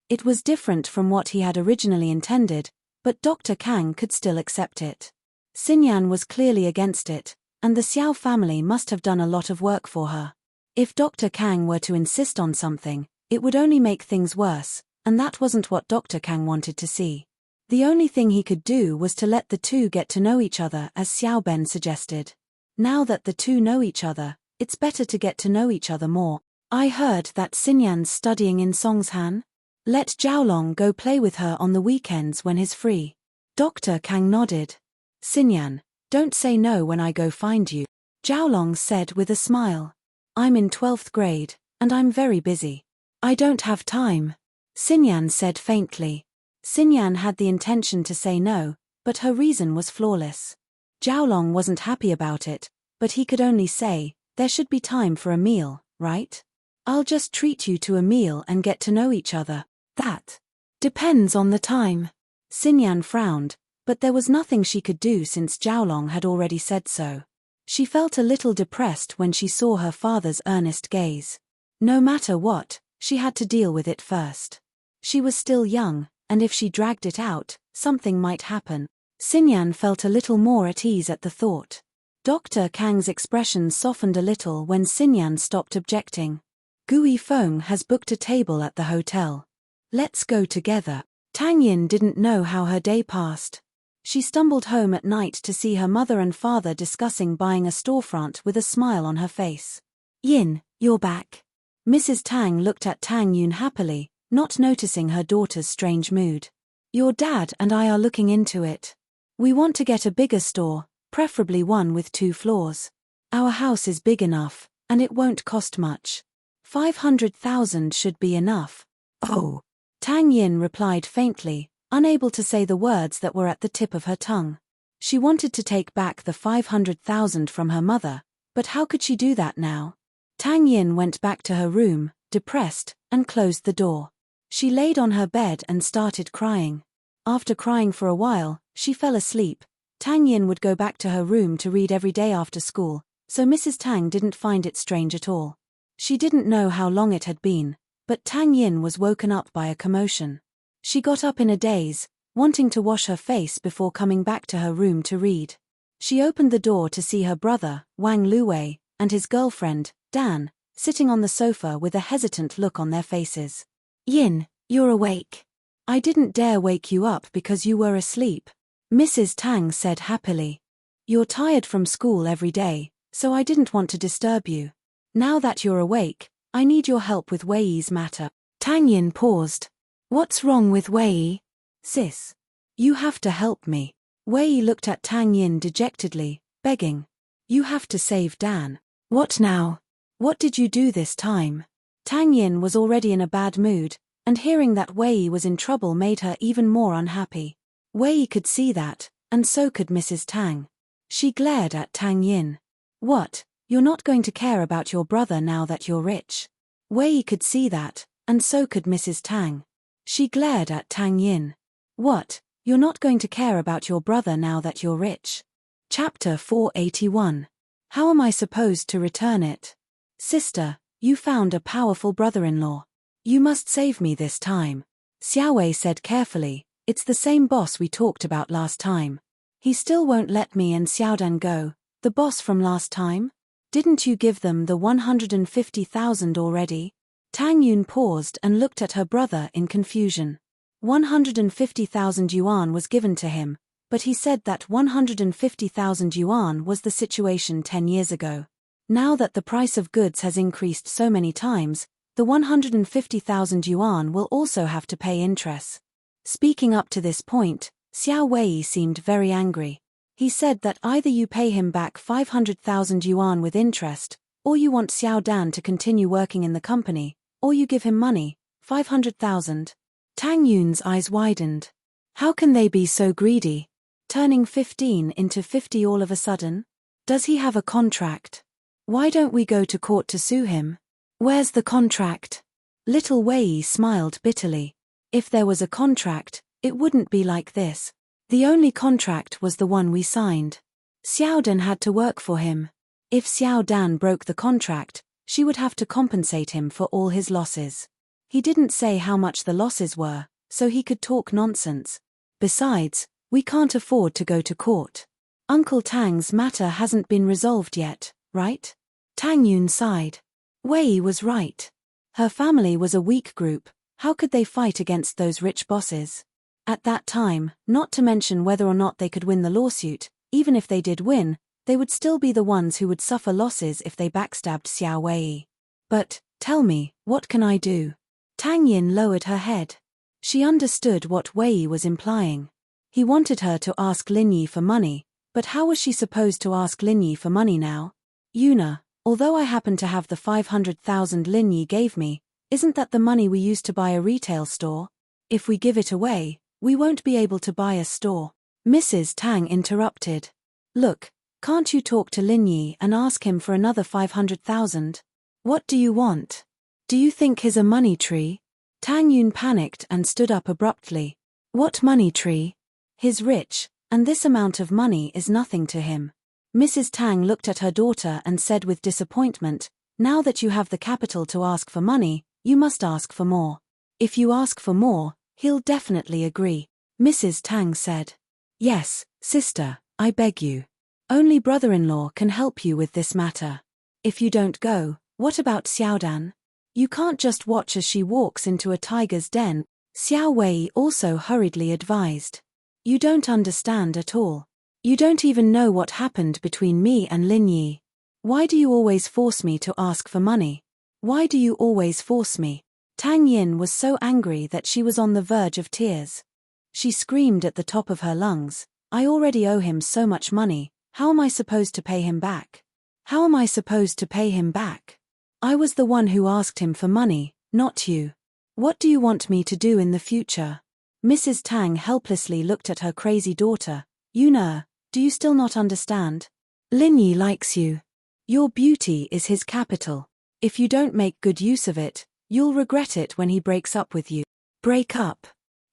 It was different from what he had originally intended, but Dr. Kang could still accept it. Xinyan was clearly against it, and the Xiao family must have done a lot of work for her. If Dr. Kang were to insist on something, it would only make things worse, and that wasn't what Dr. Kang wanted to see. The only thing he could do was to let the 2 get to know each other as Xiao Ben suggested. Now that the 2 know each other, it's better to get to know each other more. "I heard that Xinyan's studying in Songshan. Let Xiaolong go play with her on the weekends when he's free." Dr. Kang nodded. "Xinyan, don't say no when I go find you," Xiaolong said with a smile. "I'm in 12th grade, and I'm very busy. I don't have time," Xinyan said faintly. Xinyan had the intention to say no, but her reason was flawless. Xiaolong wasn't happy about it, but he could only say, "There should be time for a meal, right? I'll just treat you to a meal and get to know each other." "That depends on the time." Xinyan frowned, but there was nothing she could do since Xiaolong had already said so. She felt a little depressed when she saw her father's earnest gaze. No matter what, she had to deal with it first. She was still young, and if she dragged it out, something might happen. Xinyan felt a little more at ease at the thought. Dr. Kang's expression softened a little when Xinyan stopped objecting. "Gui Feng has booked a table at the hotel. Let's go together." Tang Yin didn't know how her day passed. She stumbled home at night to see her mother and father discussing buying a storefront with a smile on her face. "Yin, you're back." Mrs. Tang looked at Tang Yun happily, not noticing her daughter's strange mood. "Your dad and I are looking into it. We want to get a bigger store, preferably one with 2 floors. Our house is big enough, and it won't cost much. 500,000 should be enough." "Oh," Tang Yin replied faintly, unable to say the words that were at the tip of her tongue. She wanted to take back the 500,000 from her mother, but how could she do that now? Tang Yin went back to her room, depressed, and closed the door. She laid on her bed and started crying. After crying for a while, she fell asleep. Tang Yin would go back to her room to read every day after school, so Mrs. Tang didn't find it strange at all. She didn't know how long it had been, but Tang Yin was woken up by a commotion. She got up in a daze, wanting to wash her face before coming back to her room to read. She opened the door to see her brother, Wang Luwei, and his girlfriend, Dan, sitting on the sofa with a hesitant look on their faces. Yin, you're awake. I didn't dare wake you up because you were asleep, Mrs. Tang said happily. You're tired from school every day, so I didn't want to disturb you. Now that you're awake, I need your help with Wei's matter. Tang Yin paused. What's wrong with Wei? Sis. You have to help me. Wei looked at Tang Yin dejectedly, begging. You have to save Dan. What now? What did you do this time? Tang Yin was already in a bad mood, and hearing that Wei was in trouble made her even more unhappy. Wei could see that, and so could Mrs. Tang. She glared at Tang Yin. What, you're not going to care about your brother now that you're rich? Wei could see that, and so could Mrs. Tang. She glared at Tang Yin. What, you're not going to care about your brother now that you're rich? Chapter 481. How am I supposed to return it? Sister, you found a powerful brother-in-law. You must save me this time. Xiaowei said carefully, it's the same boss we talked about last time. He still won't let me and Xiaodan go, the boss from last time? Didn't you give them the 150,000 already? Tang Yun paused and looked at her brother in confusion. 150,000 yuan was given to him, but he said that 150,000 yuan was the situation 10 years ago. Now that the price of goods has increased so many times, the 150,000 yuan will also have to pay interest. Speaking up to this point, Xiao Wei seemed very angry. He said that either you pay him back 500,000 yuan with interest, or you want Xiao Dan to continue working in the company, or you give him money, 500,000. Tang Yun's eyes widened. How can they be so greedy? Turning 15 into 50 all of a sudden? Does he have a contract? Why don't we go to court to sue him? Where's the contract? Little Wei smiled bitterly. If there was a contract, it wouldn't be like this. The only contract was the one we signed. Xiao Dan had to work for him. If Xiao Dan broke the contract, she would have to compensate him for all his losses. He didn't say how much the losses were, so he could talk nonsense. Besides, we can't afford to go to court. Uncle Tang's matter hasn't been resolved yet, right? Tang Yun sighed. Wei was right. Her family was a weak group, how could they fight against those rich bosses? At that time, not to mention whether or not they could win the lawsuit, even if they did win, they would still be the ones who would suffer losses if they backstabbed Xiao Wei. But, tell me, what can I do? Tang Yin lowered her head. She understood what Wei was implying. He wanted her to ask Lin Yi for money, but how was she supposed to ask Lin Yi for money now? Yuna, although I happen to have the 500,000 Lin Yi gave me, isn't that the money we used to buy a retail store? If we give it away, we won't be able to buy a store. Mrs. Tang interrupted. Look, can't you talk to Lin Yi and ask him for another 500,000? What do you want? Do you think he's a money tree? Tang Yun panicked and stood up abruptly. What money tree? He's rich, and this amount of money is nothing to him. Mrs. Tang looked at her daughter and said with disappointment, now that you have the capital to ask for money, you must ask for more. If you ask for more, he'll definitely agree. Mrs. Tang said. Yes, sister, I beg you. Only brother-in-law can help you with this matter. If you don't go, what about Xiaodan? You can't just watch as she walks into a tiger's den, Xiao Wei also hurriedly advised. You don't understand at all. You don't even know what happened between me and Lin Yi. Why do you always force me to ask for money? Why do you always force me? Tang Yin was so angry that she was on the verge of tears. She screamed at the top of her lungs, I already owe him so much money, how am I supposed to pay him back? How am I supposed to pay him back? I was the one who asked him for money, not you. What do you want me to do in the future? Mrs. Tang helplessly looked at her crazy daughter. Yuna, do you still not understand? Lin Yi likes you. Your beauty is his capital. If you don't make good use of it, you'll regret it when he breaks up with you. Break up.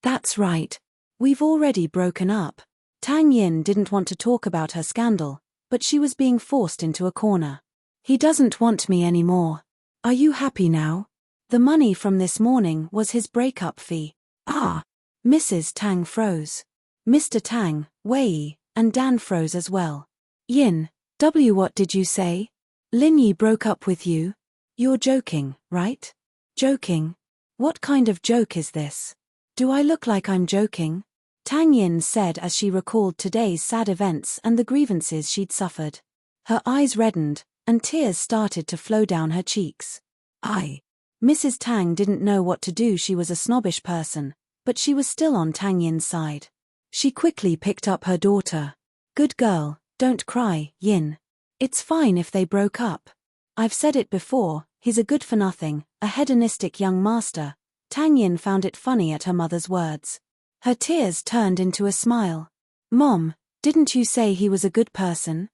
That's right. We've already broken up. Tang Yin didn't want to talk about her scandal, but she was being forced into a corner. He doesn't want me anymore. Are you happy now? The money from this morning was his breakup fee. Ah! Mrs. Tang froze. Mr. Tang, Wei, and Dan froze as well. Yin, what did you say? Lin Yi broke up with you? You're joking, right? Joking? What kind of joke is this? Do I look like I'm joking? Tang Yin said as she recalled today's sad events and the grievances she'd suffered. Her eyes reddened, and tears started to flow down her cheeks. Mrs. Tang didn't know what to do. She was a snobbish person, but she was still on Tang Yin's side. She quickly picked up her daughter. Good girl, don't cry, Yin. It's fine if they broke up. I've said it before, he's a good-for-nothing, a hedonistic young master. Tang Yin found it funny at her mother's words. Her tears turned into a smile. Mom, didn't you say he was a good person?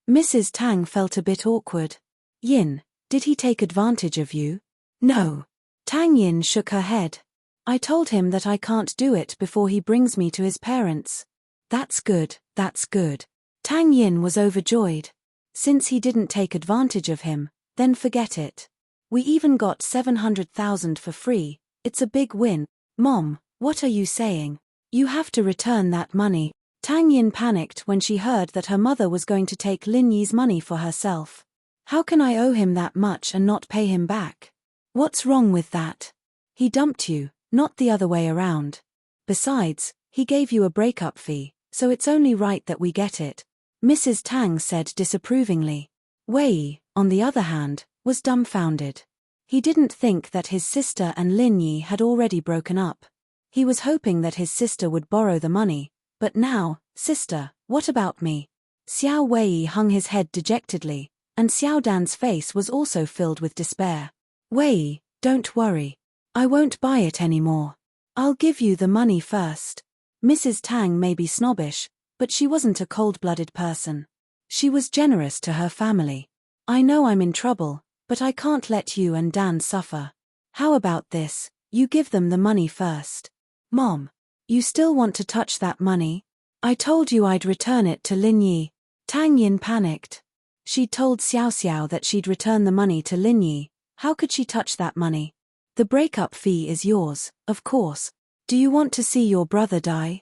Mrs. Tang felt a bit awkward. Yin, did he take advantage of you? No. Tang Yin shook her head. I told him that I can't do it before he brings me to his parents. That's good, that's good. Tang Yin was overjoyed. Since he didn't take advantage of him, then forget it. We even got 700,000 for free, it's a big win. Mom, what are you saying? You have to return that money. Tang Yin panicked when she heard that her mother was going to take Lin Yi's money for herself. How can I owe him that much and not pay him back? What's wrong with that? He dumped you, not the other way around. Besides, he gave you a breakup fee, so it's only right that we get it. Mrs. Tang said disapprovingly. Wei, on the other hand, was dumbfounded. He didn't think that his sister and Lin Yi had already broken up. He was hoping that his sister would borrow the money, but now, sister, what about me? Xiao Wei hung his head dejectedly, and Xiao Dan's face was also filled with despair. Wei, don't worry. I won't buy it anymore. I'll give you the money first. Mrs. Tang may be snobbish, but she wasn't a cold-blooded person. She was generous to her family. I know I'm in trouble, but I can't let you and Dan suffer. How about this, you give them the money first. Mom, you still want to touch that money? I told you I'd return it to Lin Yi. Tang Yin panicked. She'd told Xiao Xiao that she'd return the money to Lin Yi. How could she touch that money? The breakup fee is yours, of course. Do you want to see your brother die?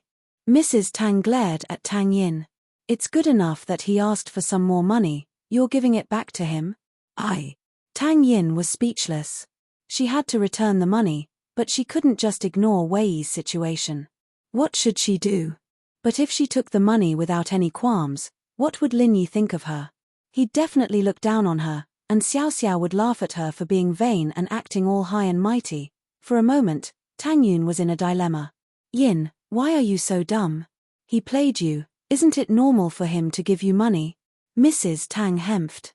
Mrs. Tang glared at Tang Yin. It's good enough that he asked for some more money, you're giving it back to him? Tang Yin was speechless. She had to return the money, but she couldn't just ignore Wei's situation. What should she do? But if she took the money without any qualms, what would Lin Yi think of her? He'd definitely look down on her, and Xiao Xiao would laugh at her for being vain and acting all high and mighty. For a moment, Tang Yun was in a dilemma. Yin, why are you so dumb? He played you, isn't it normal for him to give you money? Mrs. Tang hemphed.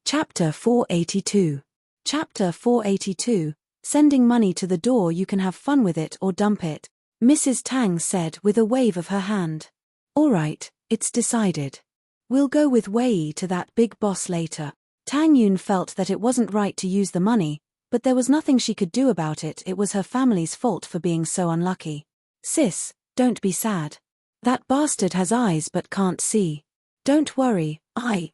Chapter 482. Chapter 482, Sending money to the door. You can have fun with it or dump it, Mrs. Tang said with a wave of her hand. All right, it's decided. We'll go with Wei to that big boss later. Tang Yun felt that it wasn't right to use the money, but there was nothing she could do about it. It was her family's fault for being so unlucky. Sis, don't be sad. That bastard has eyes but can't see. Don't worry,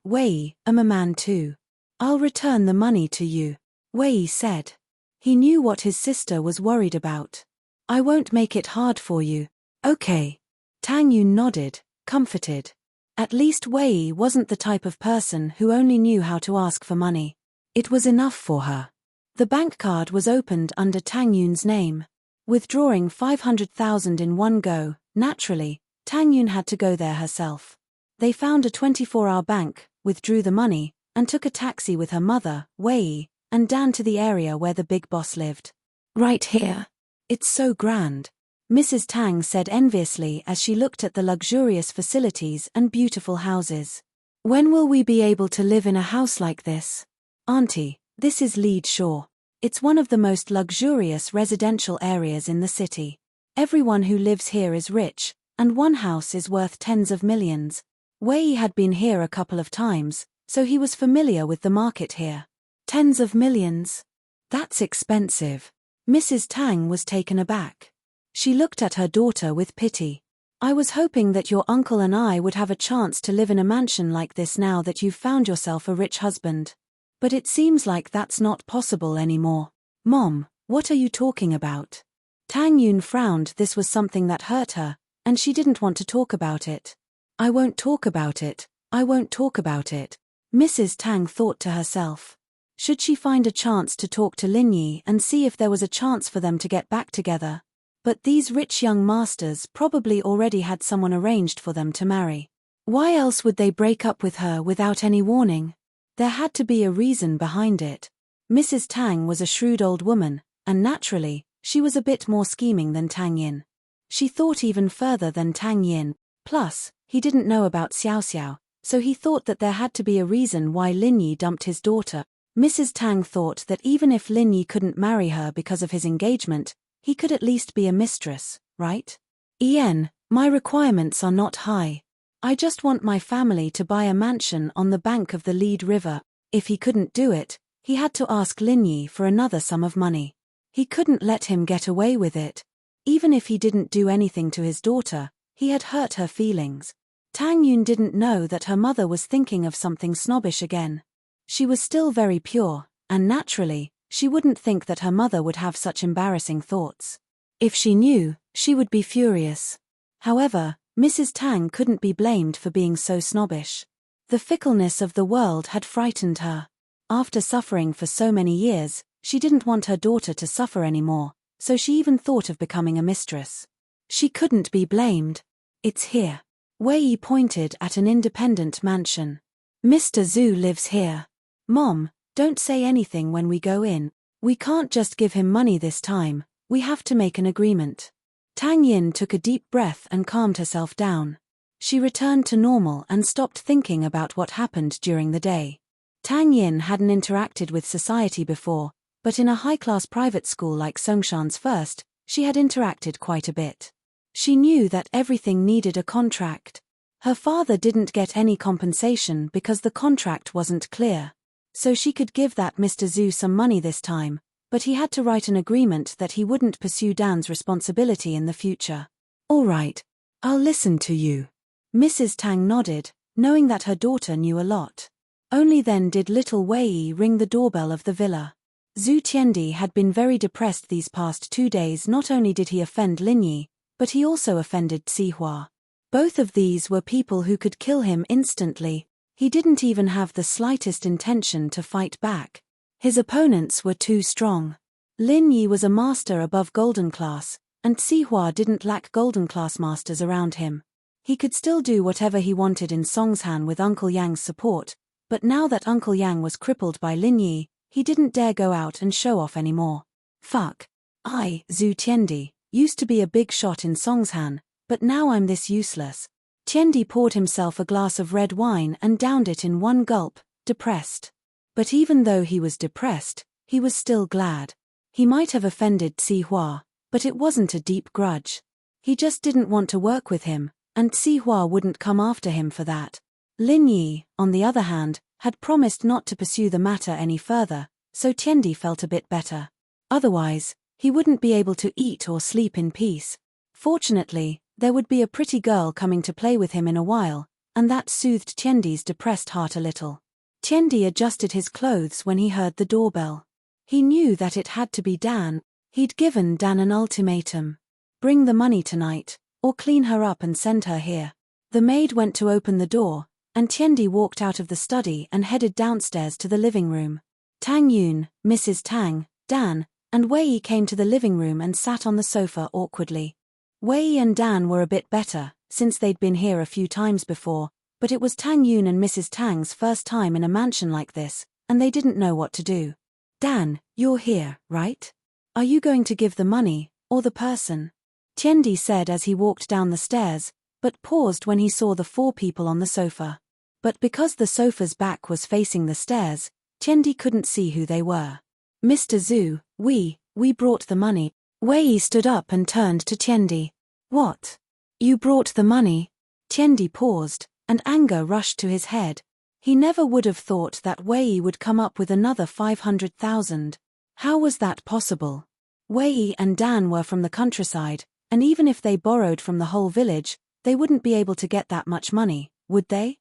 Wei, am a man too. I'll return the money to you, Wei said. He knew what his sister was worried about. I won't make it hard for you. Okay. Tang Yun nodded, comforted. At least Wei wasn't the type of person who only knew how to ask for money. It was enough for her. The bank card was opened under Tang Yun's name. Withdrawing 500,000 in one go, naturally, Tang Yun had to go there herself. They found a 24-hour bank, withdrew the money, and took a taxi with her mother, Wei, and Dan to the area where the big boss lived. Right here. It's so grand, Mrs. Tang said enviously as she looked at the luxurious facilities and beautiful houses. When will we be able to live in a house like this? Auntie, this is Lead Shore. It's one of the most luxurious residential areas in the city. Everyone who lives here is rich, and one house is worth tens of millions. Wei had been here a couple of times, so he was familiar with the market here. Tens of millions? That's expensive. Mrs. Tang was taken aback. She looked at her daughter with pity. I was hoping that your uncle and I would have a chance to live in a mansion like this now that you've found yourself a rich husband. But it seems like that's not possible anymore. Mom, what are you talking about? Tang Yun frowned. This was something that hurt her, and she didn't want to talk about it. I won't talk about it. I won't talk about it. Mrs. Tang thought to herself. Should she find a chance to talk to Lin Yi and see if there was a chance for them to get back together? But these rich young masters probably already had someone arranged for them to marry. Why else would they break up with her without any warning? There had to be a reason behind it. Mrs. Tang was a shrewd old woman, and naturally, she was a bit more scheming than Tang Yin. She thought even further than Tang Yin, plus, he didn't know about Xiao Xiao, so he thought that there had to be a reason why Lin Yi dumped his daughter. Mrs. Tang thought that even if Lin Yi couldn't marry her because of his engagement, he could at least be a mistress, right? Ian, my requirements are not high. I just want my family to buy a mansion on the bank of the Lead River. If he couldn't do it, he had to ask Lin Yi for another sum of money. He couldn't let him get away with it. Even if he didn't do anything to his daughter, he had hurt her feelings. Tang Yun didn't know that her mother was thinking of something snobbish again. She was still very pure, and naturally, she wouldn't think that her mother would have such embarrassing thoughts. If she knew, she would be furious. However, Mrs. Tang couldn't be blamed for being so snobbish. The fickleness of the world had frightened her. After suffering for so many years, she didn't want her daughter to suffer anymore, so she even thought of becoming a mistress. She couldn't be blamed. It's here. Wei Yi pointed at an independent mansion. Mr. Zhu lives here. Mom, don't say anything when we go in. We can't just give him money this time, we have to make an agreement. Tang Yin took a deep breath and calmed herself down. She returned to normal and stopped thinking about what happened during the day. Tang Yin hadn't interacted with society before, but in a high-class private school like Songshan's First, she had interacted quite a bit. She knew that everything needed a contract. Her father didn't get any compensation because the contract wasn't clear. So she could give that Mr. Zhu some money this time, but he had to write an agreement that he wouldn't pursue Dan's responsibility in the future. All right, I'll listen to you. Mrs. Tang nodded, knowing that her daughter knew a lot. Only then did little Wei Yi ring the doorbell of the villa. Zhu Tiandi had been very depressed these past 2 days. Not only did he offend Lin Yi, but he also offended Sihua. Both of these were people who could kill him instantly. He didn't even have the slightest intention to fight back. His opponents were too strong. Lin Yi was a master above golden class, and Sihua didn't lack golden class masters around him. He could still do whatever he wanted in Songshan with Uncle Yang's support, but now that Uncle Yang was crippled by Lin Yi, he didn't dare go out and show off anymore. Fuck. Zhu Tiandi, used to be a big shot in Songshan, but now I'm this useless. Tiandi poured himself a glass of red wine and downed it in one gulp, depressed. But even though he was depressed, he was still glad. He might have offended Sihua, but it wasn't a deep grudge. He just didn't want to work with him, and Sihua wouldn't come after him for that. Lin Yi, on the other hand, had promised not to pursue the matter any further, so Tiandi felt a bit better. Otherwise, he wouldn't be able to eat or sleep in peace. Fortunately, there would be a pretty girl coming to play with him in a while, and that soothed Tiandi's depressed heart a little. Tiandi adjusted his clothes when he heard the doorbell. He knew that it had to be Dan. He'd given Dan an ultimatum. Bring the money tonight, or clean her up and send her here. The maid went to open the door, and Tiandi walked out of the study and headed downstairs to the living room. Tang Yun, Mrs. Tang, Dan, and Wei Yi came to the living room and sat on the sofa awkwardly. Wei Yi and Dan were a bit better, since they'd been here a few times before, but it was Tang Yun and Mrs. Tang's first time in a mansion like this, and they didn't know what to do. Dan, you're here, right? Are you going to give the money, or the person? Tiandi said as he walked down the stairs, but paused when he saw the 4 people on the sofa. But because the sofa's back was facing the stairs, Tiandi couldn't see who they were. Mr. Zhu, we brought the money. Wei Yi stood up and turned to Tiandi. What? You brought the money? Tiandi paused, and anger rushed to his head. He never would have thought that Wei Yi would come up with another 500,000. How was that possible? Wei and Dan were from the countryside, and even if they borrowed from the whole village, they wouldn't be able to get that much money, would they?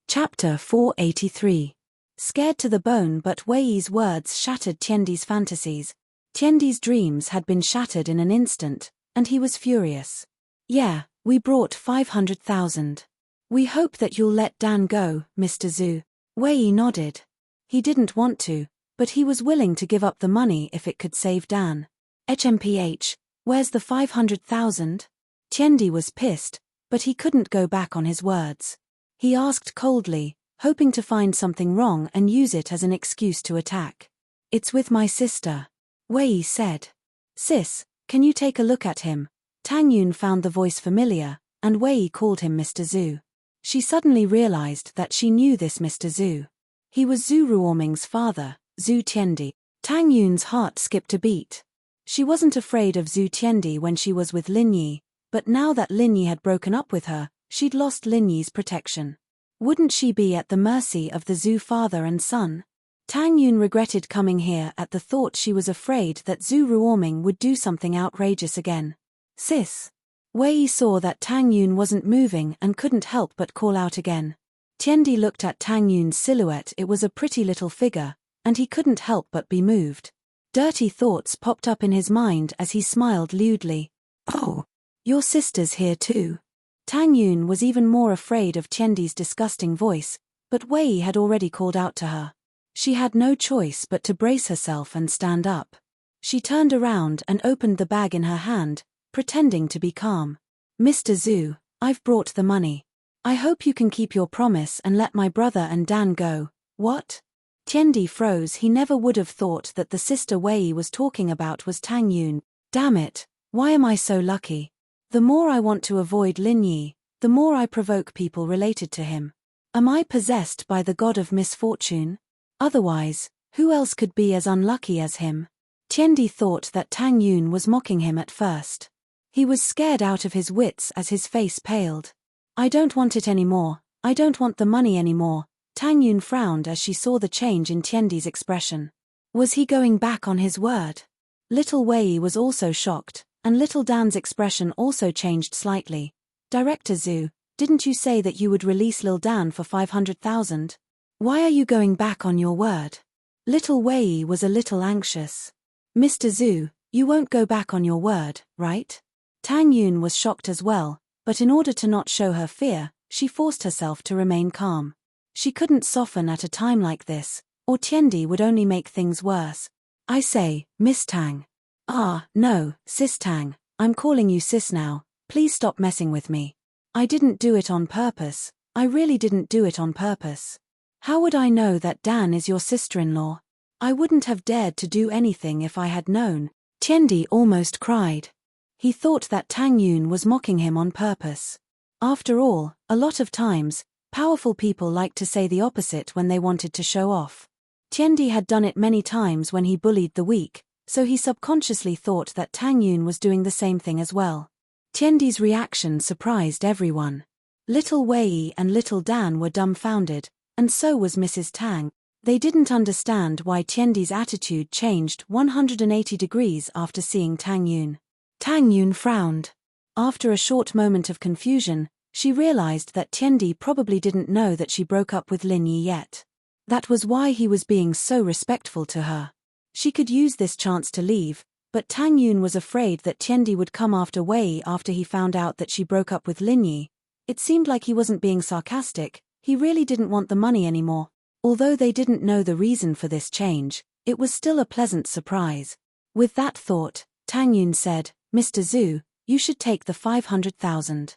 Chapter 483. Scared to the bone, but Wei's words shattered Tiandi's fantasies. Tiandi's dreams had been shattered in an instant, and he was furious. Yeah, we brought 500,000. We hope that you'll let Dan go, Mr. Zhu. Wei nodded. He didn't want to, but he was willing to give up the money if it could save Dan. HMPH, where's the 500,000? Tiandi was pissed, but he couldn't go back on his words. He asked coldly, hoping to find something wrong and use it as an excuse to attack. It's with my sister. Wei said. Sis, can you take a look at him? Tang Yun found the voice familiar, and Wei called him Mr. Zhu. She suddenly realized that she knew this Mr. Zhu. He was Zhu Ruoming's father, Zhu Tiandi. Tang Yun's heart skipped a beat. She wasn't afraid of Zhu Tiandi when she was with Lin Yi, but now that Lin Yi had broken up with her, she'd lost Lin Yi's protection. Wouldn't she be at the mercy of the Zhu father and son? Tang Yun regretted coming here at the thought. She was afraid that Zhu Ruoming would do something outrageous again. Sis. Wei saw that Tang Yun wasn't moving and couldn't help but call out again. Tiandi looked at Tang Yun's silhouette. It was a pretty little figure, and he couldn't help but be moved. Dirty thoughts popped up in his mind as he smiled lewdly. Oh, your sister's here too. Tang Yun was even more afraid of Tiandi's disgusting voice, but Wei had already called out to her. She had no choice but to brace herself and stand up. She turned around and opened the bag in her hand, pretending to be calm. Mr. Zhu, I've brought the money. I hope you can keep your promise and let my brother and Dan go. What? Tiandi froze. He never would have thought that the sister Wei was talking about was Tang Yun. Damn it, why am I so lucky? The more I want to avoid Lin Yi, the more I provoke people related to him. Am I possessed by the god of misfortune? Otherwise, who else could be as unlucky as him? Tiandi thought that Tang Yun was mocking him at first. He was scared out of his wits as his face paled. I don't want it anymore, I don't want the money anymore. Tang Yun frowned as she saw the change in Tiandi's expression. Was he going back on his word? Little Wei was also shocked, and little Dan's expression also changed slightly. Director Zhu, didn't you say that you would release Lil Dan for 500,000? Why are you going back on your word? Little Wei was a little anxious. Mr. Zhu, you won't go back on your word, right? Tang Yun was shocked as well, but in order to not show her fear, she forced herself to remain calm. She couldn't soften at a time like this, or Tiandi would only make things worse. I say, Miss Tang. Ah, no, Sis Tang, I'm calling you sis now, please stop messing with me. I didn't do it on purpose, I really didn't do it on purpose. How would I know that Dan is your sister-in-law? I wouldn't have dared to do anything if I had known. Tiandi almost cried. He thought that Tang Yun was mocking him on purpose. After all, a lot of times, powerful people like to say the opposite when they wanted to show off. Tiandi had done it many times when he bullied the weak, so he subconsciously thought that Tang Yun was doing the same thing as well. Tiandi's reaction surprised everyone. Little Wei and little Dan were dumbfounded, and so was Mrs. Tang. They didn't understand why Tiandi's attitude changed 180 degrees after seeing Tang Yun. Tang Yun frowned. After a short moment of confusion, she realized that Tiandi probably didn't know that she broke up with Lin Yi yet. That was why he was being so respectful to her. She could use this chance to leave, but Tang Yun was afraid that Tiandi would come after Wei after he found out that she broke up with Lin Yi. It seemed like he wasn't being sarcastic, he really didn't want the money anymore. Although they didn't know the reason for this change, it was still a pleasant surprise. With that thought, Tang Yun said, Mr. Zhu, you should take the 500,000.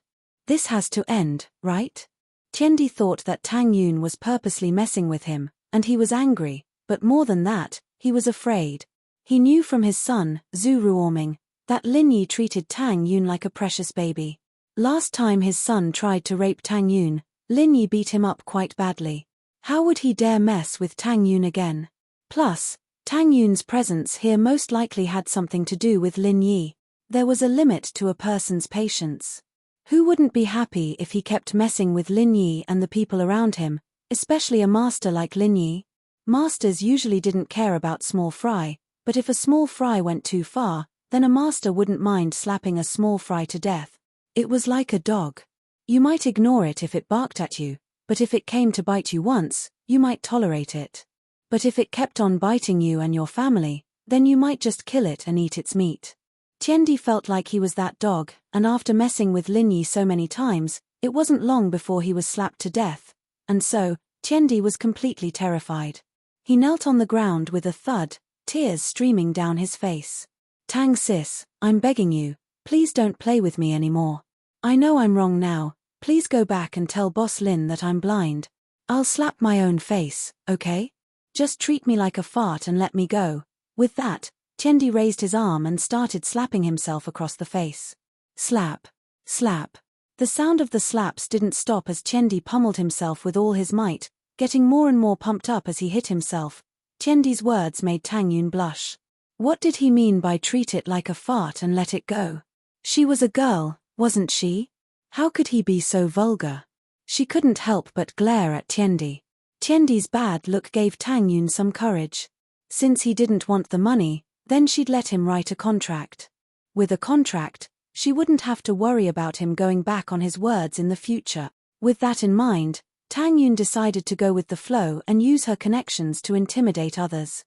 This has to end, right? Tiandi thought that Tang Yun was purposely messing with him, and he was angry, but more than that, he was afraid. He knew from his son, Zhu Ruoming, that Lin Yi treated Tang Yun like a precious baby. Last time his son tried to rape Tang Yun, Lin Yi beat him up quite badly. How would he dare mess with Tang Yun again? Plus, Tang Yun's presence here most likely had something to do with Lin Yi. There was a limit to a person's patience. Who wouldn't be happy if he kept messing with Lin Yi and the people around him, especially a master like Lin Yi? Masters usually didn't care about small fry, but if a small fry went too far, then a master wouldn't mind slapping a small fry to death. It was like a dog. You might ignore it if it barked at you, but if it came to bite you once, you might tolerate it. But if it kept on biting you and your family, then you might just kill it and eat its meat. Tiendi felt like he was that dog, and after messing with Lin Yi so many times, it wasn't long before he was slapped to death, and so, Tiendi was completely terrified. He knelt on the ground with a thud, tears streaming down his face. Tang sis, I'm begging you, please don't play with me anymore. I know I'm wrong now, please go back and tell Boss Lin that I'm blind. I'll slap my own face, okay? Just treat me like a fart and let me go. With that, Tiendi raised his arm and started slapping himself across the face. Slap. Slap. The sound of the slaps didn't stop as Tiendi pummeled himself with all his might, getting more and more pumped up as he hit himself. Tiendi's words made Tang Yun blush. What did he mean by treat it like a fart and let it go? She was a girl, wasn't she? How could he be so vulgar? She couldn't help but glare at Tiendi. Tiendi's bad look gave Tang Yun some courage. Since he didn't want the money, then she'd let him write a contract. With a contract, she wouldn't have to worry about him going back on his words in the future. With that in mind, Tang Yun decided to go with the flow and use her connections to intimidate others.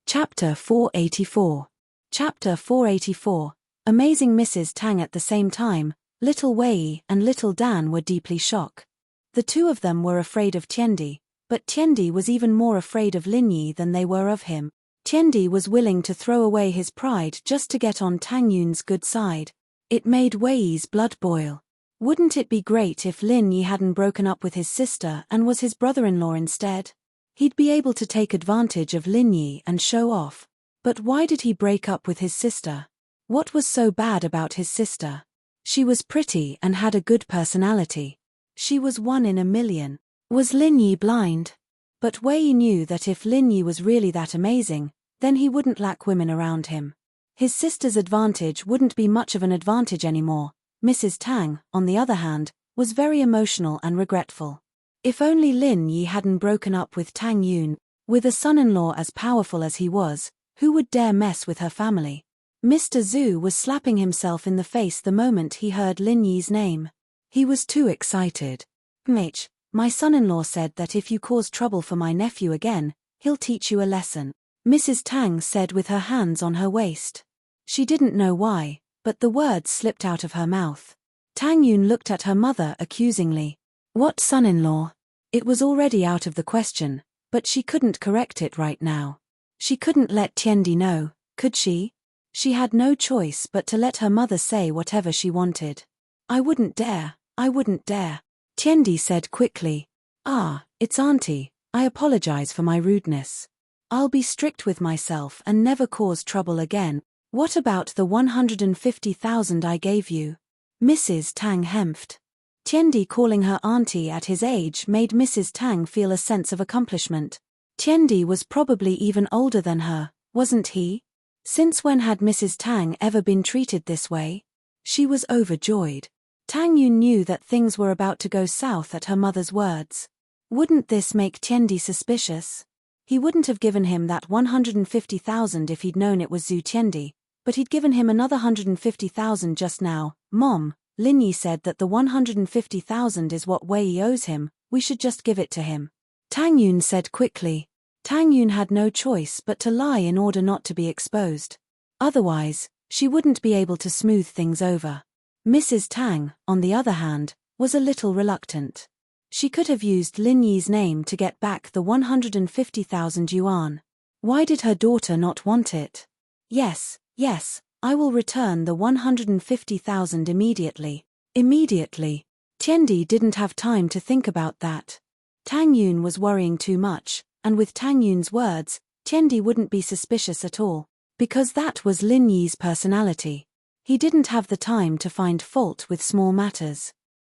Chapter 484. Chapter 484. Amazing Mrs. Tang. At the same time, little Wei and little Dan were deeply shocked. The two of them were afraid of Tiendi, but Tiendi was even more afraid of Lin Yi than they were of him. Tiendi was willing to throw away his pride just to get on Tang Yun's good side. It made Wei's blood boil. Wouldn't it be great if Lin Yi hadn't broken up with his sister and was his brother-in-law instead? He'd be able to take advantage of Lin Yi and show off. But why did he break up with his sister? What was so bad about his sister? She was pretty and had a good personality. She was one in a million. Was Lin Yi blind? But Wei knew that if Lin Yi was really that amazing, then he wouldn't lack women around him. His sister's advantage wouldn't be much of an advantage anymore. Mrs. Tang, on the other hand, was very emotional and regretful. If only Lin Yi hadn't broken up with Tang Yun. With a son-in-law as powerful as he was, who would dare mess with her family? Mr. Zhu was slapping himself in the face the moment he heard Lin Yi's name. He was too excited. My son-in-law said that if you cause trouble for my nephew again, he'll teach you a lesson. Mrs. Tang said with her hands on her waist. She didn't know why, but the words slipped out of her mouth. Tang Yun looked at her mother accusingly. What son-in-law? It was already out of the question, but she couldn't correct it right now. She couldn't let Tiendi know, could she? She had no choice but to let her mother say whatever she wanted. I wouldn't dare, I wouldn't dare. Tiendi said quickly. It's Auntie, I apologize for my rudeness. I'll be strict with myself and never cause trouble again. What about the 150,000 I gave you? Mrs. Tang hemphed. Tiendi calling her auntie at his age made Mrs. Tang feel a sense of accomplishment. Tiendi was probably even older than her, wasn't he? Since when had Mrs. Tang ever been treated this way? She was overjoyed. Tang Yun knew that things were about to go south at her mother's words. Wouldn't this make Tiendi suspicious? He wouldn't have given him that 150,000 if he'd known it was Zhu Tiendi, but he'd given him another 150,000 just now. Mom, Lin Yi said that the 150,000 is what Wei owes him, we should just give it to him. Tang Yun said quickly. Tang Yun had no choice but to lie in order not to be exposed. Otherwise, she wouldn't be able to smooth things over. Mrs. Tang, on the other hand, was a little reluctant. She could have used Lin Yi's name to get back the 150,000 yuan. Why did her daughter not want it? Yes, I will return the 150,000 immediately. Immediately. Tiendi didn't have time to think about that. Tang Yun was worrying too much, and with Tang Yun's words, Tiendi wouldn't be suspicious at all, because that was Lin Yi's personality. He didn't have the time to find fault with small matters.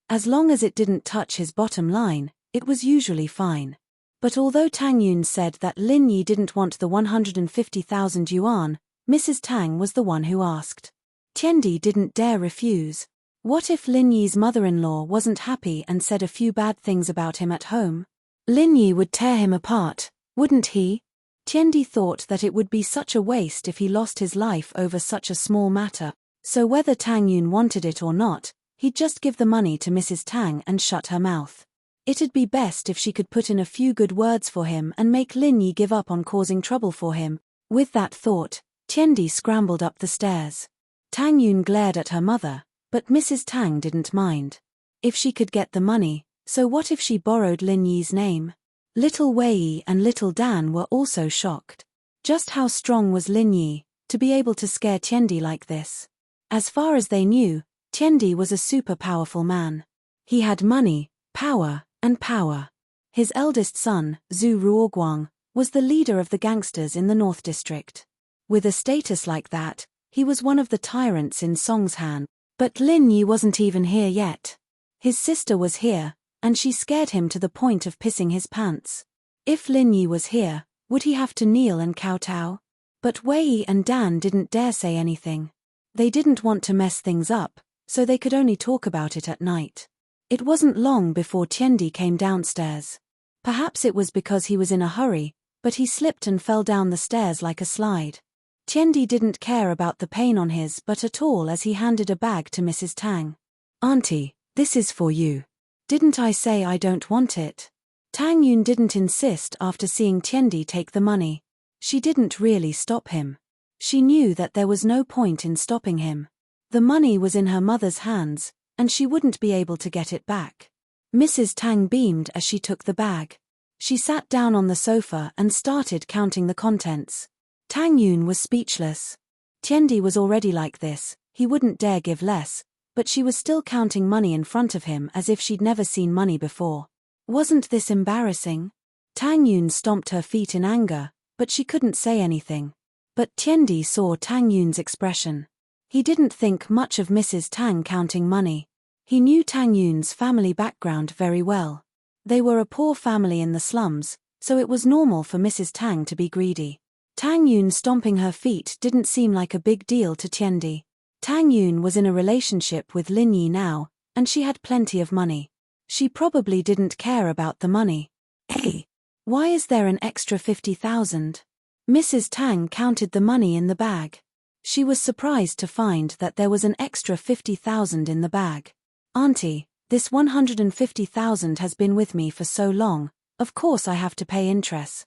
As long as it didn't touch his bottom line, it was usually fine. But although Tang Yun said that Lin Yi didn't want the 150,000 yuan, Mrs. Tang was the one who asked. Tiendi didn't dare refuse. What if Lin Yi's mother-in-law wasn't happy and said a few bad things about him at home? Lin Yi would tear him apart, wouldn't he? Tiendi thought that it would be such a waste if he lost his life over such a small matter, so whether Tang Yun wanted it or not, he'd just give the money to Mrs. Tang and shut her mouth. It'd be best if she could put in a few good words for him and make Lin Yi give up on causing trouble for him. With that thought, Tiendi scrambled up the stairs. Tang Yun glared at her mother, but Mrs. Tang didn't mind. If she could get the money, so what if she borrowed Lin Yi's name? Little Wei and little Dan were also shocked. Just how strong was Lin Yi, to be able to scare Tiendi like this? As far as they knew, Tiendi was a super powerful man. He had money, power, and power. His eldest son, Zhu Ruoguang, was the leader of the gangsters in the North District. With a status like that, he was one of the tyrants in Songshan. But Lin Yi wasn't even here yet. His sister was here, and she scared him to the point of pissing his pants. If Lin Yi was here, would he have to kneel and kowtow? But Wei and Dan didn't dare say anything. They didn't want to mess things up, so they could only talk about it at night. It wasn't long before Tiendi came downstairs. Perhaps it was because he was in a hurry, but he slipped and fell down the stairs like a slide. Tiendi didn't care about the pain on his butt at all as he handed a bag to Mrs. Tang. "Auntie, this is for you. Didn't I say I don't want it?" Tang Yun didn't insist after seeing Tiendi take the money. She didn't really stop him. She knew that there was no point in stopping him. The money was in her mother's hands, and she wouldn't be able to get it back. Mrs. Tang beamed as she took the bag. She sat down on the sofa and started counting the contents. Tang Yun was speechless. Tiendi was already like this, he wouldn't dare give less, but she was still counting money in front of him as if she'd never seen money before. Wasn't this embarrassing? Tang Yun stomped her feet in anger, but she couldn't say anything. But Tiendi saw Tang Yun's expression. He didn't think much of Mrs. Tang counting money. He knew Tang Yun's family background very well. They were a poor family in the slums, so it was normal for Mrs. Tang to be greedy. Tang Yun stomping her feet didn't seem like a big deal to Tiendi. Tang Yun was in a relationship with Lin Yi now, and she had plenty of money. She probably didn't care about the money. Hey, why is there an extra 50,000? Mrs. Tang counted the money in the bag. She was surprised to find that there was an extra 50,000 in the bag. "Auntie, this 150,000 has been with me for so long, of course I have to pay interest.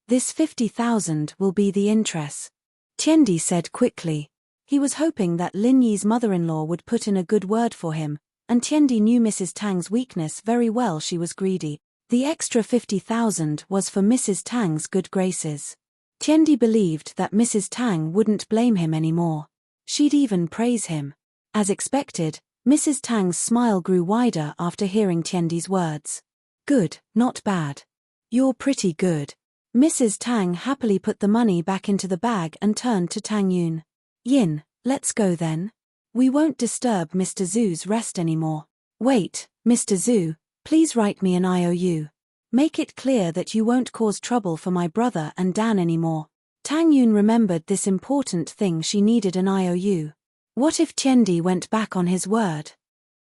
This 50,000 will be the interest," Tiendi said quickly. He was hoping that Lin Yi's mother-in-law would put in a good word for him, and Tiendi knew Mrs. Tang's weakness very well. She was greedy. The extra 50,000 was for Mrs. Tang's good graces. Tiendi believed that Mrs. Tang wouldn't blame him anymore. She'd even praise him. As expected, Mrs. Tang's smile grew wider after hearing Tiendi's words. "Good, not bad. You're pretty good." Mrs. Tang happily put the money back into the bag and turned to Tang Yun. "Yin, let's go then. We won't disturb Mr. Zhu's rest anymore." "Wait, Mr. Zhu, please write me an IOU. Make it clear that you won't cause trouble for my brother and Dan anymore." Tang Yun remembered this important thing. She needed an IOU. What if Tiendi went back on his word?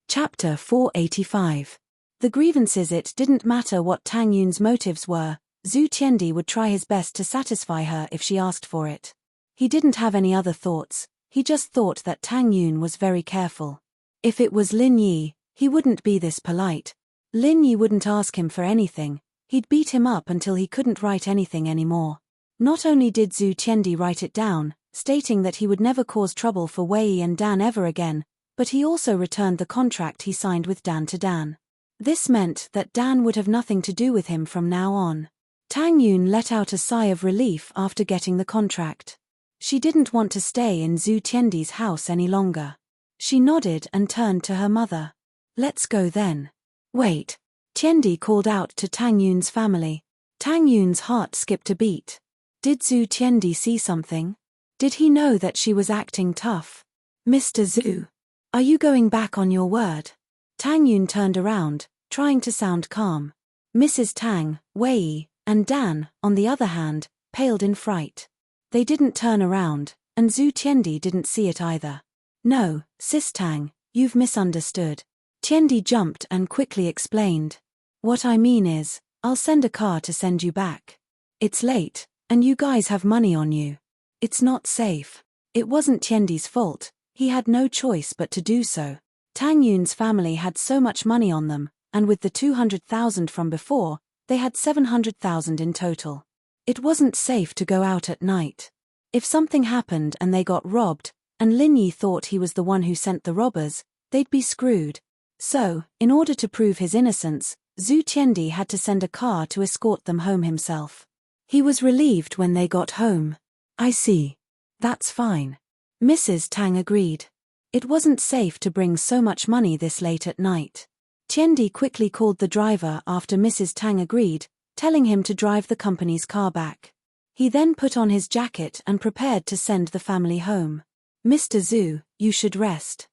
Chapter 485. The grievances. It didn't matter what Tang Yun's motives were, Zhu Tiendi would try his best to satisfy her if she asked for it. He didn't have any other thoughts, he just thought that Tang Yun was very careful. If it was Lin Yi, he wouldn't be this polite. Lin Yi wouldn't ask him for anything, he'd beat him up until he couldn't write anything anymore. Not only did Zhu Tiendi write it down, stating that he would never cause trouble for Wei and Dan ever again, but he also returned the contract he signed with Dan to Dan. This meant that Dan would have nothing to do with him from now on. Tang Yun let out a sigh of relief after getting the contract. She didn't want to stay in Zhu Tiendi's house any longer. She nodded and turned to her mother. "Let's go then." "Wait." Tiendi called out to Tang Yun's family. Tang Yun's heart skipped a beat. Did Zhu Tiendi see something? Did he know that she was acting tough? "Mr. Zhu, are you going back on your word?" Tang Yun turned around, trying to sound calm. Mrs. Tang, Wei, and Dan, on the other hand, paled in fright. They didn't turn around, and Zhu Tiendi didn't see it either. "No, Sis Tang, you've misunderstood." Tiendi jumped and quickly explained. "What I mean is, I'll send a car to send you back. It's late, And you guys have money on you. It's not safe. It wasn't Tiendi's fault, he had no choice but to do so. Tang Yun's family had so much money on them, and with the 200,000 from before, they had 700,000 in total. It wasn't safe to go out at night. If something happened and they got robbed, and Lin Yi thought he was the one who sent the robbers, they'd be screwed. So, in order to prove his innocence, Zhu Tiendi had to send a car to escort them home himself. He was relieved when they got home. I see. That's fine. Mrs. Tang agreed. It wasn't safe to bring so much money this late at night. Tiendi quickly called the driver after Mrs. Tang agreed, telling him to drive the company's car back. He then put on his jacket and prepared to send the family home. Mr. Zhu, you should rest.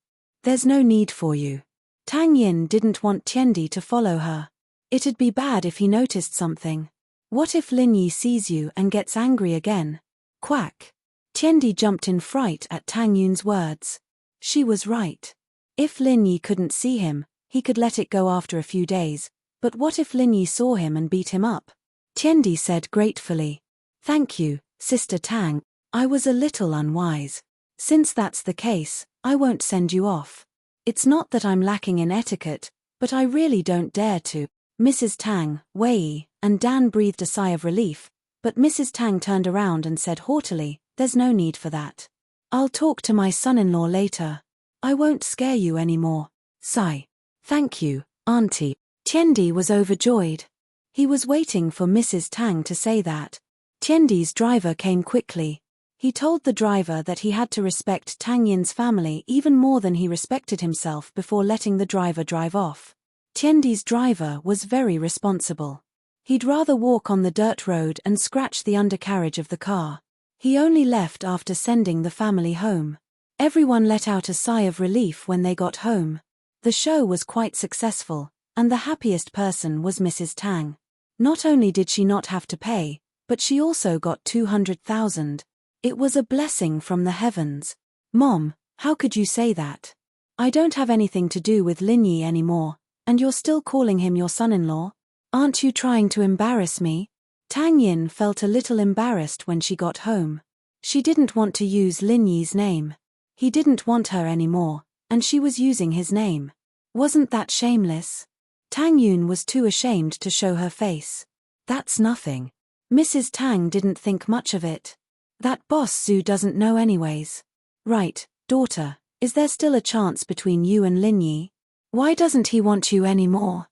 There's no need for you. Tang Yin didn't want Tiendi to follow her. It'd be bad if he noticed something. What if Lin Yi sees you and gets angry again? Quack. Tiendi jumped in fright at Tang Yun's words. She was right. If Lin Yi couldn't see him, he could let it go after a few days, but what if Lin Yi saw him and beat him up? Tiendi said gratefully. Thank you, Sister Tang, I was a little unwise. Since that's the case, I won't send you off. It's not that I'm lacking in etiquette, but I really don't dare to. Mrs. Tang, Wei, and Dan breathed a sigh of relief, but Mrs. Tang turned around and said haughtily, there's no need for that. I'll talk to my son-in-law later. I won't scare you anymore. Sigh. Thank you, Auntie. Tiendi was overjoyed. He was waiting for Mrs. Tang to say that. Tiendi's driver came quickly. He told the driver that he had to respect Tang Yin's family even more than he respected himself before letting the driver drive off. Tiendi's driver was very responsible. He'd rather walk on the dirt road and scratch the undercarriage of the car. He only left after sending the family home. Everyone let out a sigh of relief when they got home. The show was quite successful, and the happiest person was Mrs. Tang. Not only did she not have to pay, but she also got 200,000. It was a blessing from the heavens. Mom, how could you say that? I don't have anything to do with Lin Yi anymore, and you're still calling him your son-in-law? Aren't you trying to embarrass me? Tang Yin felt a little embarrassed when she got home. She didn't want to use Lin Yi's name. He didn't want her anymore, and she was using his name. Wasn't that shameless? Tang Yun was too ashamed to show her face. That's nothing. Mrs. Tang didn't think much of it. That boss Zhu doesn't know anyways. Right, daughter, is there still a chance between you and Lin Yi? Why doesn't he want you anymore?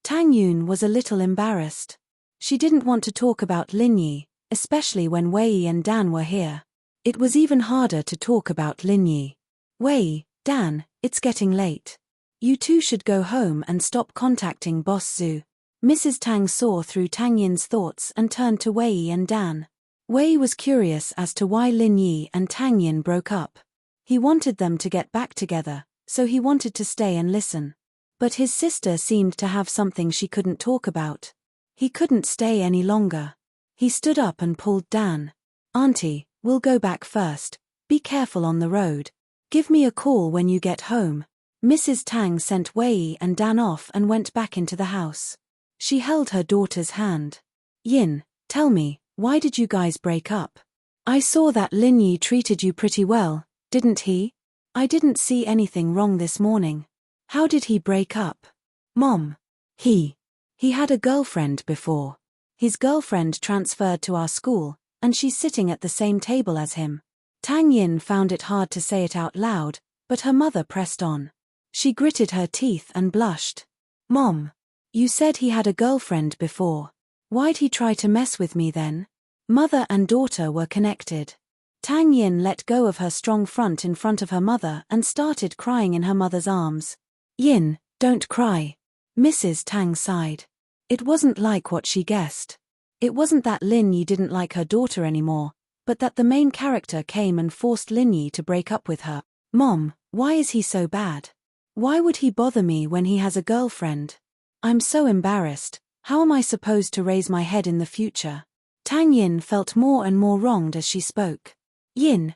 Tang Yun was a little embarrassed. She didn't want to talk about Lin Yi, especially when Wei and Dan were here. It was even harder to talk about Lin Yi. Wei, Dan, it's getting late. You two should go home and stop contacting Boss Zhu. Mrs. Tang saw through Tang Yin's thoughts and turned to Wei and Dan. Wei was curious as to why Lin Yi and Tang Yin broke up. He wanted them to get back together, so he wanted to stay and listen. But his sister seemed to have something she couldn't talk about. He couldn't stay any longer. He stood up and pulled Dan. Auntie, we'll go back first. Be careful on the road. Give me a call when you get home. Mrs. Tang sent Wei and Dan off and went back into the house. She held her daughter's hand. Yin, tell me, why did you guys break up? I saw that Lin Yi treated you pretty well, didn't he? I didn't see anything wrong this morning. How did he break up? Mom. He had a girlfriend before. His girlfriend transferred to our school, and she's sitting at the same table as him. Tang Yin found it hard to say it out loud, but her mother pressed on. She gritted her teeth and blushed. Mom. You said he had a girlfriend before. Why'd he try to mess with me then? Mother and daughter were connected. Tang Yin let go of her strong front in front of her mother and started crying in her mother's arms. Yin, don't cry. Mrs. Tang sighed. It wasn't like what she guessed. It wasn't that Lin Yi didn't like her daughter anymore, but that the main character came and forced Lin Yi to break up with her. Mom, why is he so bad? Why would he bother me when he has a girlfriend? I'm so embarrassed. How am I supposed to raise my head in the future? Tang Yin felt more and more wronged as she spoke. Yin,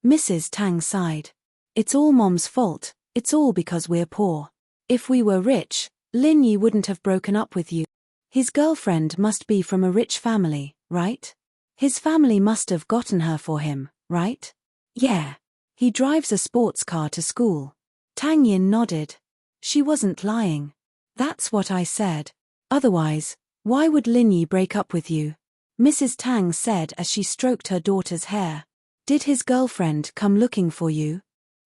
Mrs. Tang sighed. It's all Mom's fault, it's all because we're poor. If we were rich, Lin Yi wouldn't have broken up with you. His girlfriend must be from a rich family, right? His family must have gotten her for him, right? Yeah. He drives a sports car to school. Tang Yin nodded. She wasn't lying. That's what I said. Otherwise, why would Lin Yi break up with you? Mrs. Tang said as she stroked her daughter's hair. Did his girlfriend come looking for you?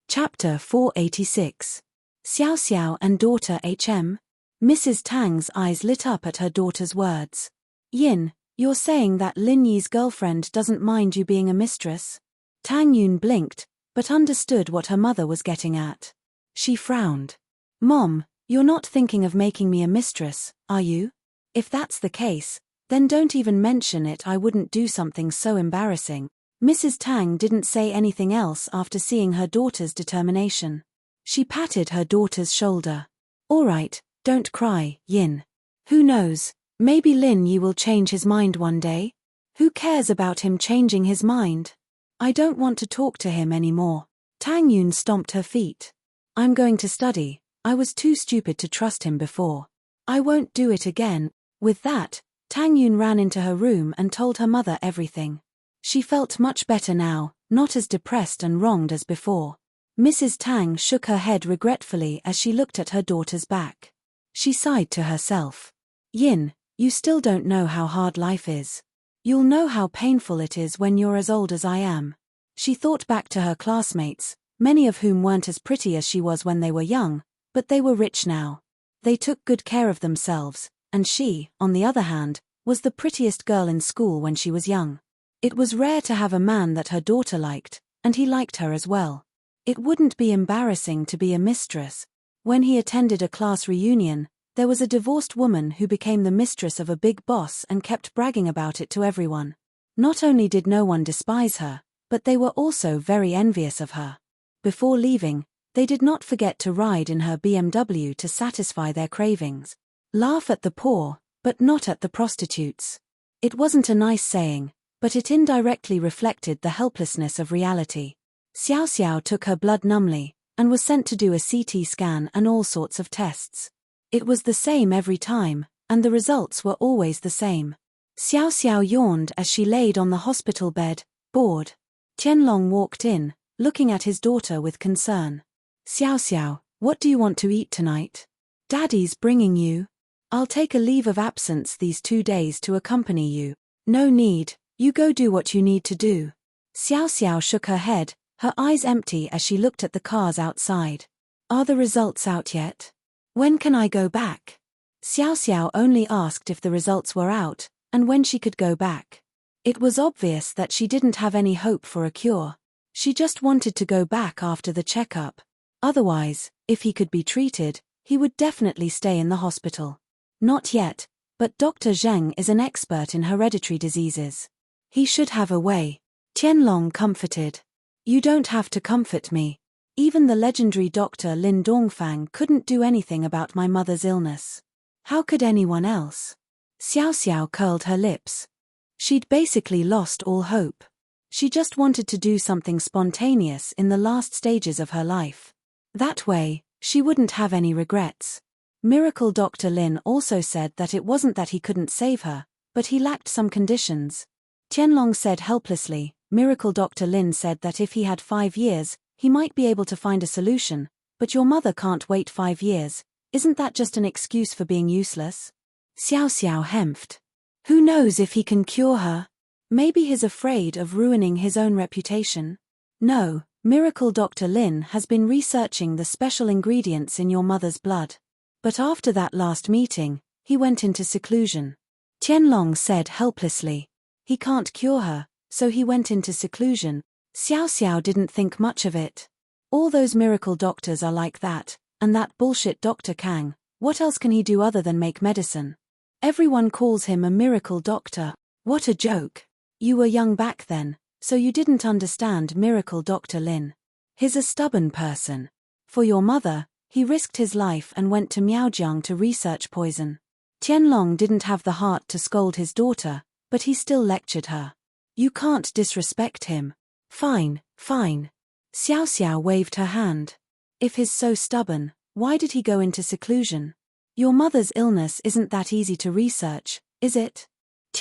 Chapter 486. Xiao Xiao and daughter HM? Mrs. Tang's eyes lit up at her daughter's words. Yin, you're saying that Lin Yi's girlfriend doesn't mind you being a mistress? Tang Yun blinked, but understood what her mother was getting at. She frowned. Mom, you're not thinking of making me a mistress, are you? If that's the case, then don't even mention it. I wouldn't do something so embarrassing. Mrs. Tang didn't say anything else after seeing her daughter's determination. She patted her daughter's shoulder. All right, don't cry, Yin. Who knows, maybe Lin Yi will change his mind one day? Who cares about him changing his mind? I don't want to talk to him anymore. Tang Yun stomped her feet. I'm going to study. I was too stupid to trust him before. I won't do it again. With that, Tang Yun ran into her room and told her mother everything. She felt much better now, not as depressed and wronged as before. Mrs. Tang shook her head regretfully as she looked at her daughter's back. She sighed to herself. Yin, you still don't know how hard life is. You'll know how painful it is when you're as old as I am. She thought back to her classmates, many of whom weren't as pretty as she was when they were young, but they were rich now. They took good care of themselves, and she, on the other hand, was the prettiest girl in school when she was young. It was rare to have a man that her daughter liked, and he liked her as well. It wouldn't be embarrassing to be a mistress. When he attended a class reunion, there was a divorced woman who became the mistress of a big boss and kept bragging about it to everyone. Not only did no one despise her, but they were also very envious of her. Before leaving, they did not forget to ride in her BMW to satisfy their cravings. Laugh at the poor, but not at the prostitutes. It wasn't a nice saying, but it indirectly reflected the helplessness of reality. Xiao Xiao took her blood numbly, and was sent to do a CT scan and all sorts of tests. It was the same every time, and the results were always the same. Xiao Xiao yawned as she laid on the hospital bed, bored. Tianlong walked in, looking at his daughter with concern. Xiao Xiao, what do you want to eat tonight? Daddy's bringing you. I'll take a leave of absence these 2 days to accompany you. No need, you go do what you need to do. Xiao Xiao shook her head, her eyes empty as she looked at the cars outside. Are the results out yet? When can I go back? Xiao Xiao only asked if the results were out, and when she could go back. It was obvious that she didn't have any hope for a cure. She just wanted to go back after the checkup. Otherwise, if he could be treated, he would definitely stay in the hospital. Not yet, but Dr. Zheng is an expert in hereditary diseases. He should have a way. Tianlong comforted. You don't have to comfort me. Even the legendary Dr. Lin Dongfang couldn't do anything about my mother's illness. How could anyone else? Xiao Xiao curled her lips. She'd basically lost all hope. She just wanted to do something spontaneous in the last stages of her life. That way, she wouldn't have any regrets. Miracle Dr. Lin also said that it wasn't that he couldn't save her, but he lacked some conditions. Tianlong said helplessly, Miracle Dr. Lin said that if he had 5 years, he might be able to find a solution, but your mother can't wait 5 years. Isn't that just an excuse for being useless? Xiao Xiao hemphed. Who knows if he can cure her? Maybe he's afraid of ruining his own reputation. No, Miracle Dr. Lin has been researching the special ingredients in your mother's blood. But after that last meeting, he went into seclusion. Tianlong said helplessly. He can't cure her, so he went into seclusion. Xiao Xiao didn't think much of it. All those miracle doctors are like that, and that bullshit Dr. Kang, what else can he do other than make medicine? Everyone calls him a miracle doctor. What a joke. You were young back then, so you didn't understand Miracle Dr. Lin. He's a stubborn person. For your mother, he risked his life and went to Miaojiang to research poison. Tianlong didn't have the heart to scold his daughter, but he still lectured her. You can't disrespect him. Fine, fine. Xiao Xiao waved her hand. If he's so stubborn, why did he go into seclusion? Your mother's illness isn't that easy to research, is it?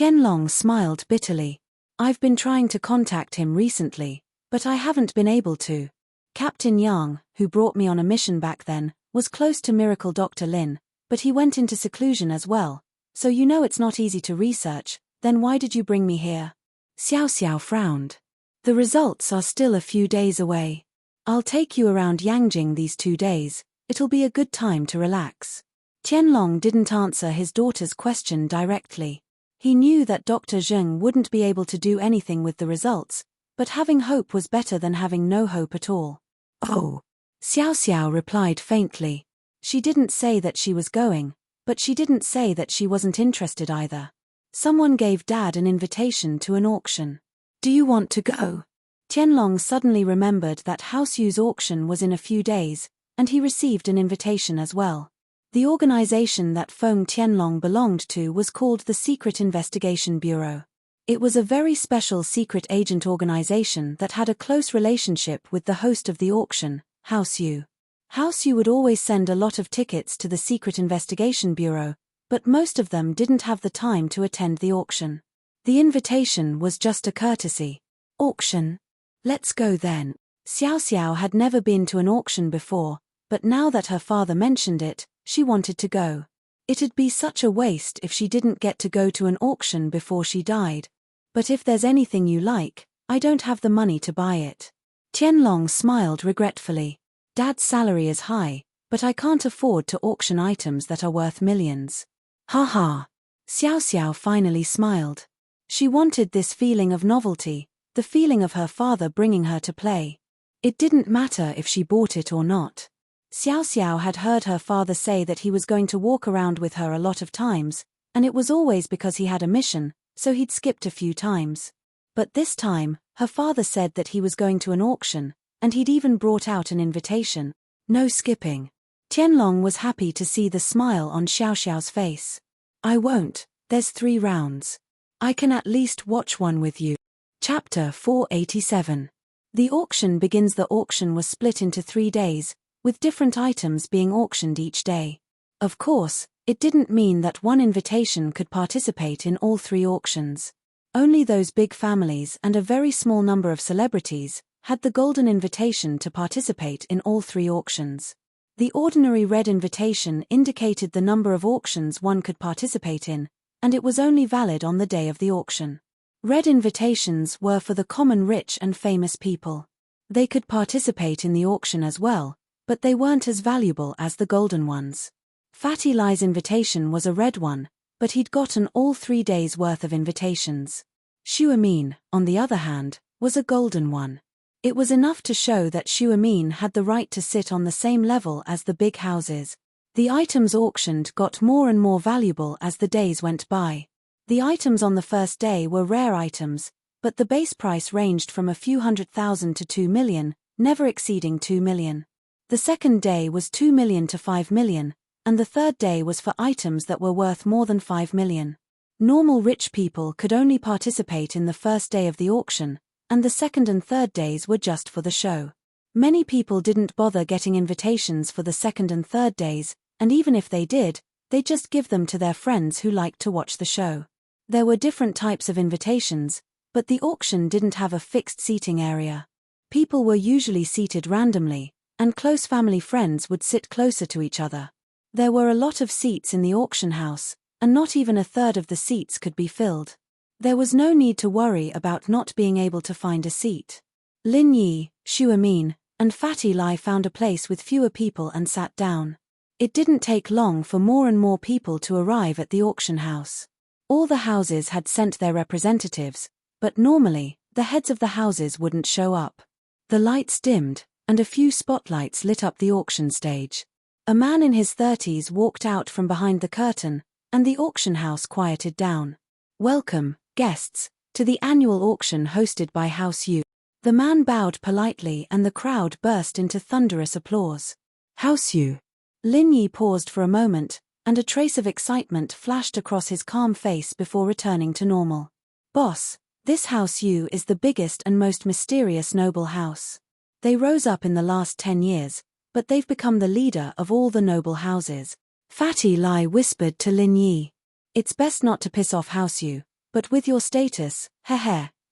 Tianlong smiled bitterly. I've been trying to contact him recently, but I haven't been able to. Captain Yang, who brought me on a mission back then, was close to Miracle Dr. Lin, but he went into seclusion as well, so you know it's not easy to research. Then why did you bring me here? Xiao Xiao frowned. The results are still a few days away. I'll take you around Yangjing these 2 days, it'll be a good time to relax. Tianlong didn't answer his daughter's question directly. He knew that Dr. Zheng wouldn't be able to do anything with the results, but having hope was better than having no hope at all. Oh. Xiao Xiao replied faintly. She didn't say that she was going, but she didn't say that she wasn't interested either. Someone gave Dad an invitation to an auction. Do you want to go? Tianlong suddenly remembered that House Yu's auction was in a few days, and he received an invitation as well. The organization that Feng Tianlong belonged to was called the Secret Investigation Bureau. It was a very special secret agent organization that had a close relationship with the host of the auction, House Yu. House Yu would always send a lot of tickets to the Secret Investigation Bureau, but most of them didn't have the time to attend the auction. The invitation was just a courtesy. Auction? Let's go then. Xiao Xiao had never been to an auction before, but now that her father mentioned it, she wanted to go. It'd be such a waste if she didn't get to go to an auction before she died. But if there's anything you like, I don't have the money to buy it. Tianlong smiled regretfully. Dad's salary is high, but I can't afford to auction items that are worth millions. Ha ha. Xiao Xiao finally smiled. She wanted this feeling of novelty, the feeling of her father bringing her to play. It didn't matter if she bought it or not. Xiao Xiao had heard her father say that he was going to walk around with her a lot of times, and it was always because he had a mission, so he'd skipped a few times. But this time, her father said that he was going to an auction, and he'd even brought out an invitation. No skipping. Tianlong was happy to see the smile on Xiao Xiao's face. I won't, there's 3 rounds. I can at least watch one with you. Chapter 487. The auction begins. The auction was split into 3 days, with different items being auctioned each day. Of course, it didn't mean that one invitation could participate in all 3 auctions. Only those big families and a very small number of celebrities had the golden invitation to participate in all 3 auctions. The ordinary red invitation indicated the number of auctions one could participate in, and it was only valid on the day of the auction. Red invitations were for the common rich and famous people. They could participate in the auction as well, but they weren't as valuable as the golden ones. Fatty Lie's invitation was a red one, but he'd gotten all 3 days' worth of invitations. Xu Amin, on the other hand, was a golden one. It was enough to show that Xu Amin had the right to sit on the same level as the big houses. The items auctioned got more and more valuable as the days went by. The items on the first day were rare items, but the base price ranged from a few 100,000 to 2 million, never exceeding 2 million. The second day was 2 million to 5 million, and the third day was for items that were worth more than 5 million. Normal rich people could only participate in the first day of the auction, and the second and third days were just for the show. Many people didn't bother getting invitations for the second and third days, and even if they did, they'd just give them to their friends who liked to watch the show. There were different types of invitations, but the auction didn't have a fixed seating area. People were usually seated randomly, and close family friends would sit closer to each other. There were a lot of seats in the auction house, and not even a third of the seats could be filled. There was no need to worry about not being able to find a seat. Lin Yi, Xu Amin, and Fatty Lai found a place with fewer people and sat down. It didn't take long for more and more people to arrive at the auction house. All the houses had sent their representatives, but normally, the heads of the houses wouldn't show up. The lights dimmed, and a few spotlights lit up the auction stage. A man in his 30s walked out from behind the curtain, and the auction house quieted down. Welcome, guests, to the annual auction hosted by House Yu. The man bowed politely and the crowd burst into thunderous applause. House Yu. Lin Yi paused for a moment, and a trace of excitement flashed across his calm face before returning to normal. Boss, this House Yu is the biggest and most mysterious noble house. They rose up in the last 10 years, but they've become the leader of all the noble houses. Fatty Lai whispered to Lin Yi. It's best not to piss off House Yu, But with your status,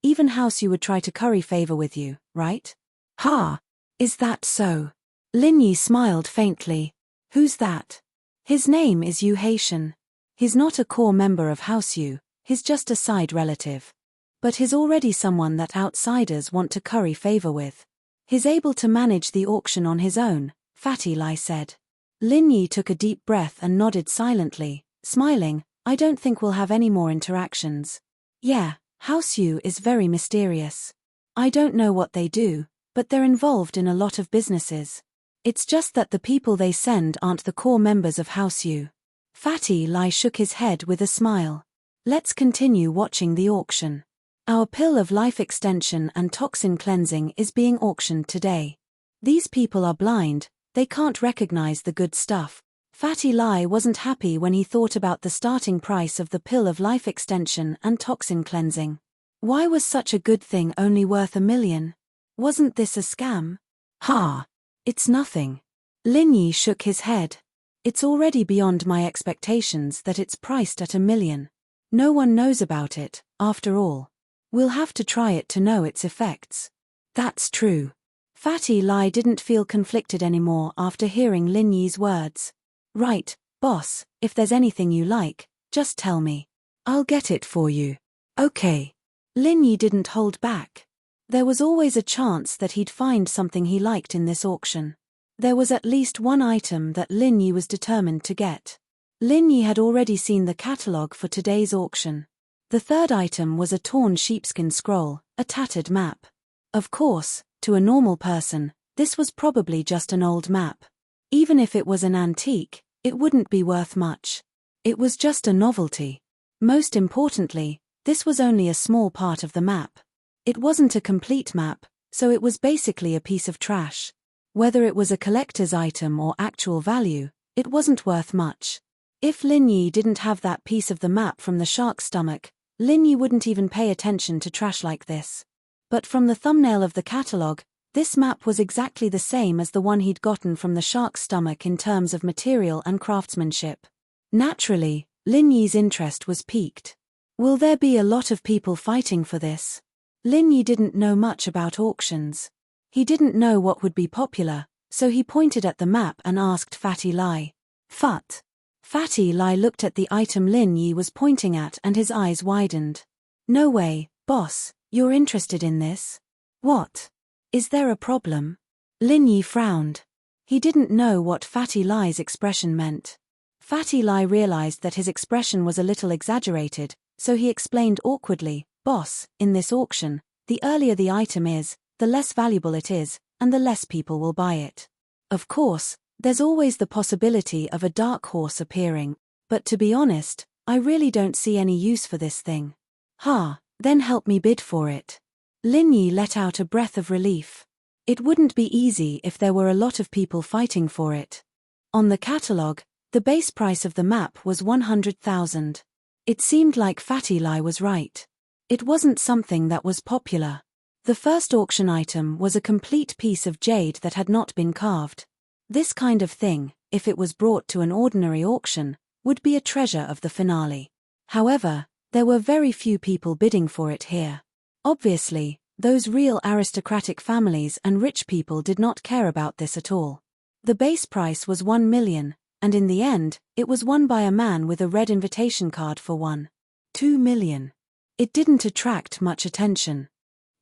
even house you would try to curry favor with you, right? Ha! Is that so? Lin Yi smiled faintly. Who's that? His name is Yu Haitian. He's not a core member of House Yu, he's just a side relative. But he's already someone that outsiders want to curry favor with. He's able to manage the auction on his own, Fatty Lai said. Lin Yi took a deep breath and nodded silently, smiling. I don't think we'll have any more interactions. Yeah, House Yu is very mysterious. I don't know what they do, but they're involved in a lot of businesses. It's just that the people they send aren't the core members of House Yu. Fatty Lai shook his head with a smile. Let's continue watching the auction. Our pill of life extension and toxin cleansing is being auctioned today. These people are blind, they can't recognize the good stuff. Fatty Lai wasn't happy when he thought about the starting price of the pill of life extension and toxin cleansing. Why was such a good thing only worth $1 million? Wasn't this a scam? Ha! It's nothing. Lin Yi shook his head. It's already beyond my expectations that it's priced at $1 million. No one knows about it, after all. We'll have to try it to know its effects. That's true. Fatty Lai didn't feel conflicted anymore after hearing Lin Yi's words. Right, boss, if there's anything you like, just tell me. I'll get it for you. Okay. Lin Yi didn't hold back. There was always a chance that he'd find something he liked in this auction. There was at least one item that Lin Yi was determined to get. Lin Yi had already seen the catalogue for today's auction. The third item was a torn sheepskin scroll, a tattered map. Of course, to a normal person, this was probably just an old map. Even if it was an antique, it wouldn't be worth much. It was just a novelty. Most importantly, this was only a small part of the map. It wasn't a complete map, so it was basically a piece of trash. Whether it was a collector's item or actual value, it wasn't worth much. If Lin Yi didn't have that piece of the map from the shark's stomach, Lin Yi wouldn't even pay attention to trash like this. But from the thumbnail of the catalogue, this map was exactly the same as the one he'd gotten from the shark's stomach in terms of material and craftsmanship. Naturally, Lin Yi's interest was piqued. Will there be a lot of people fighting for this? Lin Yi didn't know much about auctions. He didn't know what would be popular, so he pointed at the map and asked Fatty Lai. Fut. Fatty Lai looked at the item Lin Yi was pointing at and his eyes widened. No way, boss, you're interested in this? What? Is there a problem? Lin Yi frowned. He didn't know what Fatty Lai's expression meant. Fatty Lai realized that his expression was a little exaggerated, so he explained awkwardly, Boss, in this auction, the earlier the item is, the less valuable it is, and the less people will buy it. Of course, there's always the possibility of a dark horse appearing, but to be honest, I really don't see any use for this thing. Then help me bid for it. Lin Yi let out a breath of relief. It wouldn't be easy if there were a lot of people fighting for it. On the catalogue, the base price of the map was 100,000. It seemed like Fatty Lai was right. It wasn't something that was popular. The first auction item was a complete piece of jade that had not been carved. This kind of thing, if it was brought to an ordinary auction, would be a treasure of the finale. However, there were very few people bidding for it here. Obviously, those real aristocratic families and rich people did not care about this at all. The base price was 1 million, and in the end, it was won by a man with a red invitation card for 2 million. It didn't attract much attention.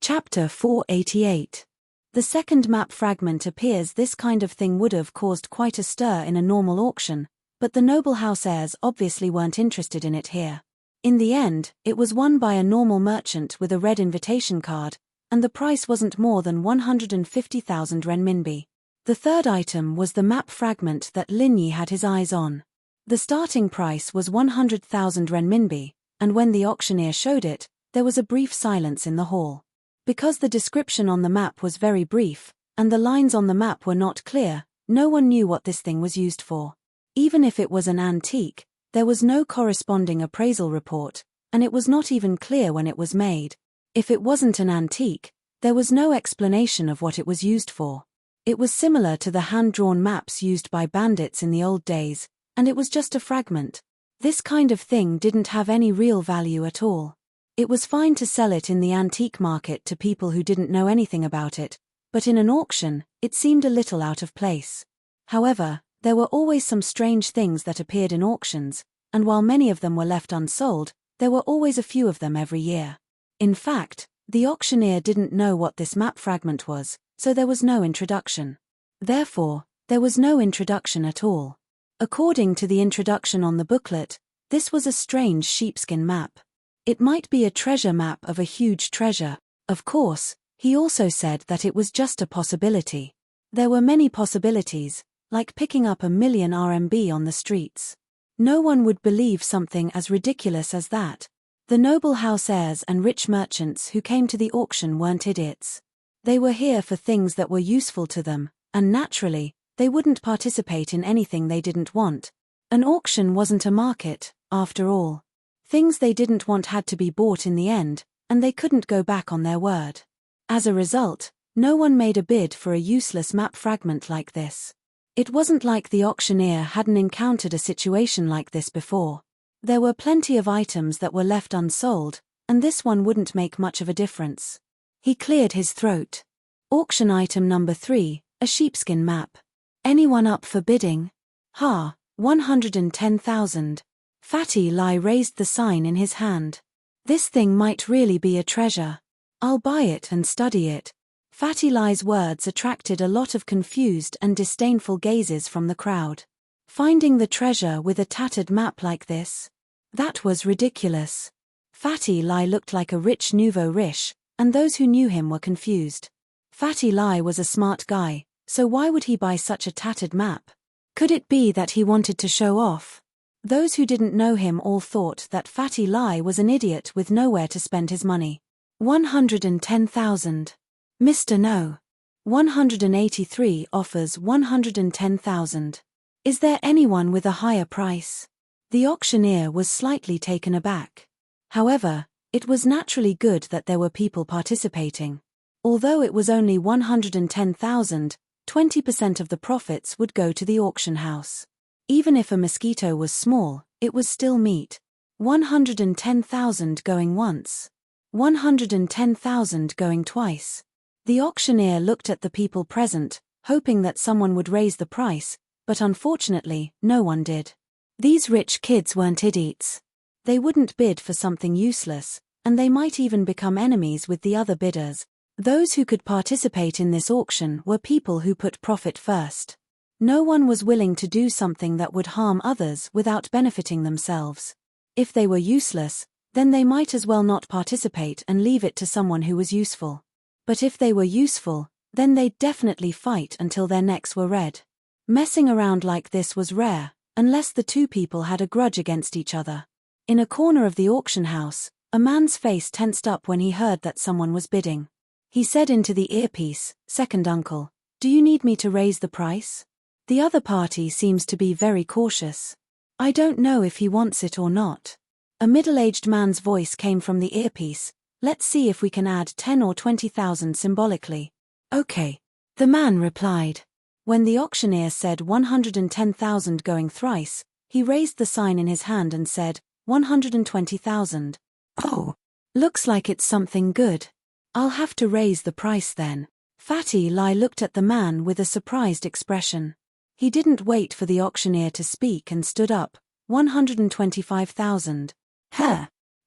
Chapter 488. The second map fragment appears this kind of thing would have caused quite a stir in a normal auction, but the noble house heirs obviously weren't interested in it here. In the end, it was won by a normal merchant with a red invitation card, and the price wasn't more than 150,000 renminbi. The third item was the map fragment that Lin Yi had his eyes on. The starting price was 100,000 renminbi, and when the auctioneer showed it, there was a brief silence in the hall. Because the description on the map was very brief, and the lines on the map were not clear, no one knew what this thing was used for. Even if it was an antique, there was no corresponding appraisal report, and it was not even clear when it was made. If it wasn't an antique, there was no explanation of what it was used for. It was similar to the hand-drawn maps used by bandits in the old days, and it was just a fragment. This kind of thing didn't have any real value at all. It was fine to sell it in the antique market to people who didn't know anything about it, but in an auction, it seemed a little out of place. However, there were always some strange things that appeared in auctions, and while many of them were left unsold, there were always a few of them every year. In fact, the auctioneer didn't know what this map fragment was, so there was no introduction. Therefore, there was no introduction at all. According to the introduction on the booklet, this was a strange sheepskin map. It might be a treasure map of a huge treasure. Of course, he also said that it was just a possibility. There were many possibilities, like picking up a million RMB on the streets. No one would believe something as ridiculous as that. The noble house heirs and rich merchants who came to the auction weren't idiots. They were here for things that were useful to them, and naturally, they wouldn't participate in anything they didn't want. An auction wasn't a market, after all. Things they didn't want had to be bought in the end, and they couldn't go back on their word. As a result, no one made a bid for a useless map fragment like this. It wasn't like the auctioneer hadn't encountered a situation like this before. There were plenty of items that were left unsold, and this one wouldn't make much of a difference. He cleared his throat. Auction item number 3, a sheepskin map. Anyone up for bidding? 110,000. Fatty Lai raised the sign in his hand. This thing might really be a treasure. I'll buy it and study it. Fatty Lai's words attracted a lot of confused and disdainful gazes from the crowd. Finding the treasure with a tattered map like this? That was ridiculous. Fatty Lai looked like a rich nouveau riche, and those who knew him were confused. Fatty Lai was a smart guy, so why would he buy such a tattered map? Could it be that he wanted to show off? Those who didn't know him all thought that Fatty Lai was an idiot with nowhere to spend his money. 110,000. Mr. No. 183 offers 110,000. Is there anyone with a higher price? The auctioneer was slightly taken aback. However, it was naturally good that there were people participating. Although it was only 110,000, 20% of the profits would go to the auction house. Even if a mosquito was small, it was still meat. 110,000 going once. 110,000 going twice. The auctioneer looked at the people present, hoping that someone would raise the price, but unfortunately, no one did. These rich kids weren't idiots. They wouldn't bid for something useless, and they might even become enemies with the other bidders. Those who could participate in this auction were people who put profit first. No one was willing to do something that would harm others without benefiting themselves. If they were useless, then they might as well not participate and leave it to someone who was useful. But if they were useful, then they'd definitely fight until their necks were red. Messing around like this was rare, unless the two people had a grudge against each other. In a corner of the auction house, a man's face tensed up when he heard that someone was bidding. He said into the earpiece, "Second uncle, do you need me to raise the price?" The other party seems to be very cautious. "I don't know if he wants it or not." A middle-aged man's voice came from the earpiece. "Let's see if we can add 10 or 20,000 symbolically." "Okay," the man replied. When the auctioneer said 110,000 going thrice, he raised the sign in his hand and said, 120,000. "Oh, looks like it's something good. I'll have to raise the price then." Fatty Lai looked at the man with a surprised expression. He didn't wait for the auctioneer to speak and stood up. 125,000.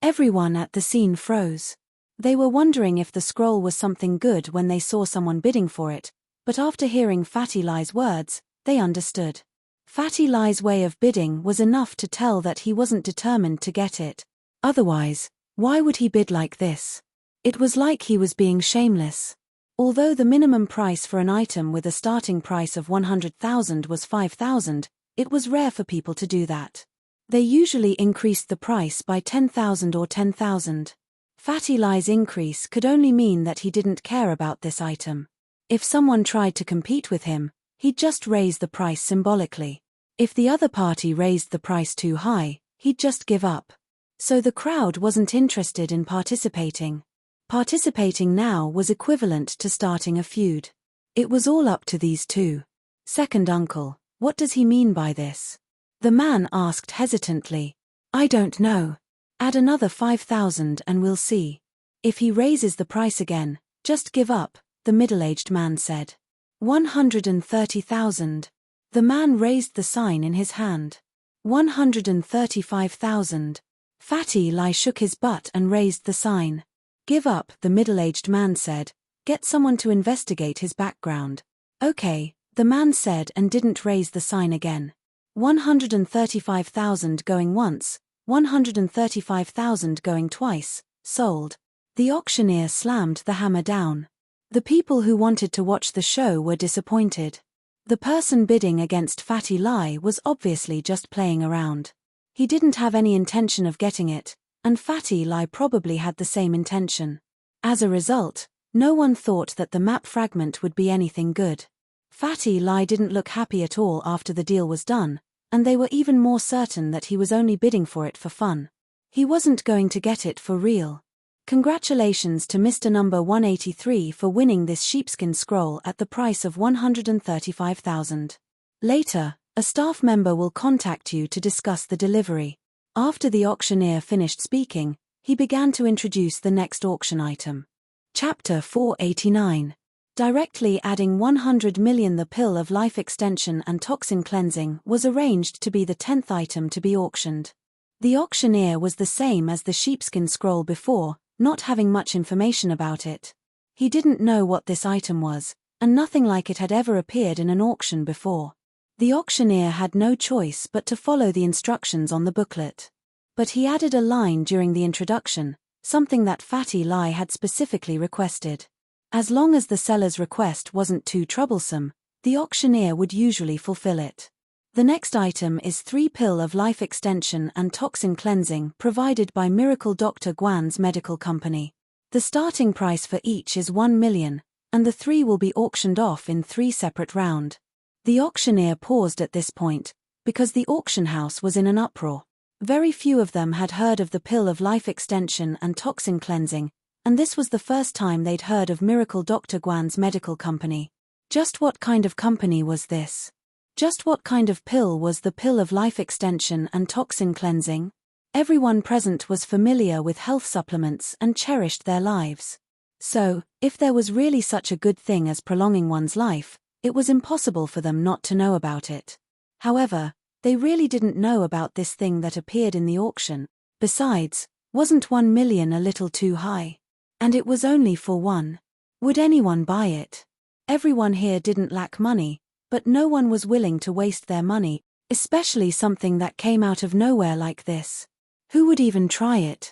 Everyone at the scene froze. They were wondering if the scroll was something good when they saw someone bidding for it, but after hearing Fatty Lai's words, they understood. Fatty Lai's way of bidding was enough to tell that he wasn't determined to get it. Otherwise, why would he bid like this? It was like he was being shameless. Although the minimum price for an item with a starting price of 100,000 was 5,000, it was rare for people to do that. They usually increased the price by 10,000 or 10,000. Fatty Lai's increase could only mean that he didn't care about this item. If someone tried to compete with him, he'd just raise the price symbolically. If the other party raised the price too high, he'd just give up. So the crowd wasn't interested in participating. Participating now was equivalent to starting a feud. It was all up to these two. "Second uncle, what does he mean by this?" The man asked hesitantly. "I don't know. Add another 5,000 and we'll see. If he raises the price again, just give up, the middle-aged man said. 130,000. The man raised the sign in his hand. 135,000. Fatty Lie shook his butt and raised the sign. Give up, the middle-aged man said. Get someone to investigate his background. Okay, the man said and didn't raise the sign again. 135,000 going once, 135,000 going twice, sold. The auctioneer slammed the hammer down. The people who wanted to watch the show were disappointed. The person bidding against Fatty Lie was obviously just playing around. He didn't have any intention of getting it, and Fatty Lie probably had the same intention. As a result, no one thought that the map fragment would be anything good. Fatty Lie didn't look happy at all after the deal was done, and they were even more certain that he was only bidding for it for fun. He wasn't going to get it for real. Congratulations to Mr. Number 183 for winning this sheepskin scroll at the price of 135,000. Later, a staff member will contact you to discuss the delivery. After the auctioneer finished speaking, he began to introduce the next auction item. Chapter 489. Directly adding 100 million. The pill of life extension and toxin cleansing was arranged to be the 10th item to be auctioned. The auctioneer was the same as the sheepskin scroll before, not having much information about it. He didn't know what this item was, and nothing like it had ever appeared in an auction before. The auctioneer had no choice but to follow the instructions on the booklet. But he added a line during the introduction, something that Fatty Lie had specifically requested. As long as the seller's request wasn't too troublesome, the auctioneer would usually fulfill it. The next item is 3 pill of life extension and toxin cleansing provided by Miracle Dr. Guan's medical company. The starting price for each is 1 million, and the 3 will be auctioned off in 3 separate rounds. The auctioneer paused at this point, because the auction house was in an uproar. Very few of them had heard of the pill of life extension and toxin cleansing, and this was the first time they'd heard of Miracle Dr. Guan's medical company. Just what kind of company was this? Just what kind of pill was the pill of life extension and toxin cleansing? Everyone present was familiar with health supplements and cherished their lives. So, if there was really such a good thing as prolonging one's life, it was impossible for them not to know about it. However, they really didn't know about this thing that appeared in the auction. Besides, wasn't 1 million a little too high? And it was only for 1. Would anyone buy it? Everyone here didn't lack money, but no one was willing to waste their money, especially something that came out of nowhere like this. Who would even try it?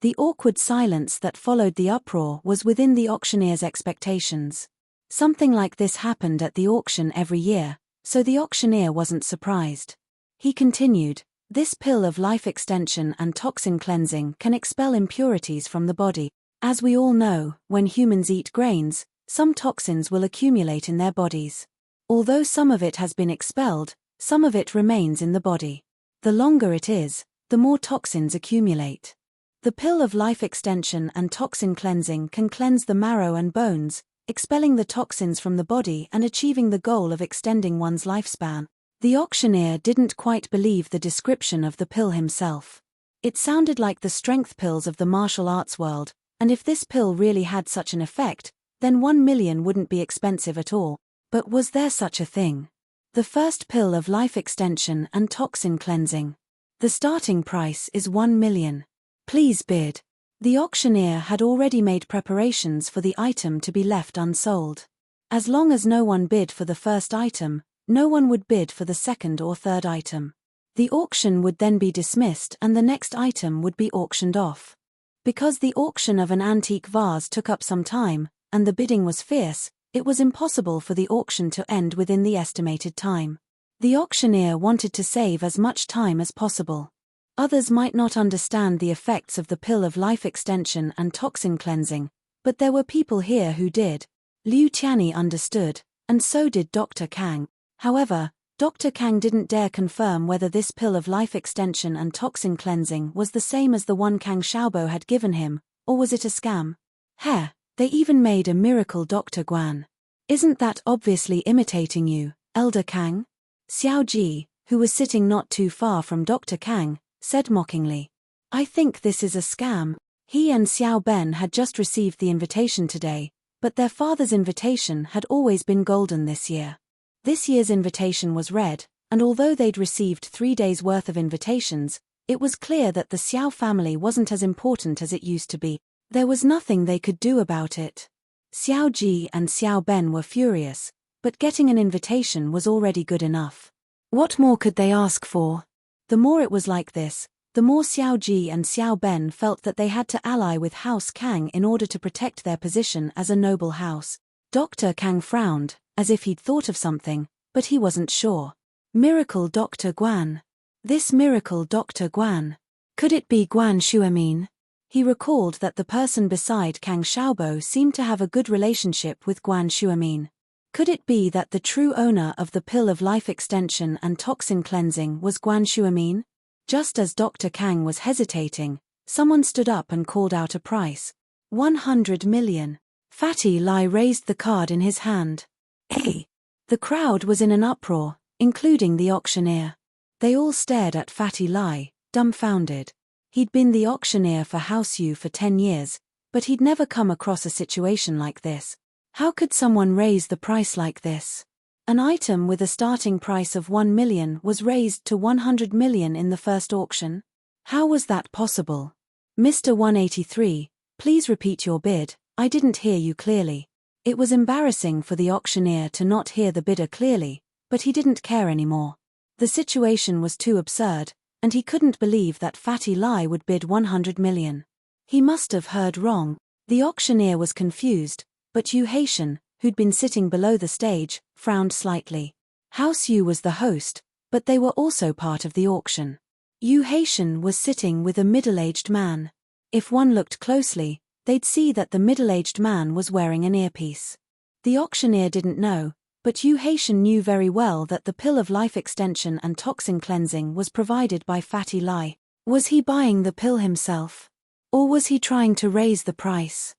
The awkward silence that followed the uproar was within the auctioneer's expectations. Something like this happened at the auction every year, so the auctioneer wasn't surprised. He continued, "This pill of life extension and toxin cleansing can expel impurities from the body. As we all know, when humans eat grains, some toxins will accumulate in their bodies. Although some of it has been expelled, some of it remains in the body. The longer it is, the more toxins accumulate. The pill of life extension and toxin cleansing can cleanse the marrow and bones, expelling the toxins from the body and achieving the goal of extending one's lifespan." The auctioneer didn't quite believe the description of the pill himself. It sounded like the strength pills of the martial arts world, and if this pill really had such an effect, then 1 million wouldn't be expensive at all. But was there such a thing? The first pill of life extension and toxin cleansing. The starting price is 1 million. Please bid. The auctioneer had already made preparations for the item to be left unsold. As long as no one bid for the first item, no one would bid for the second or third item. The auction would then be dismissed and the next item would be auctioned off. Because the auction of an antique vase took up some time, and the bidding was fierce, it was impossible for the auction to end within the estimated time. The auctioneer wanted to save as much time as possible. Others might not understand the effects of the pill of life extension and toxin cleansing, but there were people here who did. Liu Tianyi understood, and so did Dr. Kang. However, Dr. Kang didn't dare confirm whether this pill of life extension and toxin cleansing was the same as the one Kang Xiaobo had given him, or was it a scam? Heh, they even made a miracle Dr. Guan. Isn't that obviously imitating you, Elder Kang? Xiao Ji, who was sitting not too far from Dr. Kang, said mockingly. I think this is a scam. He and Xiao Ben had just received the invitation today, but their father's invitation had always been golden this year. This year's invitation was red, and although they'd received 3 days' worth of invitations, it was clear that the Xiao family wasn't as important as it used to be. There was nothing they could do about it. Xiao Ji and Xiao Ben were furious, but getting an invitation was already good enough. What more could they ask for? The more it was like this, the more Xiao Ji and Xiao Ben felt that they had to ally with House Kang in order to protect their position as a noble house. Dr. Kang frowned, as if he'd thought of something, but he wasn't sure. Miracle Dr. Guan. This miracle Dr. Guan. Could it be Guan Shuamin? He recalled that the person beside Kang Xiaobo seemed to have a good relationship with Guan Shuamin. Could it be that the true owner of the pill of life extension and toxin cleansing was Guan Shuamin? Just as Dr. Kang was hesitating, someone stood up and called out a price. 100 million. Fatty Lai raised the card in his hand. Hey! The crowd was in an uproar, including the auctioneer. They all stared at Fatty Lai, dumbfounded. He'd been the auctioneer for House Yu for 10 years, but he'd never come across a situation like this. How could someone raise the price like this? An item with a starting price of 1 million was raised to 100 million in the first auction? How was that possible? Mr. 183, please repeat your bid, I didn't hear you clearly. It was embarrassing for the auctioneer to not hear the bidder clearly, but he didn't care anymore. The situation was too absurd, and he couldn't believe that Fatty Lai would bid 100 million. He must have heard wrong. The auctioneer was confused, but Yu Haitian, who'd been sitting below the stage, frowned slightly. House Yu was the host, but they were also part of the auction. Yu Haitian was sitting with a middle-aged man. If one looked closely, they'd see that the middle-aged man was wearing an earpiece. The auctioneer didn't know, but Yu Haitian knew very well that the pill of life extension and toxin cleansing was provided by Fatty Lai. Was he buying the pill himself? Or was he trying to raise the price?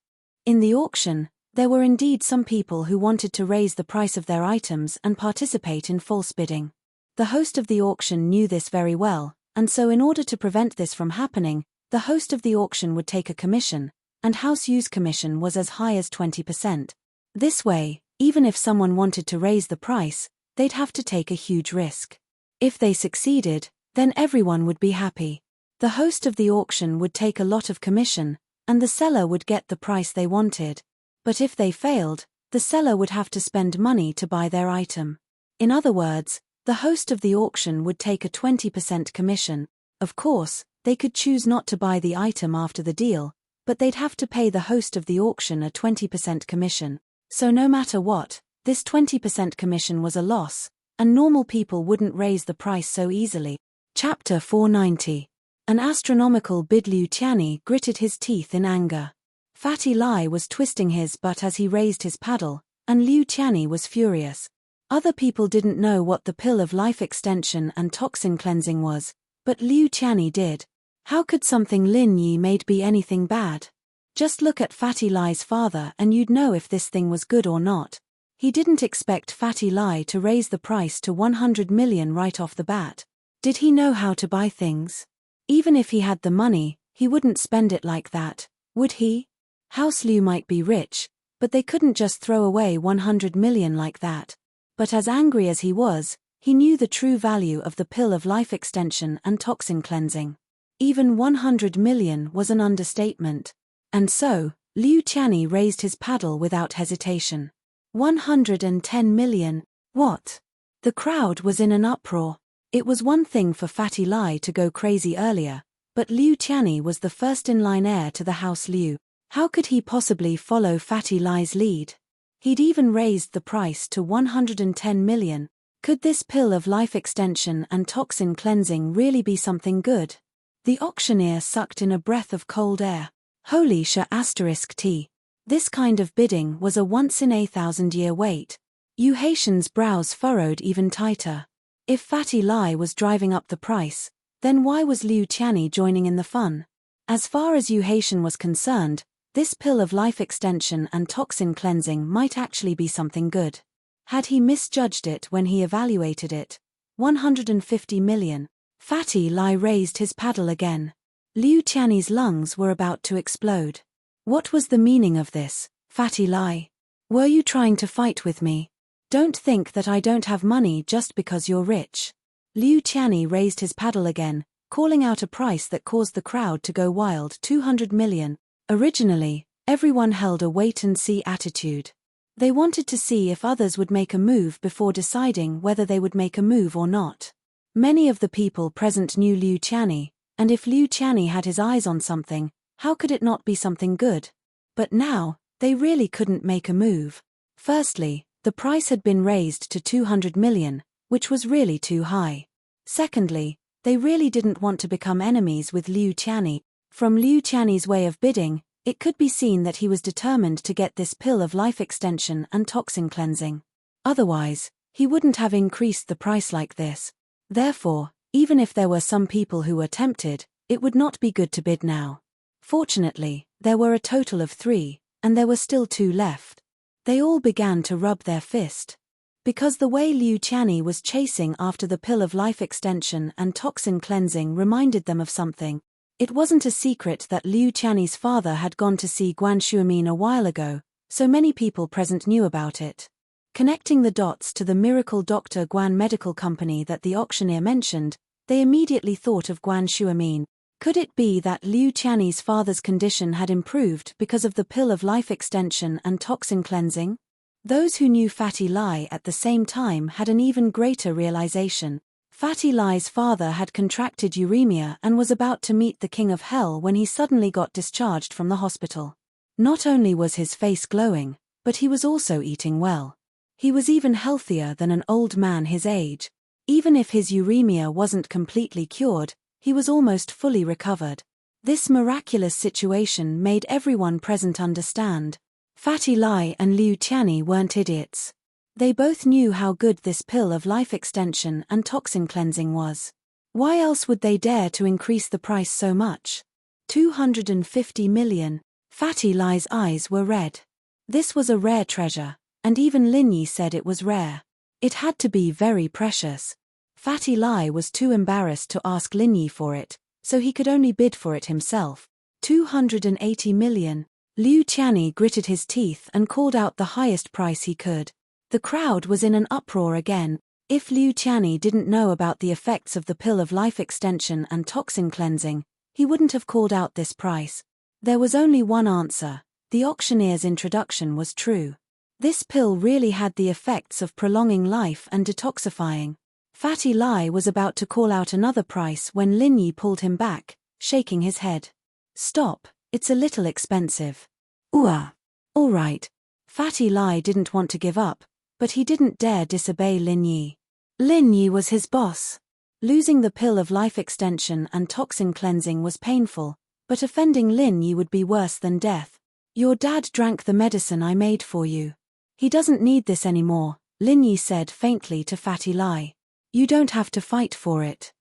In the auction, there were indeed some people who wanted to raise the price of their items and participate in false bidding. The host of the auction knew this very well, and so in order to prevent this from happening, the host of the auction would take a commission, and House Yu's commission was as high as 20%. This way, even if someone wanted to raise the price, they'd have to take a huge risk. If they succeeded, then everyone would be happy. The host of the auction would take a lot of commission, and the seller would get the price they wanted. But if they failed, the seller would have to spend money to buy their item. In other words, the host of the auction would take a 20% commission. Of course, they could choose not to buy the item after the deal, but they'd have to pay the host of the auction a 20% commission. So no matter what, this 20% commission was a loss, and normal people wouldn't raise the price so easily. Chapter 490. An astronomical bid. Liu Tianyi gritted his teeth in anger. Fatty Lai was twisting his butt as he raised his paddle, and Liu Tianyi was furious. Other people didn't know what the pill of life extension and toxin cleansing was, but Liu Tianyi did. How could something Lin Yi made be anything bad? Just look at Fatty Lai's father and you'd know if this thing was good or not. He didn't expect Fatty Lai to raise the price to 100 million right off the bat. Did he know how to buy things? Even if he had the money, he wouldn't spend it like that, would he? House Liu might be rich, but they couldn't just throw away 100 million like that. But as angry as he was, he knew the true value of the pill of life extension and toxin cleansing. Even 100 million was an understatement. And so, Liu Tianyi raised his paddle without hesitation. 110 million. What? The crowd was in an uproar. It was one thing for Fatty Lai to go crazy earlier, but Liu Tianyi was the first in-line heir to the House Liu. How could he possibly follow Fatty Lai's lead? He'd even raised the price to 110 million. Could this pill of life extension and toxin cleansing really be something good? The auctioneer sucked in a breath of cold air. Holy *T. This kind of bidding was a once-in-a-thousand-year wait. Yu Haitian's brows furrowed even tighter. If Fatty Lai was driving up the price, then why was Liu Tianyi joining in the fun? As far as Yu Haitian was concerned, this pill of life extension and toxin cleansing might actually be something good. Had he misjudged it when he evaluated it? 150 million. Fatty Lai raised his paddle again. Liu Qianni's lungs were about to explode. What was the meaning of this, Fatty Lai? Were you trying to fight with me? Don't think that I don't have money just because you're rich. Liu Qianni raised his paddle again, calling out a price that caused the crowd to go wild. 200 million. Originally, everyone held a wait-and-see attitude. They wanted to see if others would make a move before deciding whether they would make a move or not. Many of the people present knew Liu Qianni, and if Liu Qianni had his eyes on something, how could it not be something good? But now, they really couldn't make a move. Firstly, the price had been raised to 200 million, which was really too high. Secondly, they really didn't want to become enemies with Liu Qianni. From Liu Qianni's way of bidding, it could be seen that he was determined to get this pill of life extension and toxin cleansing. Otherwise, he wouldn't have increased the price like this. Therefore, even if there were some people who were tempted, it would not be good to bid now. Fortunately, there were a total of 3, and there were still 2 left. They all began to rub their fist. Because the way Liu Qianni was chasing after the pill of life extension and toxin cleansing reminded them of something. It wasn't a secret that Liu Qianni's father had gone to see Guan Shuimin a while ago, so many people present knew about it. Connecting the dots to the miracle Dr. Guan medical company that the auctioneer mentioned, they immediately thought of Guan Shuimin. Could it be that Liu Qianni's father's condition had improved because of the pill of life extension and toxin cleansing? Those who knew Fatty Lai at the same time had an even greater realization. Fatty Lai's father had contracted uremia and was about to meet the King of Hell when he suddenly got discharged from the hospital. Not only was his face glowing, but he was also eating well. He was even healthier than an old man his age. Even if his uremia wasn't completely cured, he was almost fully recovered. This miraculous situation made everyone present understand. Fatty Lai and Liu Qianni weren't idiots. They both knew how good this pill of life extension and toxin cleansing was. Why else would they dare to increase the price so much? 250 million. Fatty Lai's eyes were red. This was a rare treasure, and even Lin Yi said it was rare. It had to be very precious. Fatty Lai was too embarrassed to ask Lin Yi for it, so he could only bid for it himself. 280 million. Liu Qianni gritted his teeth and called out the highest price he could. The crowd was in an uproar again. If Liu Qianni didn't know about the effects of the pill of life extension and toxin cleansing, he wouldn't have called out this price. There was only one answer: the auctioneer's introduction was true. This pill really had the effects of prolonging life and detoxifying. Fatty Lai was about to call out another price when Lin Yi pulled him back, shaking his head. Stop, it's a little expensive. All right. Fatty Lai didn't want to give up, but he didn't dare disobey Lin Yi. Lin Yi was his boss. Losing the pill of life extension and toxin cleansing was painful, but offending Lin Yi would be worse than death. Your dad drank the medicine I made for you. He doesn't need this anymore, Lin Yi said faintly to Fatty Lai. You don't have to fight for it.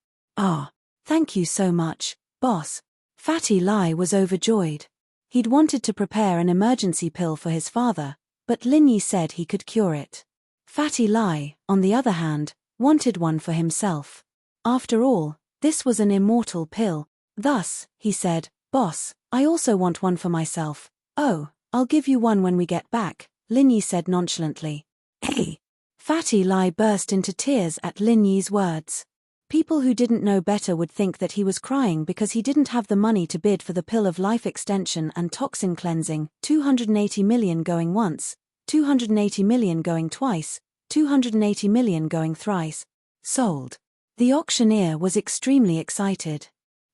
Thank you so much, boss. Fatty Lai was overjoyed. He'd wanted to prepare an emergency pill for his father, but Lin Yi said he could cure it. Fatty Lai, on the other hand, wanted one for himself. After all, this was an immortal pill. Thus, he said, Boss, I also want one for myself. Oh, I'll give you one when we get back, Lin Yi said nonchalantly. Hey! Fatty Lai burst into tears at Lin Yi's words. People who didn't know better would think that he was crying because he didn't have the money to bid for the pill of life extension and toxin cleansing. 280 million going once, 280 million going twice, 280 million going thrice. Sold. The auctioneer was extremely excited.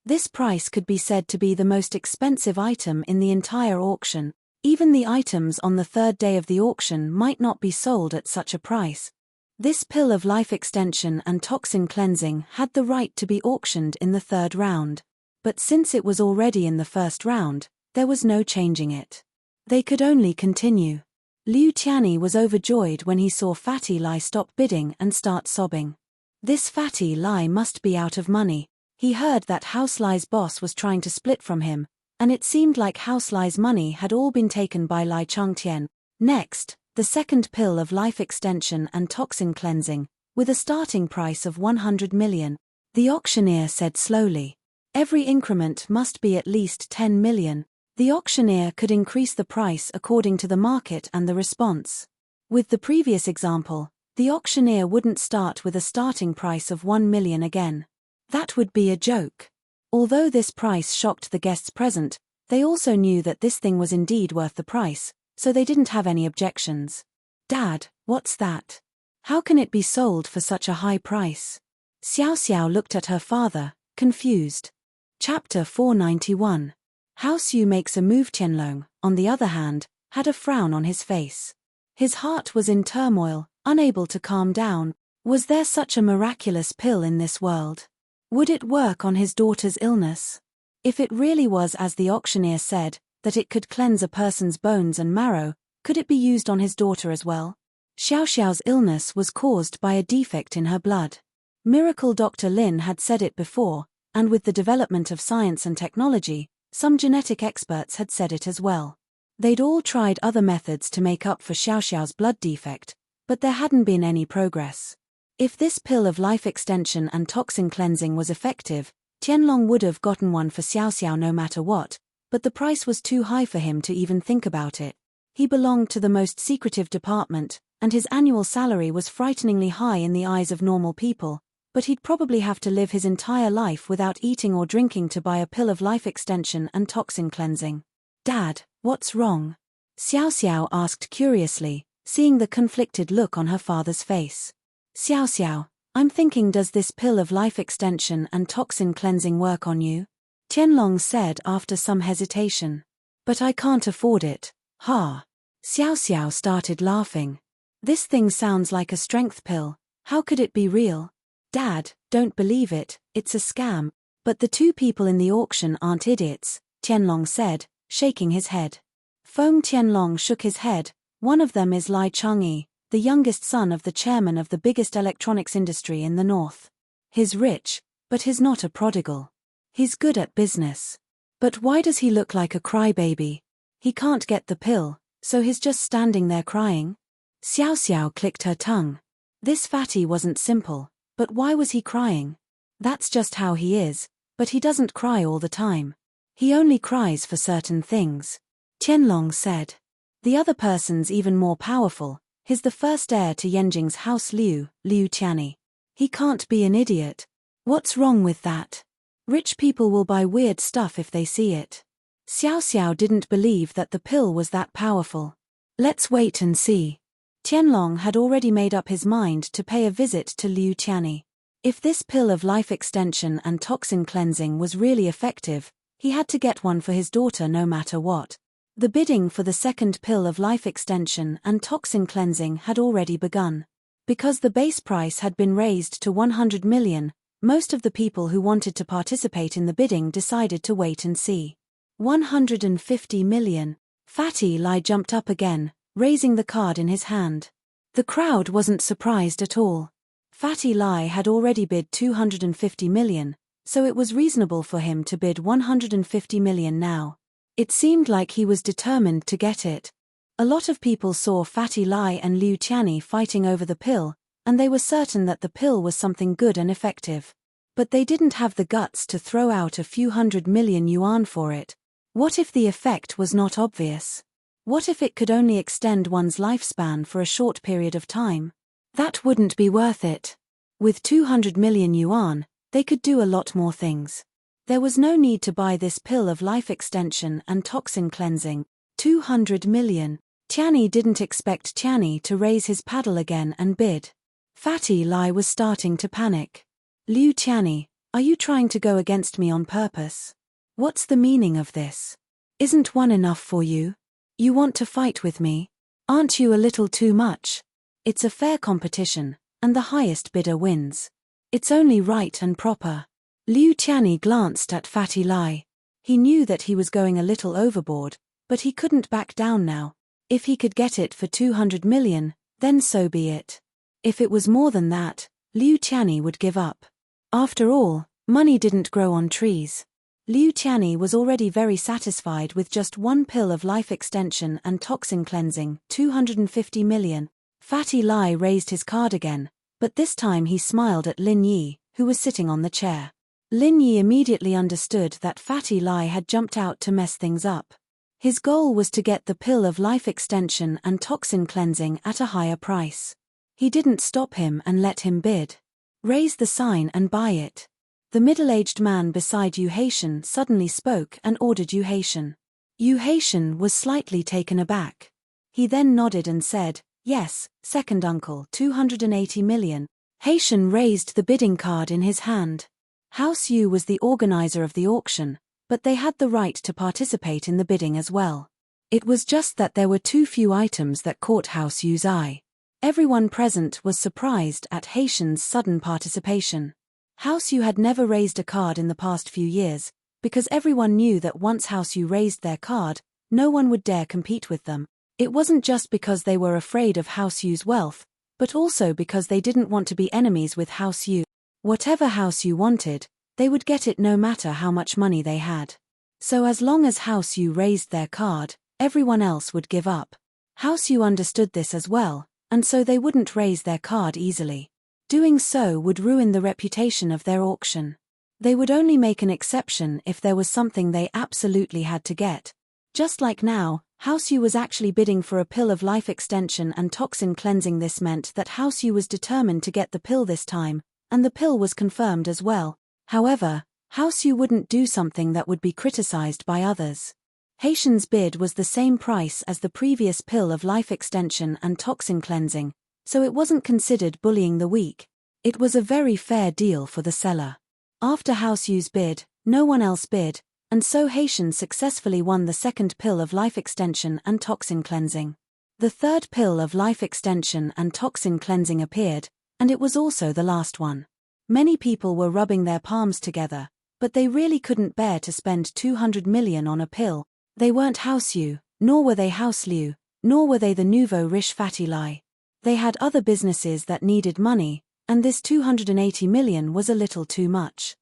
This price could be said to be the most expensive item in the entire auction. Even the items on the third day of the auction might not be sold at such a price. This pill of life extension and toxin cleansing had the right to be auctioned in the third round. But since it was already in the first round, there was no changing it. They could only continue. Liu Qianni was overjoyed when he saw Fatty Lai stop bidding and start sobbing. This Fatty Lai must be out of money. He heard that House Lai's boss was trying to split from him, and it seemed like House Lai's money had all been taken by Lai Changtian. Next, the second pill of life extension and toxin cleansing, with a starting price of 100 million. The auctioneer said slowly. Every increment must be at least 10 million. The auctioneer could increase the price according to the market and the response. With the previous example, the auctioneer wouldn't start with a starting price of 1 million again. That would be a joke. Although this price shocked the guests present, they also knew that this thing was indeed worth the price, so they didn't have any objections. Dad, what's that? How can it be sold for such a high price? Xiao Xiao looked at her father, confused. Chapter 491. How Xiu makes a move. Qianlong, on the other hand, had a frown on his face. His heart was in turmoil, unable to calm down. Was there such a miraculous pill in this world? Would it work on his daughter's illness? If it really was as the auctioneer said, that it could cleanse a person's bones and marrow, could it be used on his daughter as well? Xiao Xiao's illness was caused by a defect in her blood. Miracle Dr. Lin had said it before, and with the development of science and technology, some genetic experts had said it as well. They'd all tried other methods to make up for Xiao Xiao's blood defect, but there hadn't been any progress. If this pill of life extension and toxin cleansing was effective, Qianlong would have gotten one for Xiao Xiao no matter what, but the price was too high for him to even think about it. He belonged to the most secretive department, and his annual salary was frighteningly high in the eyes of normal people, but he'd probably have to live his entire life without eating or drinking to buy a pill of life extension and toxin cleansing. Dad, what's wrong? Xiao Xiao asked curiously, seeing the conflicted look on her father's face. Xiao Xiao, I'm thinking, does this pill of life extension and toxin cleansing work on you? Qianlong said after some hesitation. But I can't afford it. Ha! Xiao Xiao started laughing. This thing sounds like a strength pill. How could it be real? Dad, don't believe it, it's a scam. But the two people in the auction aren't idiots, Qianlong said, shaking his head. Feng Qianlong shook his head. One of them is Lai Changyi, the youngest son of the chairman of the biggest electronics industry in the north. He's rich, but he's not a prodigal. He's good at business. But why does he look like a crybaby? He can't get the pill, so he's just standing there crying. Xiao Xiao clicked her tongue. This fatty wasn't simple, but why was he crying? That's just how he is, but he doesn't cry all the time. He only cries for certain things. Qianlong said. The other person's even more powerful. He's the first heir to Yanjing's house Liu Qiani. He can't be an idiot. What's wrong with that? Rich people will buy weird stuff if they see it. Xiao Xiao didn't believe that the pill was that powerful. Let's wait and see. Qianlong had already made up his mind to pay a visit to Liu Qiani. If this pill of life extension and toxin cleansing was really effective, he had to get one for his daughter no matter what. The bidding for the second pill of life extension and toxin cleansing had already begun. Because the base price had been raised to 100 million, most of the people who wanted to participate in the bidding decided to wait and see. 150 million. Fatty Lai jumped up again, raising the card in his hand. The crowd wasn't surprised at all. Fatty Lai had already bid 250 million, so it was reasonable for him to bid 150 million now. It seemed like he was determined to get it. A lot of people saw Fatty Lai and Liu Qiani fighting over the pill, and they were certain that the pill was something good and effective. But they didn't have the guts to throw out a few 100 million yuan for it. What if the effect was not obvious? What if it could only extend one's lifespan for a short period of time? That wouldn't be worth it. With 200 million yuan, they could do a lot more things. There was no need to buy this pill of life extension and toxin cleansing. 200 million. Qiani didn't expect Qiani to raise his paddle again and bid. Fatty Lai was starting to panic. Liu Qiani, are you trying to go against me on purpose? What's the meaning of this? Isn't one enough for you? You want to fight with me? Aren't you a little too much? It's a fair competition, and the highest bidder wins. It's only right and proper. Liu Qiani glanced at Fatty Lai. He knew that he was going a little overboard, but he couldn't back down now. If he could get it for 200 million, then so be it. If it was more than that, Liu Qiani would give up. After all, money didn't grow on trees. Liu Qiani was already very satisfied with just one pill of life extension and toxin cleansing, 250 million. Fatty Lai raised his card again, but this time he smiled at Lin Yi, who was sitting on the chair. Lin Yi immediately understood that Fatty Lai had jumped out to mess things up. His goal was to get the pill of life extension and toxin cleansing at a higher price. He didn't stop him and let him bid. Raise the sign and buy it. The middle-aged man beside Yu Haitian suddenly spoke and ordered Yu Haitian. Yu Haitian was slightly taken aback. He then nodded and said, "Yes, second uncle, 280 million. Haitian raised the bidding card in his hand. House Yu was the organizer of the auction, but they had the right to participate in the bidding as well. It was just that there were too few items that caught House Yu's eye. Everyone present was surprised at Haitian's sudden participation. House Yu had never raised a card in the past few years, because everyone knew that once House Yu raised their card, no one would dare compete with them. It wasn't just because they were afraid of House Yu's wealth, but also because they didn't want to be enemies with House Yu. Whatever House Yu wanted, they would get it no matter how much money they had. So as long as House Yu raised their card, everyone else would give up. House Yu understood this as well, and so they wouldn't raise their card easily. Doing so would ruin the reputation of their auction. They would only make an exception if there was something they absolutely had to get. Just like now, House Yu was actually bidding for a pill of life extension and toxin cleansing. This meant that House Yu was determined to get the pill this time, and the pill was confirmed as well. However, House Yu wouldn't do something that would be criticized by others. Haitian's bid was the same price as the previous pill of life extension and toxin cleansing, so it wasn't considered bullying the weak. It was a very fair deal for the seller. After House Yu's bid, no one else bid, and so Haitian successfully won the second pill of life extension and toxin cleansing. The third pill of life extension and toxin cleansing appeared, and it was also the last one. Many people were rubbing their palms together, but they really couldn't bear to spend 200 million on a pill. They weren't House Yu, nor were they House Liu, nor were they the nouveau riche Fatty Lai. They had other businesses that needed money, and this 280 million was a little too much.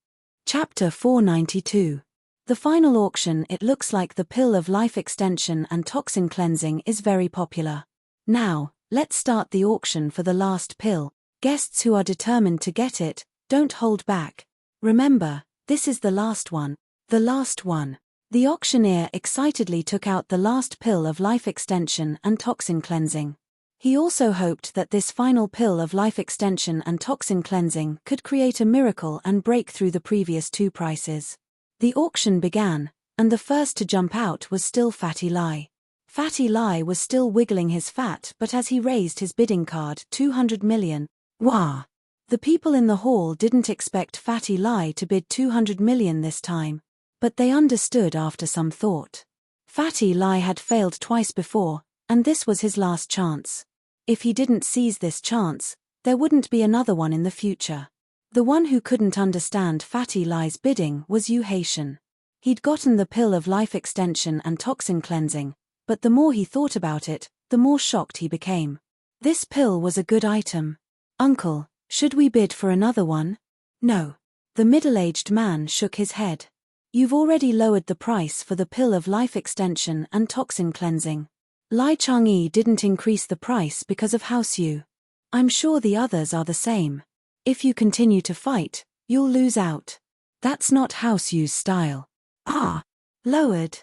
Chapter 492. The final auction. It looks like the pill of life extension and toxin cleansing is very popular. Now, let's start the auction for the last pill. Guests who are determined to get it, don't hold back. Remember, this is the last one. The last one. The auctioneer excitedly took out the last pill of life extension and toxin cleansing. He also hoped that this final pill of life extension and toxin cleansing could create a miracle and break through the previous two prices. The auction began, and the first to jump out was still Fatty Lai. Fatty Lai was still wiggling his fat, but as he raised his bidding card, 200 million. Wah! The people in the hall didn't expect Fatty Lai to bid 200 million this time, but they understood after some thought. Fatty Lai had failed twice before, and this was his last chance. If he didn't seize this chance, there wouldn't be another one in the future. The one who couldn't understand Fatty Lai's bidding was Yu Haitian. He'd gotten the pill of life extension and toxin cleansing, but the more he thought about it, the more shocked he became. This pill was a good item. "Uncle, should we bid for another one?" "No." The middle-aged man shook his head. "You've already lowered the price for the pill of life extension and toxin cleansing. Lai Chang'e didn't increase the price because of House Yu. I'm sure the others are the same. If you continue to fight, you'll lose out. That's not House Yu's style." "Ah! Lowered?"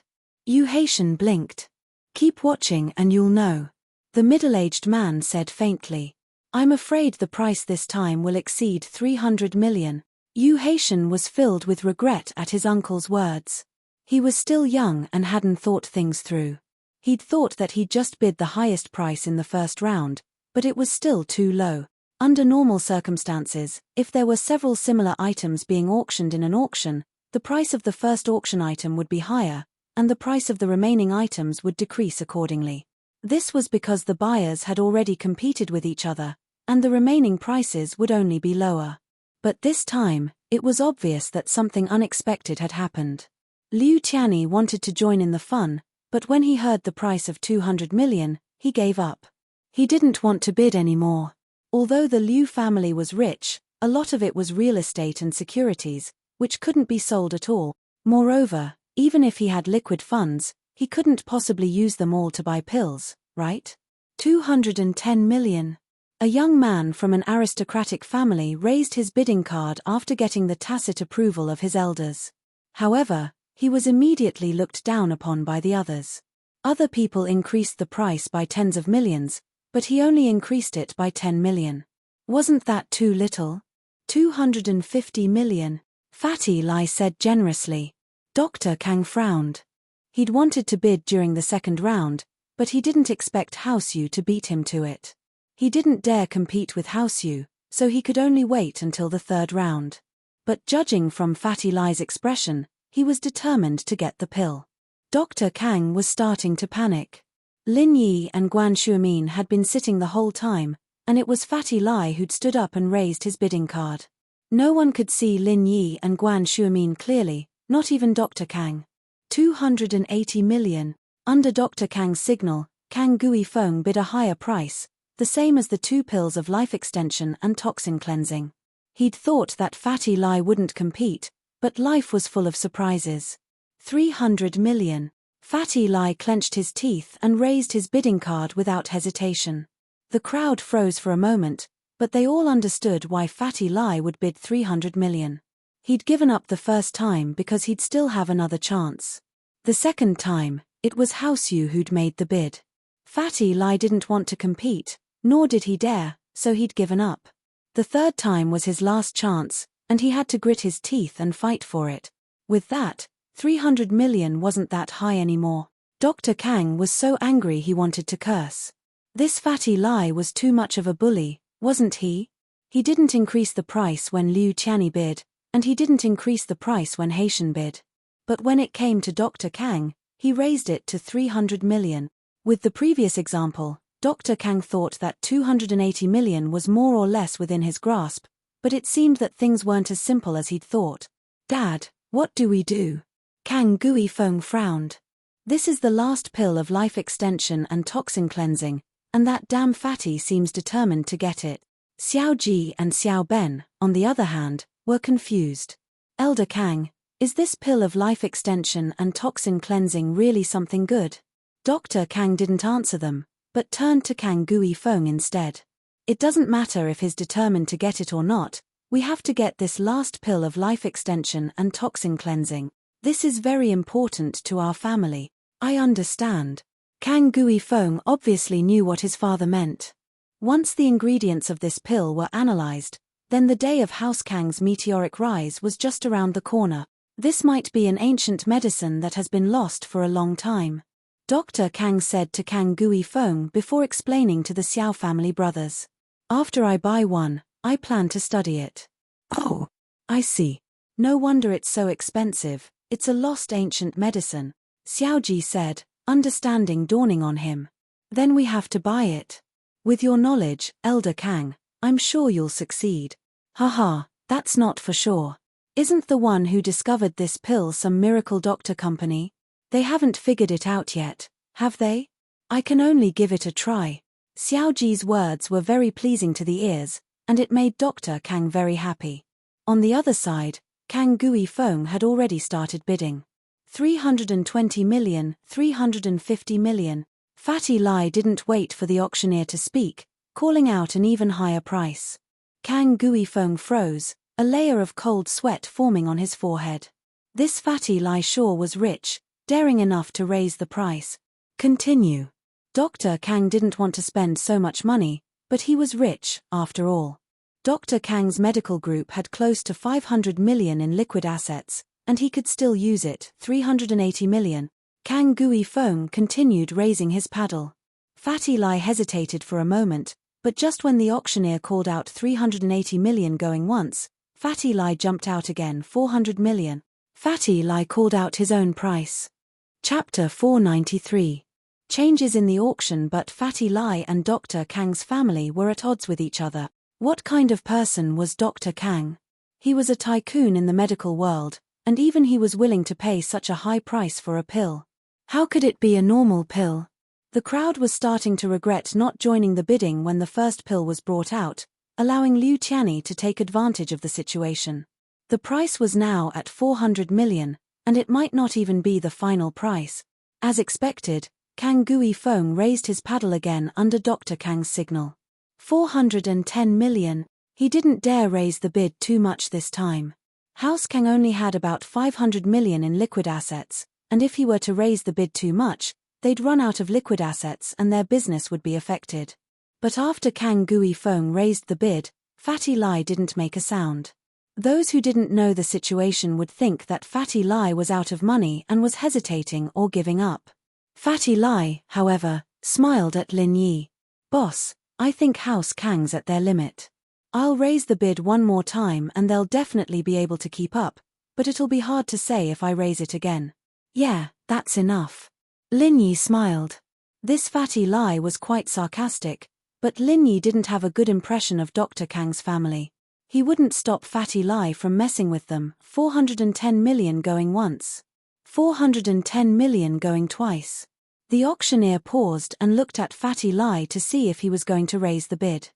Yu Haitian blinked. "Keep watching and you'll know," the middle-aged man said faintly. "I'm afraid the price this time will exceed 300 million. Yu Haitian was filled with regret at his uncle's words. He was still young and hadn't thought things through. He'd thought that he'd just bid the highest price in the first round, but it was still too low. Under normal circumstances, if there were several similar items being auctioned in an auction, the price of the first auction item would be higher, and the price of the remaining items would decrease accordingly. This was because the buyers had already competed with each other, and the remaining prices would only be lower. But this time, it was obvious that something unexpected had happened. Liu Tianyi wanted to join in the fun, but when he heard the price of 200 million, he gave up. He didn't want to bid anymore. Although the Liu family was rich, a lot of it was real estate and securities, which couldn't be sold at all. Moreover, even if he had liquid funds, he couldn't possibly use them all to buy pills, right? 210 million. A young man from an aristocratic family raised his bidding card after getting the tacit approval of his elders. However, he was immediately looked down upon by the others. Other people increased the price by tens of millions, but he only increased it by 10 million. Wasn't that too little? 250 million, Fatty Lai said generously. Dr. Kang frowned. He'd wanted to bid during the second round, but he didn't expect House Yu to beat him to it. He didn't dare compete with House Yu, so he could only wait until the third round. But judging from Fatty Lai's expression, he was determined to get the pill. Dr. Kang was starting to panic. Lin Yi and Guan Shuimin had been sitting the whole time, and it was Fatty Lai who'd stood up and raised his bidding card. No one could see Lin Yi and Guan Shuimin clearly, not even Dr. Kang. 280 million. Under Dr. Kang's signal, Kang Gui Feng bid a higher price, the same as the 2 pills of life extension and toxin cleansing. He'd thought that Fatty Lai wouldn't compete, but life was full of surprises. 300 million. Fatty Lai clenched his teeth and raised his bidding card without hesitation. The crowd froze for a moment, but they all understood why Fatty Lai would bid 300 million. He'd given up the first time because he'd still have another chance. The second time, it was House Yu who'd made the bid. Fatty Lai didn't want to compete, nor did he dare, so he'd given up. The third time was his last chance, and he had to grit his teeth and fight for it. With that, 300 million wasn't that high anymore. Dr. Kang was so angry he wanted to curse. This Fatty Lai was too much of a bully, wasn't he? He didn't increase the price when Liu Qianni bid, and he didn't increase the price when Haitian bid. But when it came to Dr. Kang, he raised it to 300 million. With the previous example, Dr. Kang thought that 280 million was more or less within his grasp, but it seemed that things weren't as simple as he'd thought. Dad, what do we do? Kang Gui Feng frowned. This is the last pill of life extension and toxin cleansing, and that damn Fatty seems determined to get it. Xiao Ji and Xiao Ben, on the other hand, were confused. Elder Kang, is this pill of life extension and toxin cleansing really something good? Dr. Kang didn't answer them, but turned to Kang Gui Feng instead. It doesn't matter if he's determined to get it or not, we have to get this last pill of life extension and toxin cleansing. This is very important to our family. I understand. Kang Gui Feng obviously knew what his father meant. Once the ingredients of this pill were analyzed, then the day of House Kang's meteoric rise was just around the corner. This might be an ancient medicine that has been lost for a long time. Dr. Kang said to Kang Gui Feng before explaining to the Xiao family brothers. After I buy one, I plan to study it. Oh, I see. No wonder it's so expensive. It's a lost ancient medicine, Xiaoji said, understanding dawning on him. Then we have to buy it. With your knowledge, Elder Kang, I'm sure you'll succeed. Haha, that's not for sure. Isn't the one who discovered this pill some miracle doctor company? They haven't figured it out yet, have they? I can only give it a try. Xiaoji's words were very pleasing to the ears, and it made Dr. Kang very happy. On the other side, Kang Gui Feng had already started bidding. 320 million, 350 million. Fatty Lai didn't wait for the auctioneer to speak, calling out an even higher price. Kang Gui Feng froze, a layer of cold sweat forming on his forehead. This Fatty Lai sure was rich, daring enough to raise the price. Continue. Dr. Kang didn't want to spend so much money, but he was rich, after all. Dr. Kang's medical group had close to 500 million in liquid assets, and he could still use it, 380 million. Kang Gui Feng continued raising his paddle. Fatty Lai hesitated for a moment, but just when the auctioneer called out 380 million going once, Fatty Lai jumped out again, 400 million. Fatty Lai called out his own price. Chapter 493. Changes in the auction. But Fatty Lai and Dr. Kang's family were at odds with each other. What kind of person was Dr. Kang? He was a tycoon in the medical world, and even he was willing to pay such a high price for a pill. How could it be a normal pill? The crowd was starting to regret not joining the bidding when the first pill was brought out, allowing Liu Qianni to take advantage of the situation. The price was now at 400 million, and it might not even be the final price. As expected, Kang Gui Feng raised his paddle again under Dr. Kang's signal. 410 million. He didn't dare raise the bid too much this time. House Kang only had about 500 million in liquid assets, and if he were to raise the bid too much, they'd run out of liquid assets and their business would be affected. But after Kang Gui Feng raised the bid, Fatty Lai didn't make a sound. Those who didn't know the situation would think that Fatty Lai was out of money and was hesitating or giving up. Fatty Lai, however, smiled at Lin Yi. "Boss, I think House Kang's at their limit. I'll raise the bid one more time and they'll definitely be able to keep up, but it'll be hard to say if I raise it again." "Yeah, that's enough." Lin Yi smiled. This Fatty Lai was quite sarcastic, but Lin Yi didn't have a good impression of Dr. Kang's family. He wouldn't stop Fatty Lai from messing with them. 410 million going once. 410 million going twice. The auctioneer paused and looked at Fatty Lai to see if he was going to raise the bid.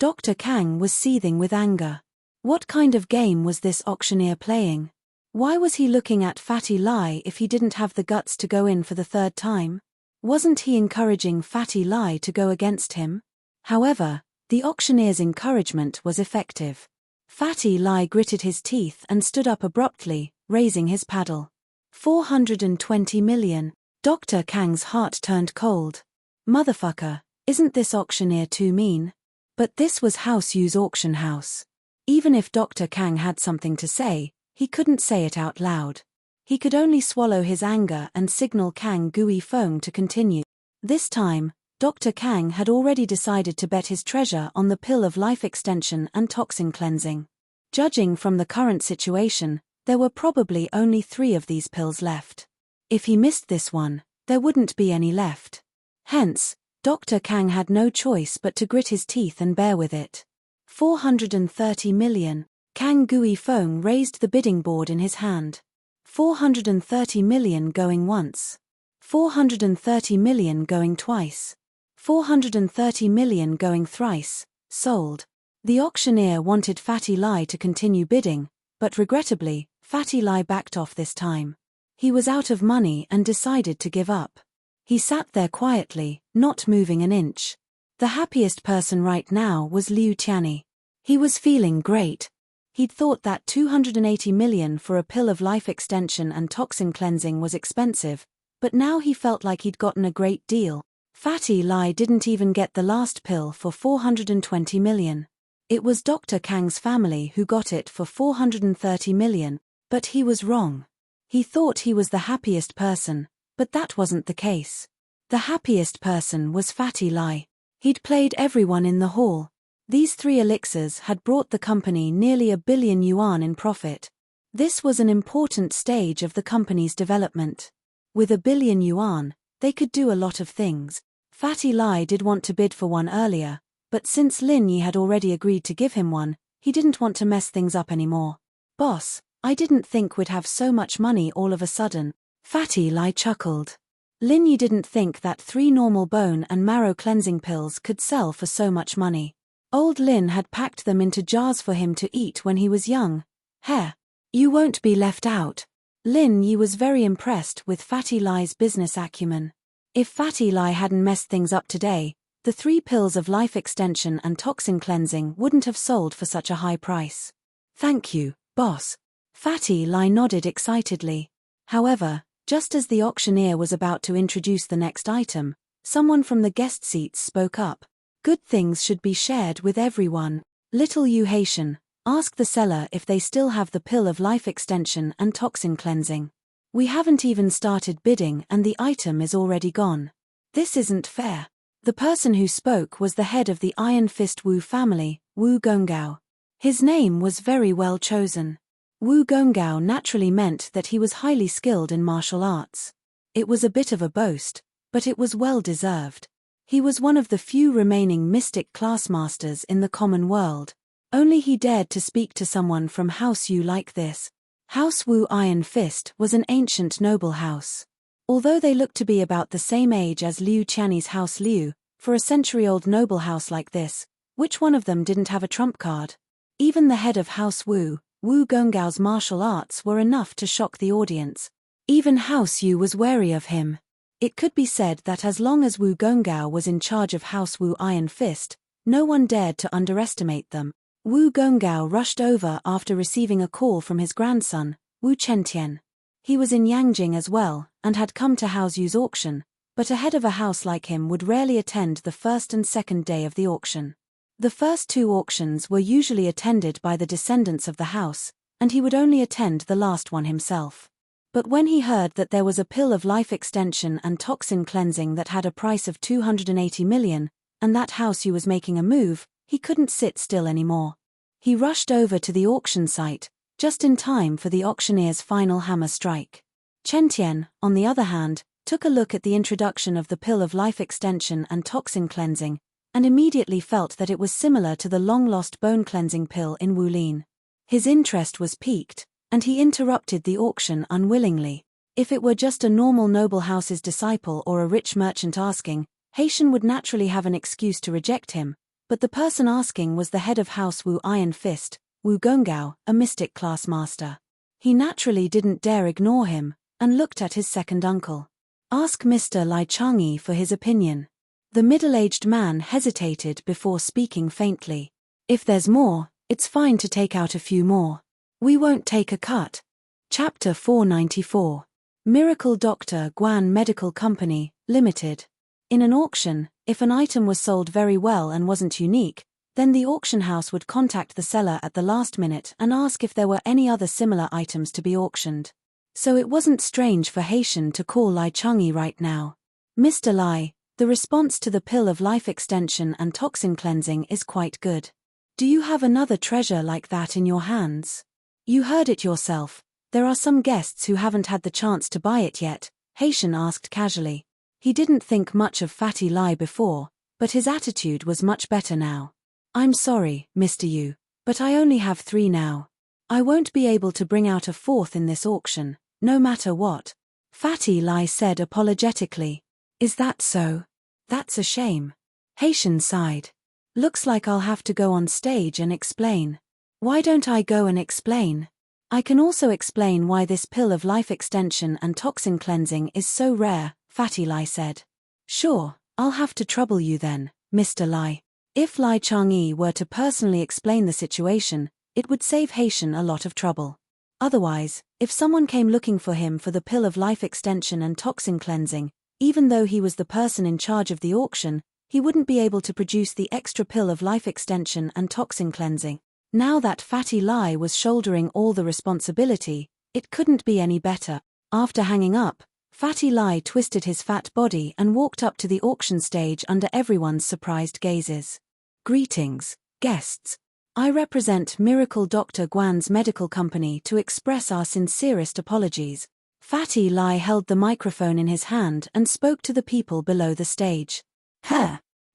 Dr. Kang was seething with anger. What kind of game was this auctioneer playing? Why was he looking at Fatty Lai if he didn't have the guts to go in for the third time? Wasn't he encouraging Fatty Lai to go against him? However, the auctioneer's encouragement was effective. Fatty Lai gritted his teeth and stood up abruptly, raising his paddle. 420 million. Dr. Kang's heart turned cold. Motherfucker, isn't this auctioneer too mean? But this was House Yu's auction house. Even if Dr. Kang had something to say, he couldn't say it out loud. He could only swallow his anger and signal Kang Gui Feng to continue. This time, Dr. Kang had already decided to bet his treasure on the pill of life extension and toxin cleansing. Judging from the current situation, there were probably only 3 of these pills left. If he missed this one, there wouldn't be any left. Hence, Dr. Kang had no choice but to grit his teeth and bear with it. 430 million. Kang Gui Feng raised the bidding board in his hand. 430 million going once. 430 million going twice. 430 million going thrice. Sold. The auctioneer wanted Fatty Lai to continue bidding, but regrettably, Fatty Lai backed off this time. He was out of money and decided to give up. He sat there quietly, not moving an inch. The happiest person right now was Liu Tianyi. He was feeling great. He'd thought that 280 million for a pill of life extension and toxin cleansing was expensive, but now he felt like he'd gotten a great deal. Fatty Lai didn't even get the last pill for 420 million. It was Dr. Kang's family who got it for 430 million, but he was wrong. He thought he was the happiest person, but that wasn't the case. The happiest person was Fatty Lai. He'd played everyone in the hall. These 3 elixirs had brought the company nearly 1 billion yuan in profit. This was an important stage of the company's development. With 1 billion yuan, they could do a lot of things. Fatty Lai did want to bid for one earlier, but since Lin Yi had already agreed to give him one, he didn't want to mess things up anymore. "Boss, I didn't think we'd have so much money all of a sudden." Fatty Lai chuckled. Lin Yi didn't think that 3 normal bone and marrow cleansing pills could sell for so much money. Old Lin had packed them into jars for him to eat when he was young. "Heh. You won't be left out." Lin Yi was very impressed with Fatty Lai's business acumen. If Fatty Lai hadn't messed things up today, the 3 pills of life extension and toxin cleansing wouldn't have sold for such a high price. "Thank you, boss." Fatty Lai nodded excitedly. However, just as the auctioneer was about to introduce the next item, someone from the guest seats spoke up. "Good things should be shared with everyone. Little Yu Haitian, ask the seller if they still have the pill of life extension and toxin cleansing. We haven't even started bidding and the item is already gone. This isn't fair." The person who spoke was the head of the Iron Fist Wu family, Wu Gongao. His name was very well chosen. Wu Gongao naturally meant that he was highly skilled in martial arts. It was a bit of a boast, but it was well deserved. He was one of the few remaining mystic class masters in the common world. Only he dared to speak to someone from House Yu like this. House Wu Iron Fist was an ancient noble house. Although they looked to be about the same age as Liu Tianyi's House Liu, for a century-old noble house like this, which one of them didn't have a trump card? Even the head of House Wu, Wu Gonggao's martial arts were enough to shock the audience. Even House Yu was wary of him. It could be said that as long as Wu Gonggao was in charge of House Wu Iron Fist, No one dared to underestimate them. Wu Gongao rushed over after receiving a call from his grandson, Wu Chentian. He was in Yangjing as well, and had come to Hao Yu's auction, but a head of a house like him would rarely attend the first and second day of the auction. The first two auctions were usually attended by the descendants of the house, and he would only attend the last one himself. But when he heard that there was a pill of life extension and toxin cleansing that had a price of 280 million, and that Hao Yu was making a move, he couldn't sit still anymore. He rushed over to the auction site, just in time for the auctioneer's final hammer strike. Chen Tian, on the other hand, took a look at the introduction of the pill of life extension and toxin cleansing, and immediately felt that it was similar to the long-lost bone cleansing pill in Wulin. His interest was piqued, and he interrupted the auction unwillingly. If it were just a normal noble house's disciple or a rich merchant asking, Haitian would naturally have an excuse to reject him, but the person asking was the head of House Wu Iron Fist, Wu Gongao, a mystic class master. He naturally didn't dare ignore him, and looked at his second uncle. Ask Mr. Lai Chang'e for his opinion. The middle-aged man hesitated before speaking faintly. If there's more, it's fine to take out a few more. We won't take a cut. Chapter 494. Miracle Doctor Guan Medical Company, Limited. In an auction, if an item was sold very well and wasn't unique, then the auction house would contact the seller at the last minute and ask if there were any other similar items to be auctioned. So it wasn't strange for Haitian to call Lai Chang'e right now. Mr. Lai, the response to the pill of life extension and toxin cleansing is quite good. Do you have another treasure like that in your hands? You heard it yourself, there are some guests who haven't had the chance to buy it yet, Haitian asked casually. He didn't think much of Fatty Lai before, but his attitude was much better now. I'm sorry, Mr. Yu, but I only have 3 now. I won't be able to bring out a 4th in this auction, no matter what. Fatty Lai said apologetically. Is that so? That's a shame. Haitian sighed. Looks like I'll have to go on stage and explain. Why don't I go and explain? I can also explain why this pill of life extension and toxin cleansing is so rare, Fatty Lai said. Sure, I'll have to trouble you then, Mr. Lai. If Lai Chang'e were to personally explain the situation, it would save Haitian a lot of trouble. Otherwise, if someone came looking for him for the pill of life extension and toxin cleansing, even though he was the person in charge of the auction, he wouldn't be able to produce the extra pill of life extension and toxin cleansing. Now that Fatty Lai was shouldering all the responsibility, it couldn't be any better. After hanging up, Fatty Lai twisted his fat body and walked up to the auction stage under everyone's surprised gazes. Greetings, guests. I represent Miracle Dr. Guan's medical company to express our sincerest apologies. Fatty Lai held the microphone in his hand and spoke to the people below the stage.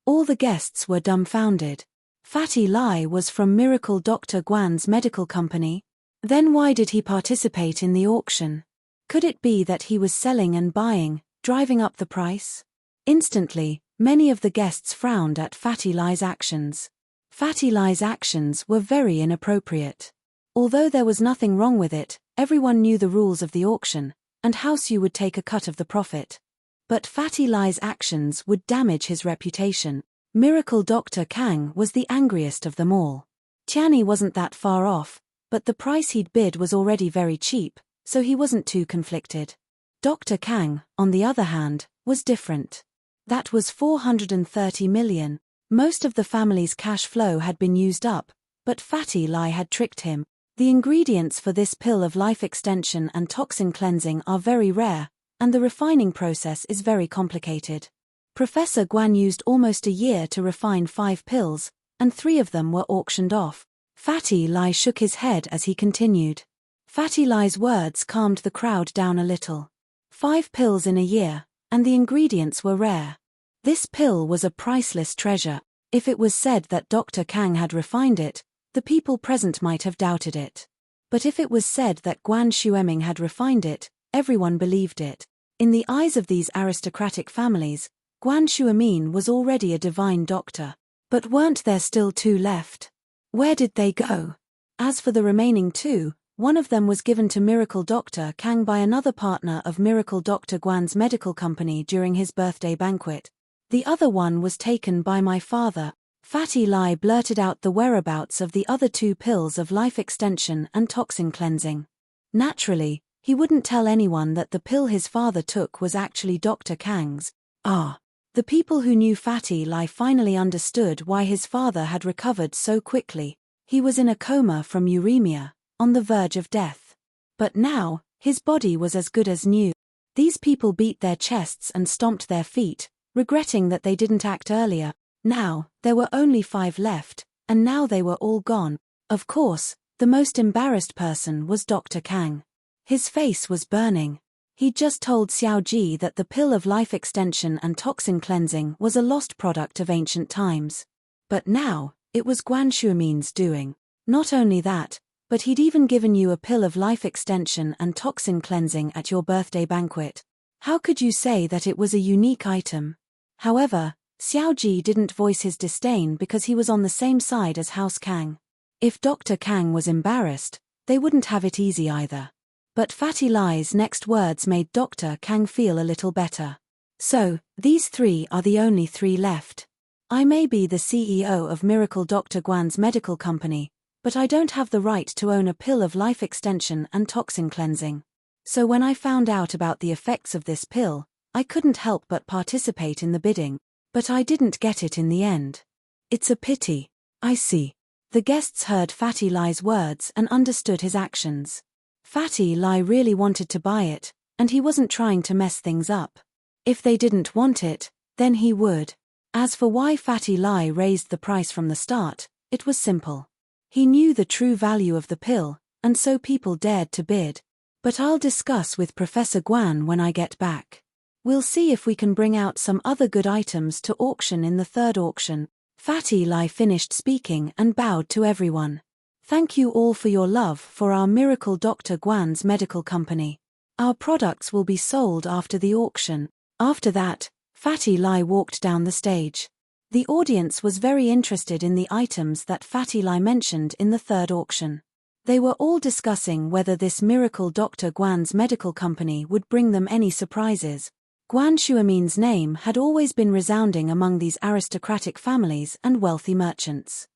All the guests were dumbfounded. Fatty Lai was from Miracle Dr. Guan's medical company? Then why did he participate in the auction? Could it be that he was selling and buying, driving up the price? Instantly, many of the guests frowned at Fatty Lai's actions. Fatty Lai's actions were very inappropriate. Although there was nothing wrong with it, everyone knew the rules of the auction, and Hao Yu would take a cut of the profit. But Fatty Lai's actions would damage his reputation. Miracle Dr. Kang was the angriest of them all. Tianyi wasn't that far off, but the price he'd bid was already very cheap, so he wasn't too conflicted. Dr. Kang, on the other hand, was different. That was 430 million. Most of the family's cash flow had been used up, but Fatty Lai had tricked him. The ingredients for this pill of life extension and toxin cleansing are very rare, and the refining process is very complicated. Professor Guan used almost a year to refine 5 pills, and 3 of them were auctioned off. Fatty Lai shook his head as he continued. Fatty Lai's words calmed the crowd down a little. 5 pills in a year, and the ingredients were rare. This pill was a priceless treasure. If it was said that Dr. Kang had refined it, the people present might have doubted it. But if it was said that Guan Xueming had refined it, everyone believed it. In the eyes of these aristocratic families, Guan Xueming was already a divine doctor. But weren't there still 2 left? Where did they go? As for the remaining 2, one of them was given to Miracle Dr. Kang by another partner of Miracle Dr. Guan's medical company during his birthday banquet. The other one was taken by my father. Fatty Lie blurted out the whereabouts of the other 2 pills of life extension and toxin cleansing. Naturally, he wouldn't tell anyone that the pill his father took was actually Dr. Kang's. The people who knew Fatty Lie finally understood why his father had recovered so quickly. He was in a coma from uremia, on the verge of death. But now, his body was as good as new. These people beat their chests and stomped their feet, regretting that they didn't act earlier. Now, there were only 5 left, and now they were all gone. Of course, the most embarrassed person was Dr. Kang. His face was burning. He'd just told Xiao Ji that the pill of life extension and toxin cleansing was a lost product of ancient times. But now, it was Guan Shuimin's doing. Not only that, but he'd even given you a pill of life extension and toxin cleansing at your birthday banquet. How could you say that it was a unique item? However, Xiao Ji didn't voice his disdain because he was on the same side as House Kang. If Dr. Kang was embarrassed, they wouldn't have it easy either. But Fatty Lie's next words made Dr. Kang feel a little better. So, these 3 are the only 3 left. I may be the CEO of Miracle Dr. Guan's medical company, but I don't have the right to own a pill of life extension and toxin cleansing. So when I found out about the effects of this pill, I couldn't help but participate in the bidding. But I didn't get it in the end. It's a pity. I see. The guests heard Fatty Lie's words and understood his actions. Fatty Lie really wanted to buy it, and he wasn't trying to mess things up. If they didn't want it, then he would. As for why Fatty Lie raised the price from the start, it was simple. He knew the true value of the pill, and so people dared to bid. But I'll discuss with Professor Guan when I get back. We'll see if we can bring out some other good items to auction in the 3rd auction. Fatty Lie finished speaking and bowed to everyone. Thank you all for your love for our Miracle Dr. Guan's medical company. Our products will be sold after the auction. After that, Fatty Lie walked down the stage. The audience was very interested in the items that Fatty Lie mentioned in the 3rd auction. They were all discussing whether this Miracle Dr. Guan's medical company would bring them any surprises. Guan Shuimin's name had always been resounding among these aristocratic families and wealthy merchants.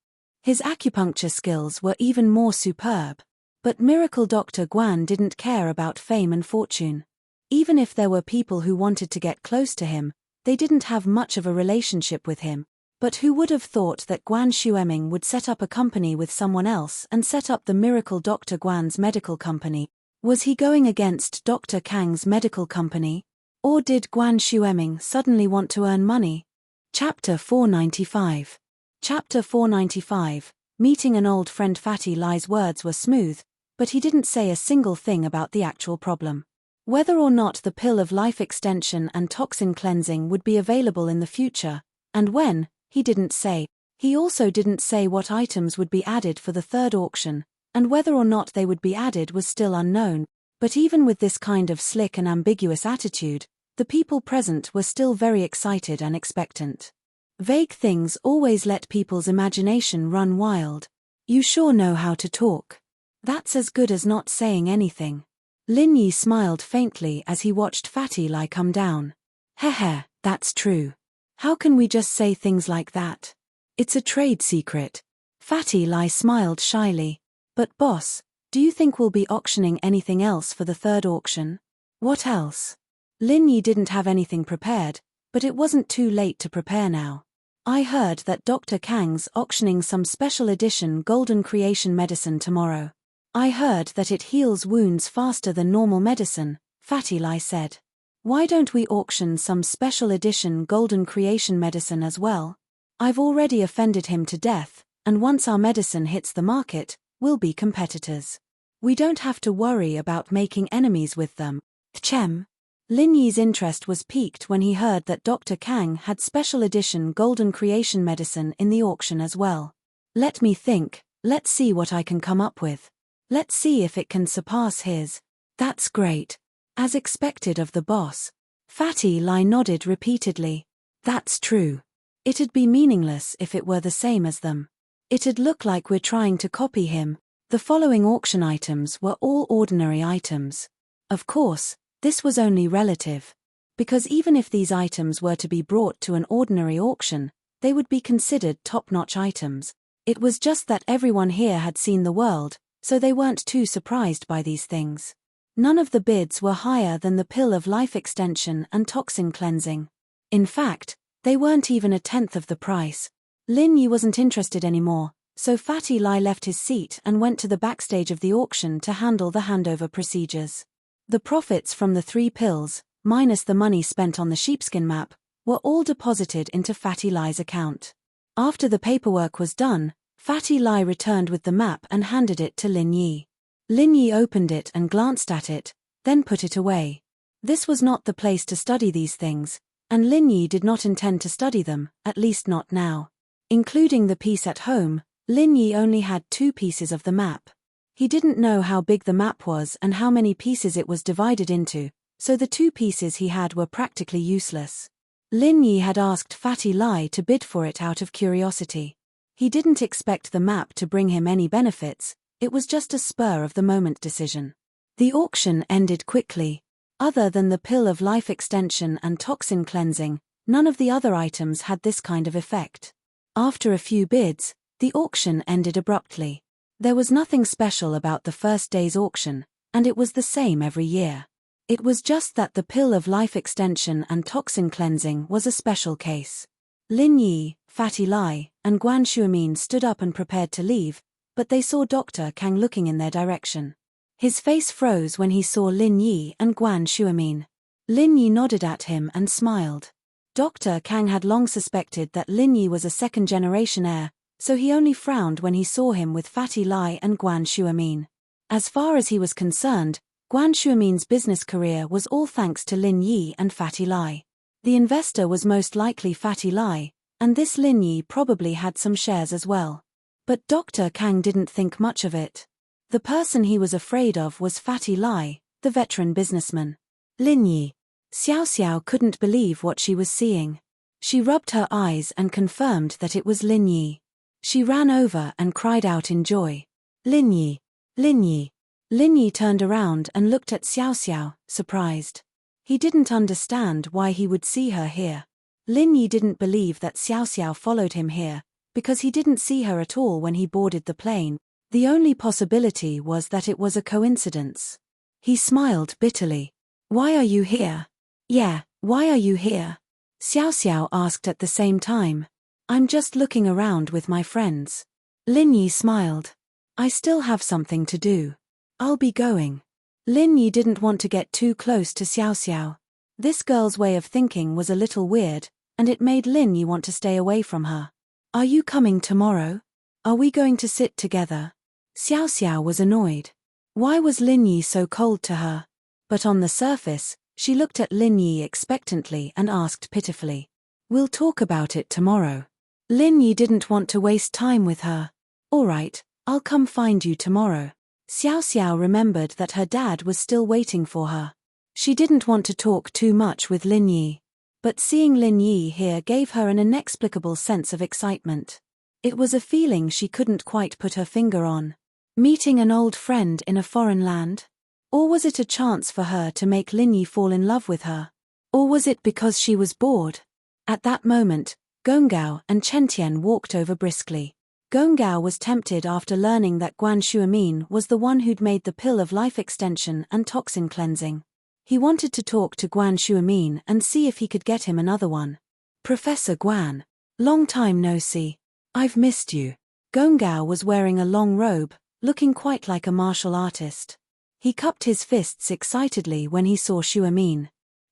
His acupuncture skills were even more superb. But Miracle Dr. Guan didn't care about fame and fortune. Even if there were people who wanted to get close to him, they didn't have much of a relationship with him. But who would have thought that Guan Shuiming would set up a company with someone else and set up the Miracle Dr. Guan's medical company? Was he going against Dr. Kang's medical company? Or did Guan Shuiming suddenly want to earn money? Chapter 495. Chapter 495. Meeting an old friend. Fatty Lie's words were smooth, but he didn't say a single thing about the actual problem. Whether or not the pill of life extension and toxin cleansing would be available in the future, and when, he didn't say. He also didn't say what items would be added for the 3rd auction, and whether or not they would be added was still unknown. But even with this kind of slick and ambiguous attitude, the people present were still very excited and expectant. Vague things always let people's imagination run wild. You sure know how to talk. That's as good as not saying anything. Lin Yi smiled faintly as he watched Fatty Lie come down. Heh, that's true. How can we just say things like that? It's a trade secret. Fatty Lie smiled shyly. But boss, do you think we'll be auctioning anything else for the 3rd auction? What else? Lin Yi didn't have anything prepared, but it wasn't too late to prepare now. I heard that Dr. Kang's auctioning some special edition golden creation medicine tomorrow. I heard that it heals wounds faster than normal medicine, Fatty Lie said. Why don't we auction some special edition golden creation medicine as well? I've already offended him to death, and once our medicine hits the market, we'll be competitors. We don't have to worry about making enemies with them. Chem. Lin Yi's interest was piqued when he heard that Dr. Kang had special edition golden creation medicine in the auction as well. Let me think, let's see what I can come up with. Let's see if it can surpass his. That's great. As expected of the boss. Fatty Lie nodded repeatedly. That's true. It'd be meaningless if it were the same as them. It'd look like we're trying to copy him. The following auction items were all ordinary items. Of course, this was only relative. Because even if these items were to be brought to an ordinary auction, they would be considered top-notch items. It was just that everyone here had seen the world, so they weren't too surprised by these things. None of the bids were higher than the pill of life extension and toxin cleansing. In fact, they weren't even a tenth of the price. Lin Yi wasn't interested anymore, so Fatty Lai left his seat and went to the backstage of the auction to handle the handover procedures. The profits from the 3 pills, minus the money spent on the sheepskin map, were all deposited into Fatty Lai's account. After the paperwork was done, Fatty Lai returned with the map and handed it to Lin Yi. Lin Yi opened it and glanced at it, then put it away. This was not the place to study these things, and Lin Yi did not intend to study them, at least not now. Including the piece at home, Lin Yi only had 2 pieces of the map. He didn't know how big the map was and how many pieces it was divided into, so the 2 pieces he had were practically useless. Lin Yi had asked Fatty Lai to bid for it out of curiosity. He didn't expect the map to bring him any benefits, it was just a spur-of-the-moment decision. The auction ended quickly. Other than the pill of life extension and toxin cleansing, none of the other items had this kind of effect. After a few bids, the auction ended abruptly. There was nothing special about the first day's auction, and it was the same every year. It was just that the pill of life extension and toxin cleansing was a special case. Lin Yi, Fatty Lai, and Guan Shuamin stood up and prepared to leave, but they saw Dr. Kang looking in their direction. His face froze when he saw Lin Yi and Guan Shuamin. Lin Yi nodded at him and smiled. Dr. Kang had long suspected that Lin Yi was a second-generation heir, so he only frowned when he saw him with Fatty Lai and Guan Shuamin. As far as he was concerned, Guan Shuamin's business career was all thanks to Lin Yi and Fatty Lai. The investor was most likely Fatty Lai, and this Lin Yi probably had some shares as well. But Dr. Kang didn't think much of it. The person he was afraid of was Fatty Lai, the veteran businessman. Lin Yi. Xiao Xiao couldn't believe what she was seeing. She rubbed her eyes and confirmed that it was Lin Yi. She ran over and cried out in joy. Lin Yi! Lin Yi! Lin Yi turned around and looked at Xiao Xiao, surprised. He didn't understand why he would see her here. Lin Yi didn't believe that Xiao Xiao followed him here, because he didn't see her at all when he boarded the plane. The only possibility was that it was a coincidence. He smiled bitterly. Why are you here? Yeah, why are you here? Xiao Xiao asked at the same time. I'm just looking around with my friends. Lin Yi smiled. I still have something to do. I'll be going. Lin Yi didn't want to get too close to Xiao Xiao. This girl's way of thinking was a little weird, and it made Lin Yi want to stay away from her. Are you coming tomorrow? Are we going to sit together? Xiao Xiao was annoyed. Why was Lin Yi so cold to her? But on the surface, she looked at Lin Yi expectantly and asked pitifully. We'll talk about it tomorrow. Lin Yi didn't want to waste time with her. All right, I'll come find you tomorrow. Xiao Xiao remembered that her dad was still waiting for her. She didn't want to talk too much with Lin Yi. But seeing Lin Yi here gave her an inexplicable sense of excitement. It was a feeling she couldn't quite put her finger on. Meeting an old friend in a foreign land? Or was it a chance for her to make Lin Yi fall in love with her? Or was it because she was bored? At that moment, Gongao and Chen Tian walked over briskly. Gongao was tempted after learning that Guan Shuamin was the one who'd made the pill of life extension and toxin cleansing. He wanted to talk to Guan Shuamin and see if he could get him another one. Professor Guan. Long time no see. I've missed you. Gongao was wearing a long robe, looking quite like a martial artist. He cupped his fists excitedly when he saw Shuamin.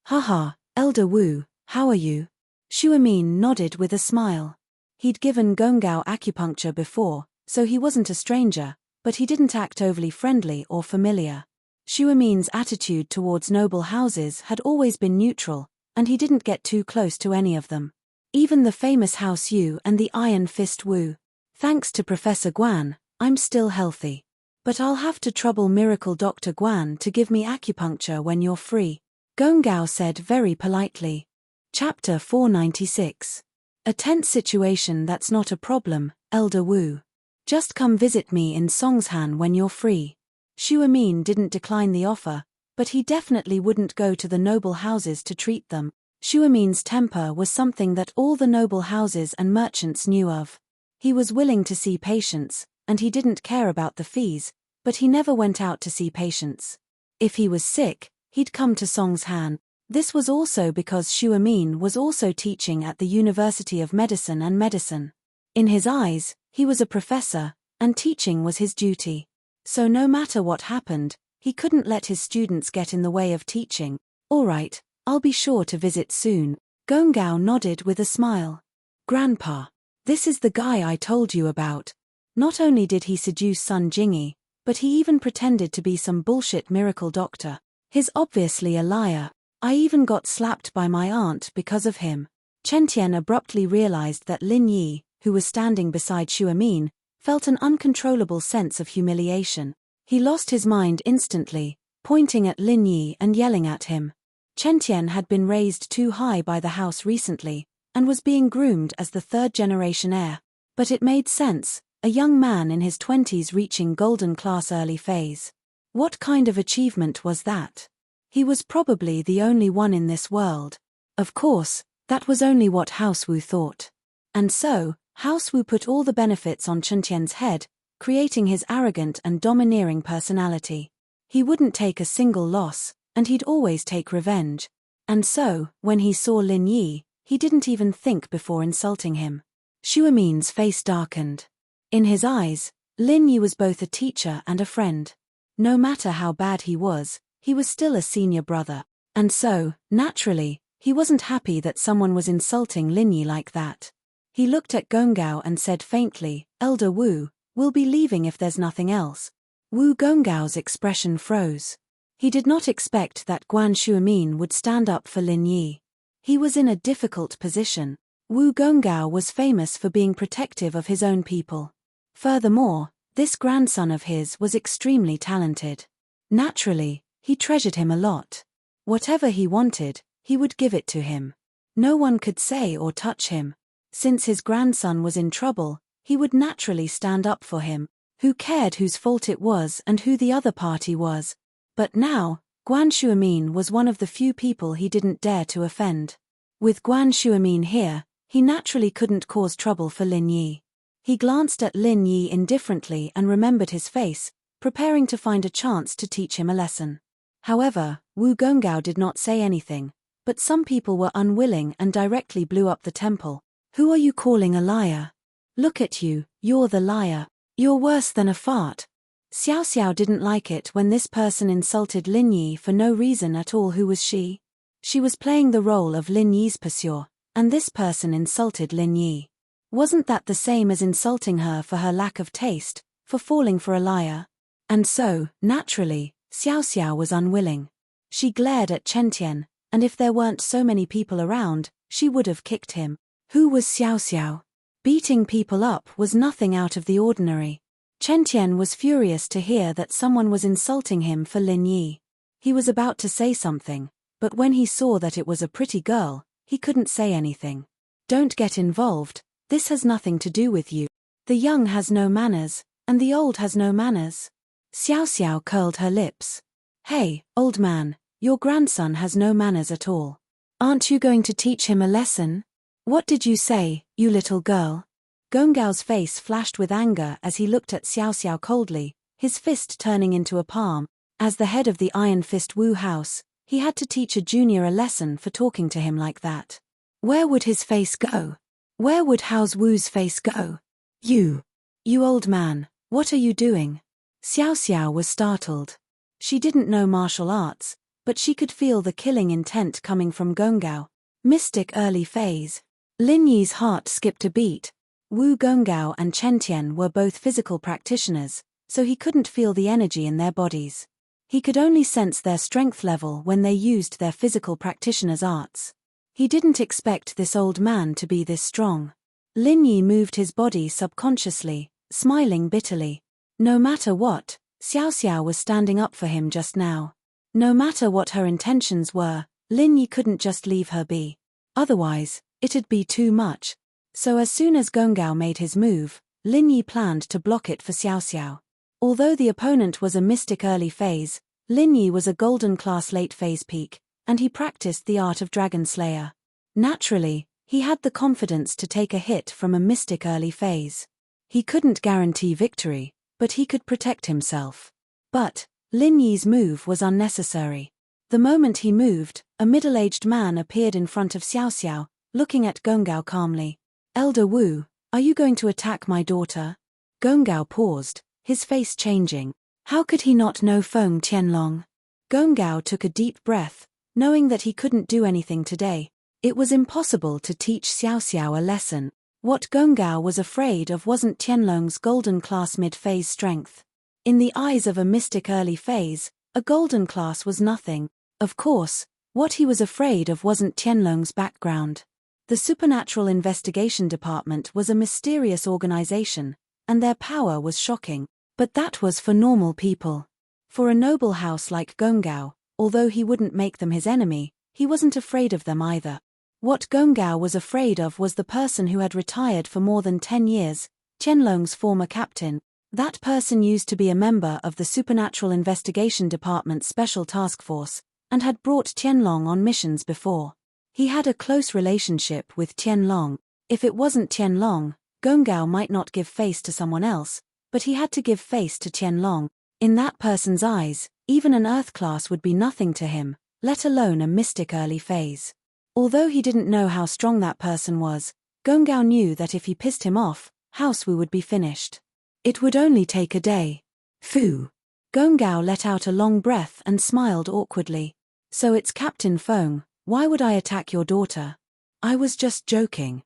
Haha, Elder Wu, how are you? Shuamin nodded with a smile. He'd given Gongao acupuncture before, so he wasn't a stranger, but he didn't act overly friendly or familiar. Shuamin's attitude towards noble houses had always been neutral, and he didn't get too close to any of them. Even the famous House Yu and the Iron Fist Wu. Thanks to Professor Guan, I'm still healthy. But I'll have to trouble Miracle Dr. Guan to give me acupuncture when you're free. Gongao said very politely. Chapter 496. A tense situation that's not a problem, Elder Wu. Just come visit me in Songshan when you're free. Shuamin didn't decline the offer, but he definitely wouldn't go to the noble houses to treat them. Shuamin's temper was something that all the noble houses and merchants knew of. He was willing to see patients, and he didn't care about the fees, but he never went out to see patients. If he was sick, he'd come to Song's Han. This was also because Shuamin was also teaching at the University of Medicine and Medicine. In his eyes, he was a professor, and teaching was his duty. So no matter what happened, he couldn't let his students get in the way of teaching. All right, I'll be sure to visit soon. Gongao nodded with a smile. Grandpa, this is the guy I told you about. Not only did he seduce Sun Jingyi, but he even pretended to be some bullshit miracle doctor. He's obviously a liar. I even got slapped by my aunt because of him. Chen Tian abruptly realized that Lin Yi, who was standing beside Shuamin, felt an uncontrollable sense of humiliation. He lost his mind instantly, pointing at Lin Yi and yelling at him. Chen Tian had been raised too high by the house recently, and was being groomed as the third-generation heir. But it made sense, a young man in his 20s reaching golden class early phase. What kind of achievement was that? He was probably the only one in this world. Of course, that was only what House Wu thought. And so, House Wu put all the benefits on Chen Tian's head, creating his arrogant and domineering personality. He wouldn't take a single loss, and he'd always take revenge. And so, when he saw Lin Yi, he didn't even think before insulting him. Shuamin's face darkened. In his eyes, Lin Yi was both a teacher and a friend. No matter how bad he was still a senior brother. And so, naturally, he wasn't happy that someone was insulting Lin Yi like that. He looked at Gongao and said faintly, Elder Wu, we'll be leaving if there's nothing else. Wu Gonggao's expression froze. He did not expect that Guan Shuamin would stand up for Lin Yi. He was in a difficult position. Wu Gonggao was famous for being protective of his own people. Furthermore, this grandson of his was extremely talented. Naturally, he treasured him a lot. Whatever he wanted, he would give it to him. No one could say or touch him. Since his grandson was in trouble, he would naturally stand up for him. Who cared whose fault it was and who the other party was? But now, Guan Shuamin was one of the few people he didn't dare to offend. With Guan Shuamin here, he naturally couldn't cause trouble for Lin Yi. He glanced at Lin Yi indifferently and remembered his face, preparing to find a chance to teach him a lesson. However, Wu Gonggao did not say anything, but some people were unwilling and directly blew up the temple. Who are you calling a liar? Look at you, you're the liar. You're worse than a fart. Xiao Xiao didn't like it when this person insulted Lin Yi for no reason at all. Who was she? She was playing the role of Lin Yi's pursuer, and this person insulted Lin Yi. Wasn't that the same as insulting her for her lack of taste, for falling for a liar? And so, naturally, Xiao Xiao was unwilling. She glared at Chen Tian, and if there weren't so many people around, she would have kicked him. Who was Xiao Xiao? Beating people up was nothing out of the ordinary. Chen Tian was furious to hear that someone was insulting him for Lin Yi. He was about to say something, but when he saw that it was a pretty girl, he couldn't say anything. Don't get involved, this has nothing to do with you. The young has no manners, and the old has no manners. Xiao Xiao curled her lips. Hey, old man, your grandson has no manners at all. Aren't you going to teach him a lesson? What did you say, you little girl? Gonggao's face flashed with anger as he looked at Xiao Xiao coldly, his fist turning into a palm. As the head of the Iron Fist Wu house, he had to teach a junior a lesson for talking to him like that. Where would his face go? Where would House Wu's face go? You old man, what are you doing? Xiao Xiao was startled. She didn't know martial arts, but she could feel the killing intent coming from Gonggao. Mystic early phase. Lin Yi's heart skipped a beat. Wu Gonggao and Chen Tian were both physical practitioners, so he couldn't feel the energy in their bodies. He could only sense their strength level when they used their physical practitioner's arts. He didn't expect this old man to be this strong. Lin Yi moved his body subconsciously, smiling bitterly. No matter what, Xiao Xiao was standing up for him just now. No matter what her intentions were, Lin Yi couldn't just leave her be. Otherwise, it'd be too much. So as soon as Gonggao made his move, Lin Yi planned to block it for Xiao Xiao. Although the opponent was a mystic early phase, Lin Yi was a golden class late phase peak, and he practiced the art of dragon slayer. Naturally, he had the confidence to take a hit from a mystic early phase. He couldn't guarantee victory, but he could protect himself. But Lin Yi's move was unnecessary. The moment he moved, a middle-aged man appeared in front of Xiao Xiao, looking at Gongao calmly. "Elder Wu, are you going to attack my daughter?" Gongao paused, his face changing. How could he not know Feng Tianlong? Gongao took a deep breath, knowing that he couldn't do anything today. It was impossible to teach Xiao Xiao a lesson. What Gongao was afraid of wasn't Tianlong's golden class mid-phase strength. In the eyes of a mystic early phase, a golden class was nothing. Of course, what he was afraid of wasn't Tianlong's background. The Supernatural Investigation Department was a mysterious organization, and their power was shocking. But that was for normal people. For a noble house like Gongao, although he wouldn't make them his enemy, he wasn't afraid of them either. What Gongao was afraid of was the person who had retired for more than 10 years, Tianlong's former captain. That person used to be a member of the Supernatural Investigation Department's Special Task Force, and had brought Tianlong on missions before. He had a close relationship with Tianlong. If it wasn't Tianlong, Gongao might not give face to someone else, but he had to give face to Tianlong. In that person's eyes, even an Earth class would be nothing to him, let alone a mystic early phase. Although he didn't know how strong that person was, Gongao knew that if he pissed him off, House Wu would be finished. It would only take a day. Phew. Gongao let out a long breath and smiled awkwardly. "So it's Captain Feng, why would I attack your daughter?" "I was just joking."